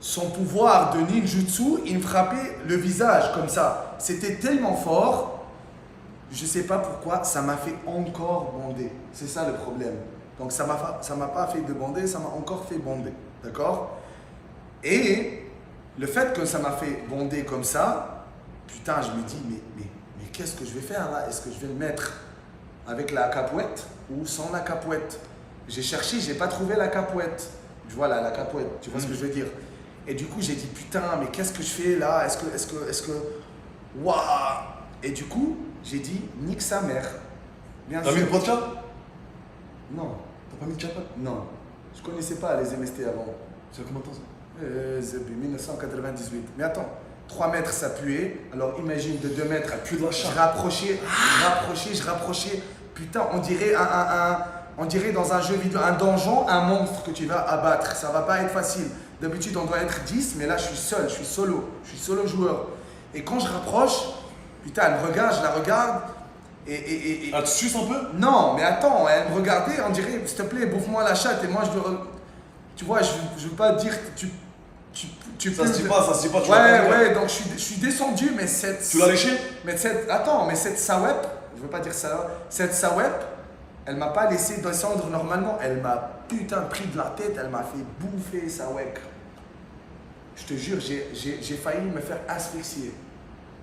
son pouvoir de ninjutsu, il me frappait le visage comme ça. C'était tellement fort, je ne sais pas pourquoi, ça m'a fait encore bander. C'est ça le problème. Donc ça m'a pas fait de bander, ça m'a encore fait bander. D'accord? Et le fait que ça m'a fait bander comme ça, putain, je me dis, mais qu'est-ce que je vais faire là? Est-ce que je vais le mettre avec la capoette ou sans la capoette? J'ai cherché, j'ai pas trouvé la capoette. Tu vois là, la capoette, tu vois ce que je veux dire? Et du coup, j'ai dit, putain, mais qu'est-ce que je fais là? Est-ce que... Waouh! Et du coup, j'ai dit, nique sa mère. Bien T'as mis sûr. une podcast? Non, T'as pas mis de capote? non. Je connaissais pas les MST avant. C'est combien de temps ça? C'est 1998. Mais attends, 3 mètres ça puait. Alors imagine de 2 mètres. Pue de la chatte. Je rapprochais. Putain, on dirait on dirait dans un jeu vidéo, un donjon, un monstre que tu vas abattre. Ça va pas être facile. D'habitude, on doit être 10, mais là, je suis seul, je suis solo joueur. Et quand je rapproche, putain, elle me regarde, je la regarde. Et Ah, tu suces un peu? non, mais attends, elle me regardait, on dirait, s'il te plaît, bouffe-moi la chatte. Et moi, je veux. Tu vois, je veux pas dire que tu Ça se dit pas, tu Ouais, vas pas ouais, donc je suis descendu, mais cette. Tu l'as léché? Mais cette sawep, je veux pas dire ça, cette sawep, elle m'a pas laissé descendre normalement. Elle m'a putain pris de la tête, elle m'a fait bouffer sawek. Je te jure, j'ai failli me faire asphyxier.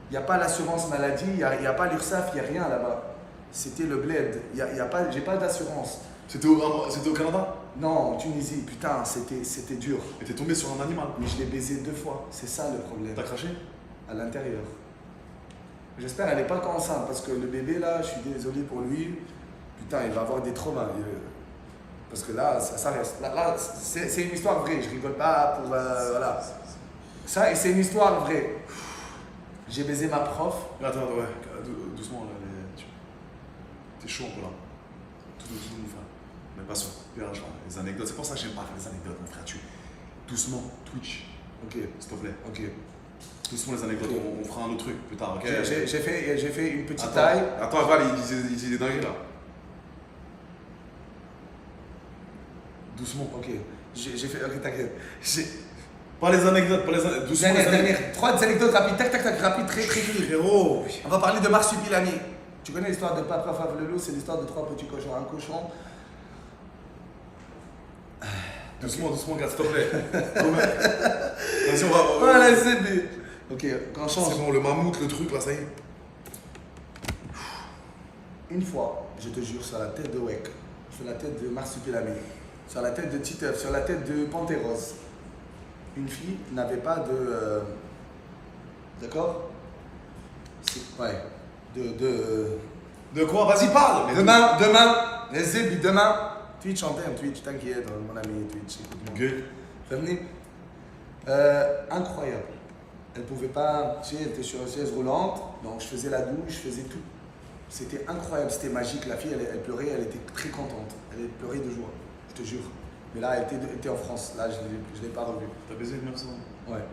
Il n'y a pas l'assurance maladie, il n'y a pas l'URSSAF, il n'y a rien là-bas. C'était le bled, j'ai pas d'assurance. C'était au Canada? Non, en Tunisie, putain, c'était dur. Et t'es tombé sur un animal? Mais je l'ai baisé 2 fois, c'est ça le problème. T'as craché? À l'intérieur. J'espère qu'elle n'est pas enceinte parce que le bébé là, je suis désolé pour lui, putain, il va avoir des traumas. Parce que là, ça reste. Là c'est une histoire vraie, je rigole pas pour. Voilà. Ça, et c'est une histoire vraie. J'ai baisé ma prof. Attends, ouais, doucement là, t'es chaud un peu là. Tout mon frère. Mais pas sûr. Les anecdotes, c'est pour ça que j'aime pas faire les anecdotes, mon frère. Doucement, Twitch, Ok, s'il te plaît. ok. Doucement les anecdotes, Ok. on fera un autre truc plus tard, ok? J'ai fait une petite taille. Attends, Val, il dit des dingueries là. Doucement. Ok, j'ai fait. Ok, t'inquiète. Pas les anecdotes, doucement. Dernière. 3 anecdotes rapides, tac, rapide, très vite. Frérot. On va parler de Marsupilami. Tu connais l'histoire de Papa Favlelou, c'est l'histoire de 3 petits cochons. Un cochon. Doucement, gars, s'il te plaît. Vas-y, on va. Voilà, c'est bien. Ok, quand change. C'est bon, le mammouth, le truc là, ça y est. Une fois, je te jure, sur la tête de Wek, sur la tête de Marsupilami, sur la tête de Titeuf, sur la tête de Pantéros, une fille n'avait pas de. D'accord? Ouais. De quoi? Vas-y, parle. Demain, les zébis, demain. Twitch, j'entends Twitch, t'inquiète, mon ami Twitch, écoute-moi. Ok. Venez. Incroyable. Elle pouvait pas, tu sais, elle était sur une chaise roulante, donc je faisais la douche, je faisais tout. C'était incroyable, c'était magique. La fille, elle pleurait, elle était très contente. Elle pleurait de joie, je te jure. Mais là, elle était en France, là, je ne l'ai pas revue. T'as baisé une meuf, ça? Ouais.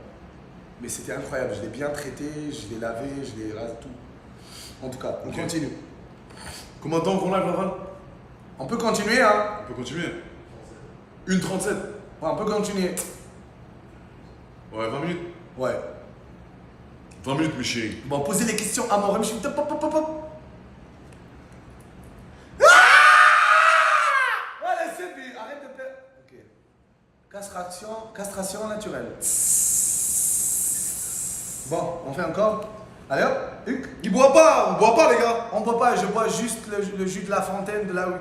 Mais c'était incroyable, je l'ai bien traité, je l'ai lavé, je l'ai rasé, tout. En tout cas, on Ok. continue. Combien de temps qu'on live, Laval? On peut continuer, hein? On peut continuer. 1h37. Ouais, on peut continuer. Ouais, 20 minutes. Ouais. 20 minutes, mes chéris. Bon, posez les questions à moi, je suis top, pop. Voilà, c'est bien, arrête de faire. Ok. Castration naturelle. Bon, on fait encore. Allez hop, Huc. On boit pas, les gars. On boit pas, je bois juste le jus de la fontaine de la Huc.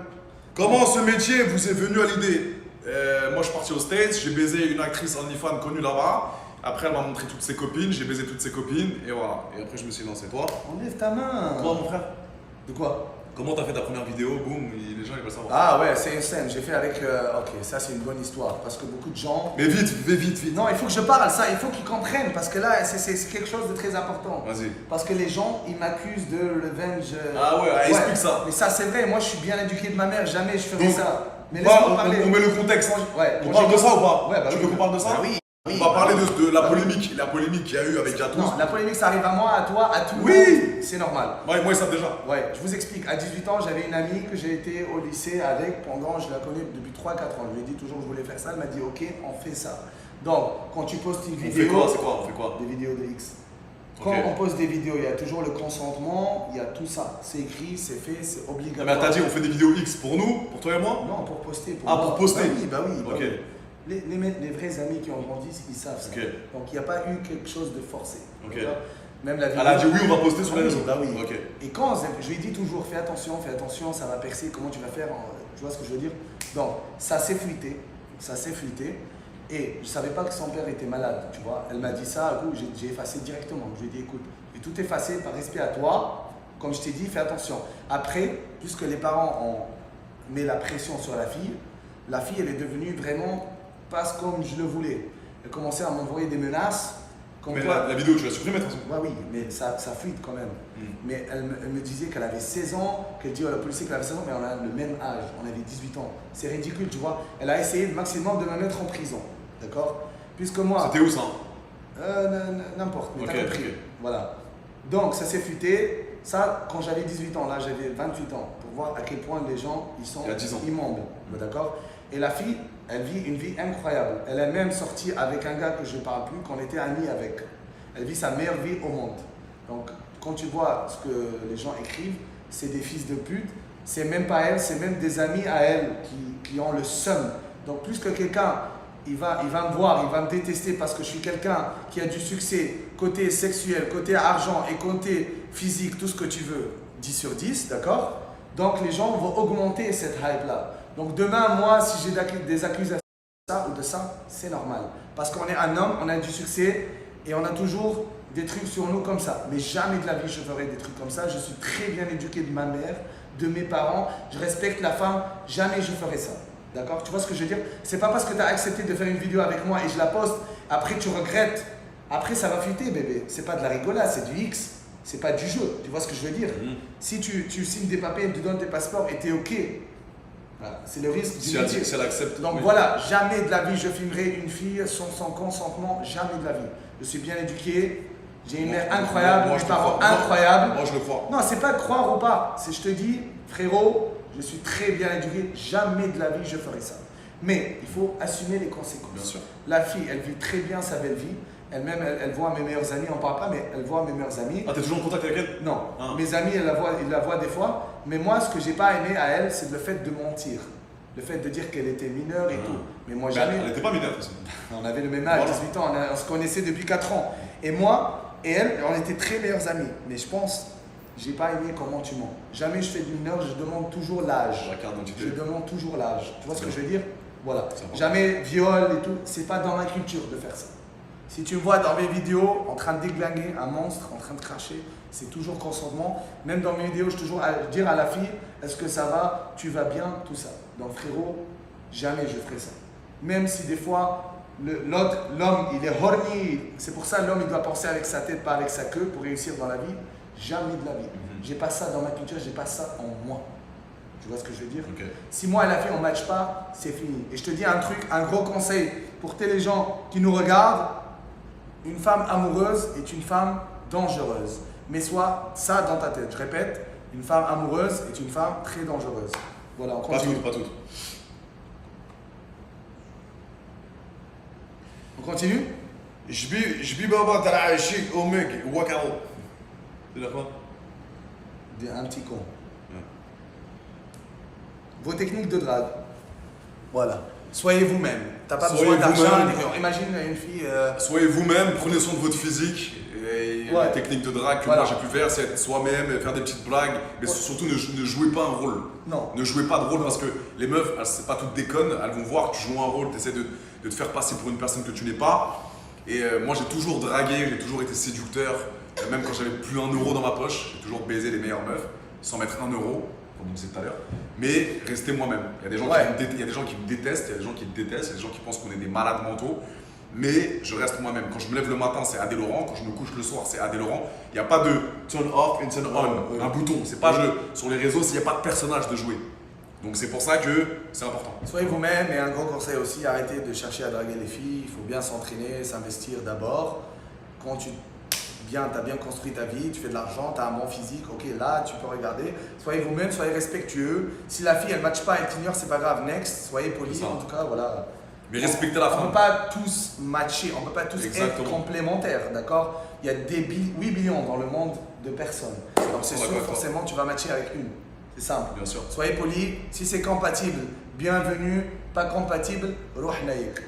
Comment ce métier vous est venu à l'idée? Moi, je suis parti aux States, j'ai baisé une actrice OnlyFans connue là-bas. Après, elle m'a montré toutes ses copines, j'ai baisé toutes ses copines, et voilà. Et après, je me suis lancé. Toi? Enlève ta main. Toi, mon frère? De quoi? Comment t'as fait ta première vidéo? Boum, les gens ils veulent savoir. Ah ouais, c'est une scène. J'ai fait avec. Ok, ça c'est une bonne histoire parce que beaucoup de gens. Mais vite. Non, il faut que je parle ça, il faut qu'ils comprennent parce que là, c'est quelque chose de très important. Vas-y. Parce que les gens, ils m'accusent de revenge. Ah ouais, explique ça. Mais ça, c'est vrai. Moi, je suis bien éduqué de ma mère. Jamais je ferais Donc, ça. Mais Bah, laisse-moi parler. on met le contexte. Ouais, On moi, parle de ça ou pas? Ouais, bah tu oui. veux qu'on parle de ça? Bah oui. On va parler de la polémique. La polémique qu'il y a eu avec Yatou. Non, la polémique, ça arrive à moi, à toi, à tout le Oui. monde. C'est normal. Ouais, moi, ça déjà. Ouais, je vous explique. À 18 ans, j'avais une amie que j'ai été au lycée avec pendant, je la connais depuis 3-4 ans. Je lui ai dit toujours que je voulais faire ça. Elle m'a dit, ok, on fait ça. Donc, quand tu postes une On fait vidéo, quoi? C'est quoi? On fait quoi? des vidéos de X. Quand Ok. on poste des vidéos, il y a toujours le consentement, il y a tout ça. C'est écrit, c'est fait, c'est Ah, obligatoire. mais t'as dit on fait des vidéos X pour nous, pour toi et moi? Non, pour poster. Ah, moi. pour poster. Bah oui. Ok. Oui. Les vrais amis qui ont grandi, ils savent ça. Ok. Donc, il n'y a pas eu quelque chose de forcé. Ok. D'accord. Même la vidéo. Elle a dit oui, on va poster sur les Oui, réseaux. bah oui. Ok. Et quand je lui dis toujours, fais attention, ça va percer, comment tu vas faire, tu vois ce que je veux dire? Donc, ça s'est fuité, et je ne savais pas que son père était malade, tu vois. Elle m'a dit ça, du coup, j'ai effacé directement. Je lui ai dit, écoute, j'ai tout effacé par respect à toi, comme je t'ai dit, fais attention. Après, puisque les parents ont mis la pression sur la fille, elle est devenue vraiment pas comme je le voulais. Elle commençait à m'envoyer des menaces. Comme Mais quoi- la vidéo, tu l'as supprimée de toute façon. Ouais, oui, mais ça fuite quand même. Mais elle me disait qu'elle avait 16 ans, qu'elle dit à la policier qu'elle avait 16 ans, mais on a le même âge, on avait 18 ans. C'est ridicule, tu vois. Elle a essayé le maximum de me mettre en prison, d'accord? Puisque moi, C'était où ça? n'importe, mais t'as Ok, compris. ok. Voilà. Donc ça s'est fuité. Ça, quand j'avais 18 ans, là j'avais 28 ans, pour voir à quel point les gens, ils sont Il y a 10 ans. immondes, d'accord? Et la fille, elle vit une vie incroyable. Elle est même sortie avec un gars que je ne parle plus, qu'on était amis avec. Elle vit sa meilleure vie au monde. Donc, quand tu vois ce que les gens écrivent, c'est des fils de pute. C'est même pas elle, c'est même des amis à elle qui ont le seum. Donc, plus que quelqu'un, il va me voir, il va me détester parce que je suis quelqu'un qui a du succès, côté sexuel, côté argent et côté physique, tout ce que tu veux, 10 sur 10, d'accord? Donc, les gens vont augmenter cette hype-là. Donc, demain, moi, si j'ai des accusations de ça ou de ça, c'est normal. Parce qu'on est un homme, on a du succès et on a toujours des trucs sur nous comme ça. Mais jamais de la vie je ferai des trucs comme ça. Je suis très bien éduqué de ma mère, de mes parents. Je respecte la femme. Jamais je ferai ça. D'accord? Tu vois ce que je veux dire? C'est pas parce que tu as accepté de faire une vidéo avec moi et je la poste, après tu regrettes. Après ça va fuiter, bébé. C'est pas de la rigolade, c'est du X. C'est pas du jeu. Tu vois ce que je veux dire? Si tu signes des papiers, tu donnes tes passeports et tu es OK. Voilà. C'est le risque du métier. Si elle accepte. Donc oui. voilà, jamais de la vie je filmerai une fille sans son consentement, jamais de la vie. Je suis bien éduqué, j'ai une mère incroyable, Moi, des je te parents crois. incroyables. Moi, je le crois. Non, c'est pas croire ou pas, c'est je te dis, frérot, je suis très bien éduqué, jamais de la vie je ferai ça. Mais il faut assumer les conséquences. Bien sûr. La fille, elle vit très bien sa belle vie. Elle-même, elle voit mes meilleurs amis, on ne parle pas, mais elle voit mes meilleurs amis. Ah, t'es toujours en contact avec elle? Non, Ah. mes amis, ils la voient des fois. Mais moi, ce que j'ai pas aimé à elle, c'est le fait de mentir. Le fait de dire qu'elle était mineure et tout. Mais moi, Mais jamais. elle n'était pas mineure de toute façon. On avait le même âge, Voilà. 18 ans, on se connaissait depuis 4 ans. Et moi et elle, on était très meilleurs amis. Mais je pense, j'ai pas aimé comment tu mens. Jamais je fais du mineur, je demande toujours l'âge. La carte d'identité. Je demande toujours l'âge. Tu vois ce que je veux dire? Voilà. C'est important. Jamais viol et tout. C'est pas dans ma culture de faire ça. Si tu me vois dans mes vidéos en train de déglinguer un monstre, en train de cracher, c'est toujours consentement. Même dans mes vidéos, je toujours dire à la fille, est-ce que ça va, tu vas bien, tout ça. Donc frérot, jamais je ferai ça. Même si des fois, l'homme, il est horny. C'est pour ça l'homme, il doit penser avec sa tête, pas avec sa queue pour réussir dans la vie. Jamais de la vie. J'ai pas ça dans ma culture, j'ai pas ça en moi. Tu vois ce que je veux dire? Ok. Si moi et la fille on ne match pas, c'est fini. Et je te dis un truc, un gros conseil pour tous les gens qui nous regardent. Une femme amoureuse est une femme dangereuse. Mais sois ça dans ta tête. Je répète, une femme amoureuse est une femme très dangereuse. Voilà, on Pas continue. toutes, pas toutes. On continue? جبي بابا ترى عايشيك امك وكاو. C'est-à-dire quoi? Un petit con. Ouais. Vos techniques de drague. Voilà. Soyez vous-même. T'as pas Soyez besoin d'argent. vous-même. Imagine une fille. Soyez vous-même, prenez soin de votre physique. Et Ouais. la technique de drague que Voilà. moi j'ai pu faire, c'est être soi-même, faire des petites blagues, mais Ouais. surtout ne jouez pas un rôle. Non. Ne jouez pas de rôle parce que les meufs, c'est pas toutes des connes, elles vont voir que tu joues un rôle, tu essaies de te faire passer pour une personne que tu n'es pas. Et moi j'ai toujours dragué, j'ai toujours été séducteur, même quand j'avais plus un euro dans ma poche, j'ai toujours baisé les meilleures meufs, sans mettre un euro, comme on disait tout à l'heure. Mais restez moi-même. Il y a des gens Ouais. il y a des gens qui me détestent, il y a des gens qui me détestent, il y a des gens qui pensent qu'on est des malades mentaux. Mais je reste moi-même. Quand je me lève le matin, c'est Adé Laurent. Quand je me couche le soir, c'est Adé Laurent. Il n'y a pas de turn off and turn on, Oui. un bouton. C'est pas sur les réseaux s'il n'y a pas de personnage de jouer. Donc c'est pour ça que c'est important. Soyez vous-même et un gros conseil aussi, arrêtez de chercher à draguer les filles. Il faut bien s'entraîner, s'investir d'abord. Quand tu as bien construit ta vie, tu fais de l'argent, tu as un bon physique, ok, là tu peux regarder. Soyez vous-même, soyez respectueux. Si la fille elle ne matche pas, elle t'ignore, c'est pas grave, next, soyez poli. C'est ça. En tout cas, voilà. Mais respecter la On ne femme. peut pas tous matcher, on ne peut pas tous Exactement. être complémentaires, d'accord? Il y a 8 billions dans le monde de personnes. Donc c'est sûr, forcément, tu vas matcher avec une. C'est simple. Bien sûr. Soyez polis. Si c'est compatible, bienvenue. Pas compatible, روح naïk.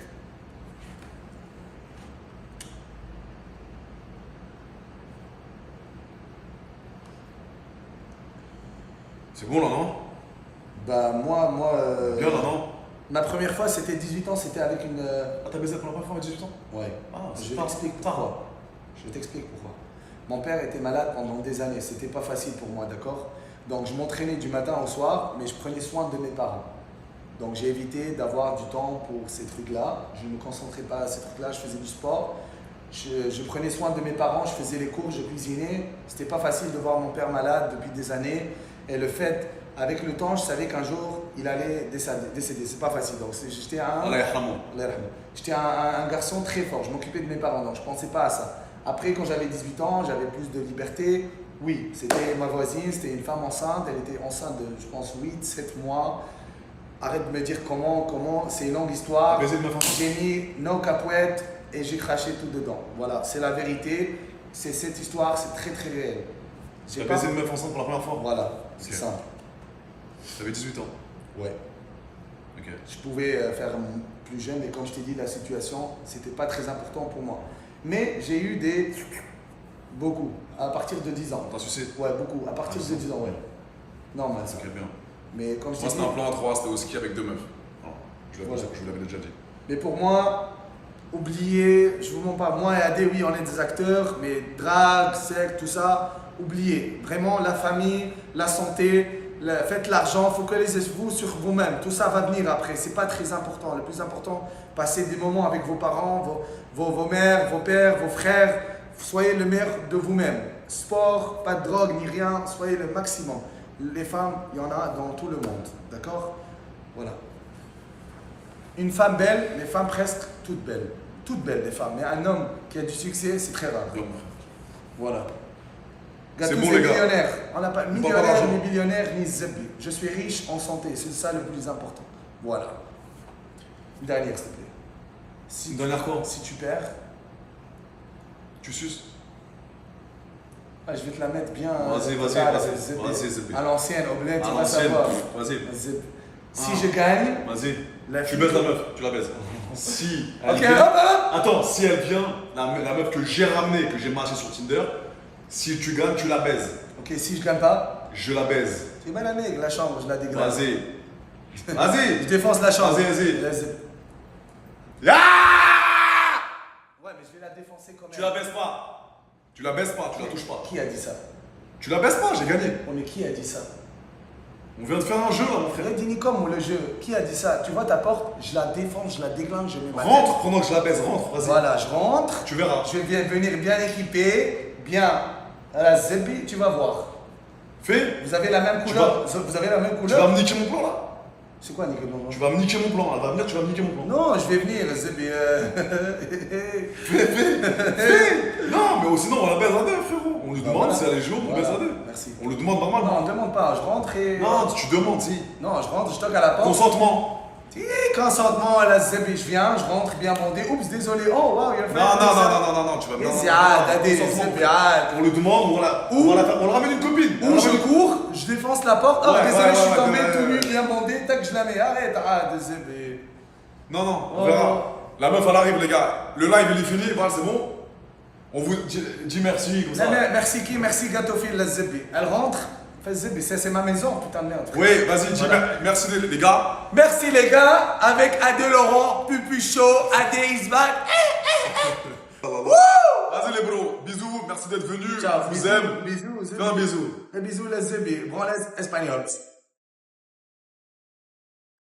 C'est bon là, non? Bah moi, Bien là, non? ma première fois, c'était 18 ans, c'était avec une... Ah, t'as baisé pour la première fois à 18 ans? Ouais. Ah, Je tard. t'explique pourquoi. Je t'explique pourquoi. Mon père était malade pendant des années. C'était pas facile pour moi, d'accord? Donc je m'entraînais du matin au soir, mais je prenais soin de mes parents. Donc j'ai évité d'avoir du temps pour ces trucs-là. Je ne me concentrais pas à ces trucs-là. Je faisais du sport. Je prenais soin de mes parents. Je faisais les cours. Je cuisinais. C'était pas facile de voir mon père malade depuis des années. Et le fait, avec le temps, je savais qu'un jour il allait décéder. C'est pas facile. Donc j'étais Allah yarhamou. J'étais un garçon très fort, je m'occupais de mes parents, donc je ne pensais pas à ça. Après, quand j'avais 18 ans, j'avais plus de liberté. Oui, c'était ma voisine, c'était une femme enceinte, elle était enceinte de, je pense, 8, 7 mois. Arrête de me dire comment, c'est une longue histoire. T'as baisé de meuf enceinte? J'ai mis nos capouettes et j'ai craché tout dedans. Voilà, c'est la vérité, c'est cette histoire, c'est très très réel. T'as baisé de meuf enceinte pour la première fois? Voilà, c'est Ok. simple. T'avais 18 ans. Ouais. Ok. Je pouvais faire plus jeune, mais comme je t'ai dit, la situation, c'était pas très important pour moi. Mais j'ai eu beaucoup, à partir de 10 ans. T'as sucé? Ouais, beaucoup, à partir de 10 ans, ouais. Normal ça. Ok, bien. Mais comme je t'ai Moi, dit, c'était un plan à 3, c'était au ski avec 2 meufs. Voilà. Je Voilà. vous l'avais déjà dit. mais pour moi, oubliez, je vous mens pas, moi et Adé, oui, on est des acteurs, mais drague, secte, tout ça, oubliez. Vraiment, la famille, la santé, faites l'argent, focalisez-vous sur vous-même. Tout ça va venir après, c'est pas très important. Le plus important, passez des moments avec vos parents, vos mères, vos pères, vos frères. Soyez le meilleur de vous-même. Sport, pas de drogue ni rien, soyez le maximum. Les femmes, il y en a dans tout le monde, d'accord? Voilà. Une femme belle, les femmes presque toutes belles. Toutes belles les femmes, mais un homme qui a du succès, c'est très rare. Donc, Voilà. C'est Gâteau bon, et les gars. millionnaire. On n'a pas pas millionnaire, d'argent. ni billionnaire, ni zebbi. Je suis riche en santé, c'est ça le plus important. Voilà. Une dernière, s'il te plaît. Une dernière quoi? Si tu perds, Tu suces? je vais te la mettre bien. Vas-y, vas-y, à vas-y. zebbi. Vas-y, zebbi. À l'ancienne, au bled, tu À vas l'ancienne. savoir. Vas-y. Zebbi. Si Ah. je gagne, Vas-y. la Tu fille- baises la meuf, tu la baises. Si elle Ok, vient... hop, hop. Attends, si elle vient, la meuf que j'ai ramenée, que j'ai matchée sur Tinder, si tu gagnes, tu la baises. Ok, si je gagne pas, Je la baise. c'est mal année, la chambre, je la dégrade. Vas-y. Je Vas-y. défonce la chambre. Vas-y, vas-y. Vas-y. Ah Ouais, mais je vais la défoncer quand même. Tu la baisses pas. Tu la baisses pas, tu la touches pas. Qui a dit ça? Tu la baisses pas, j'ai gagné. Oh, mais qui a dit ça? On vient de faire un jeu là, mon frère. Frère Dinicom ou le jeu? Qui a dit ça? Tu vois ta porte, je la défonce, je la déglingue, je mets ma tête. Rentre pendant que je la baise, rentre, vas-y. Voilà, je rentre. Tu verras. Je vais venir bien équipé, bien à la zébi, tu vas voir. Fais. Vous avez la même Tu couleur. Vous avez la même Tu vas couleur. me niquer mon plan là. C'est quoi, Nicolas? Tu vas me niquer mon plan. Elle va venir, tu vas me niquer mon plan. Non, je vais venir, zébi. Fais. Non, mais sinon on la baise à deux, frérot. On lui demande voilà. si elle est jaune, on Voilà. baise à deux. Merci. On lui demande Non, normalement. on ne demande pas, je rentre et. Non, tu demandes, si. Non, je rentre, je toque à la porte. Consentement. Consentement à la zébi, je viens, je rentre bien bandé. Oups, désolé. Oh, wow, il y a Non, tu vas non, non, Consentement. On le demande, on la ramène une copine. Ou je cours, je défonce la porte. Oh, Ouais, désolé, ouais, je suis ouais, tombé ouais, tout nu, ouais. bien bandé. Tac, je la mets. Arrête, désolé. Non, on Oh. verra. La meuf, elle arrive, les gars. Le live, il est fini, voilà, c'est bon. On vous dit merci, comme ça. Merci qui? Merci Gâteauphile, la zébi. Elle rentre. Fais zébi, c'est ma maison, putain de merde. Oui, vas-y, dis Voilà. merci les gars. Merci les gars, avec Adé Laurent, Pupucho, Adé Isbak. Vas-y les bros, bisous, merci d'être venus. Ciao, Je vous bisous, aime. bisous, Fais un bisou. Un bisou, la zébi. Bon, les Espagnols.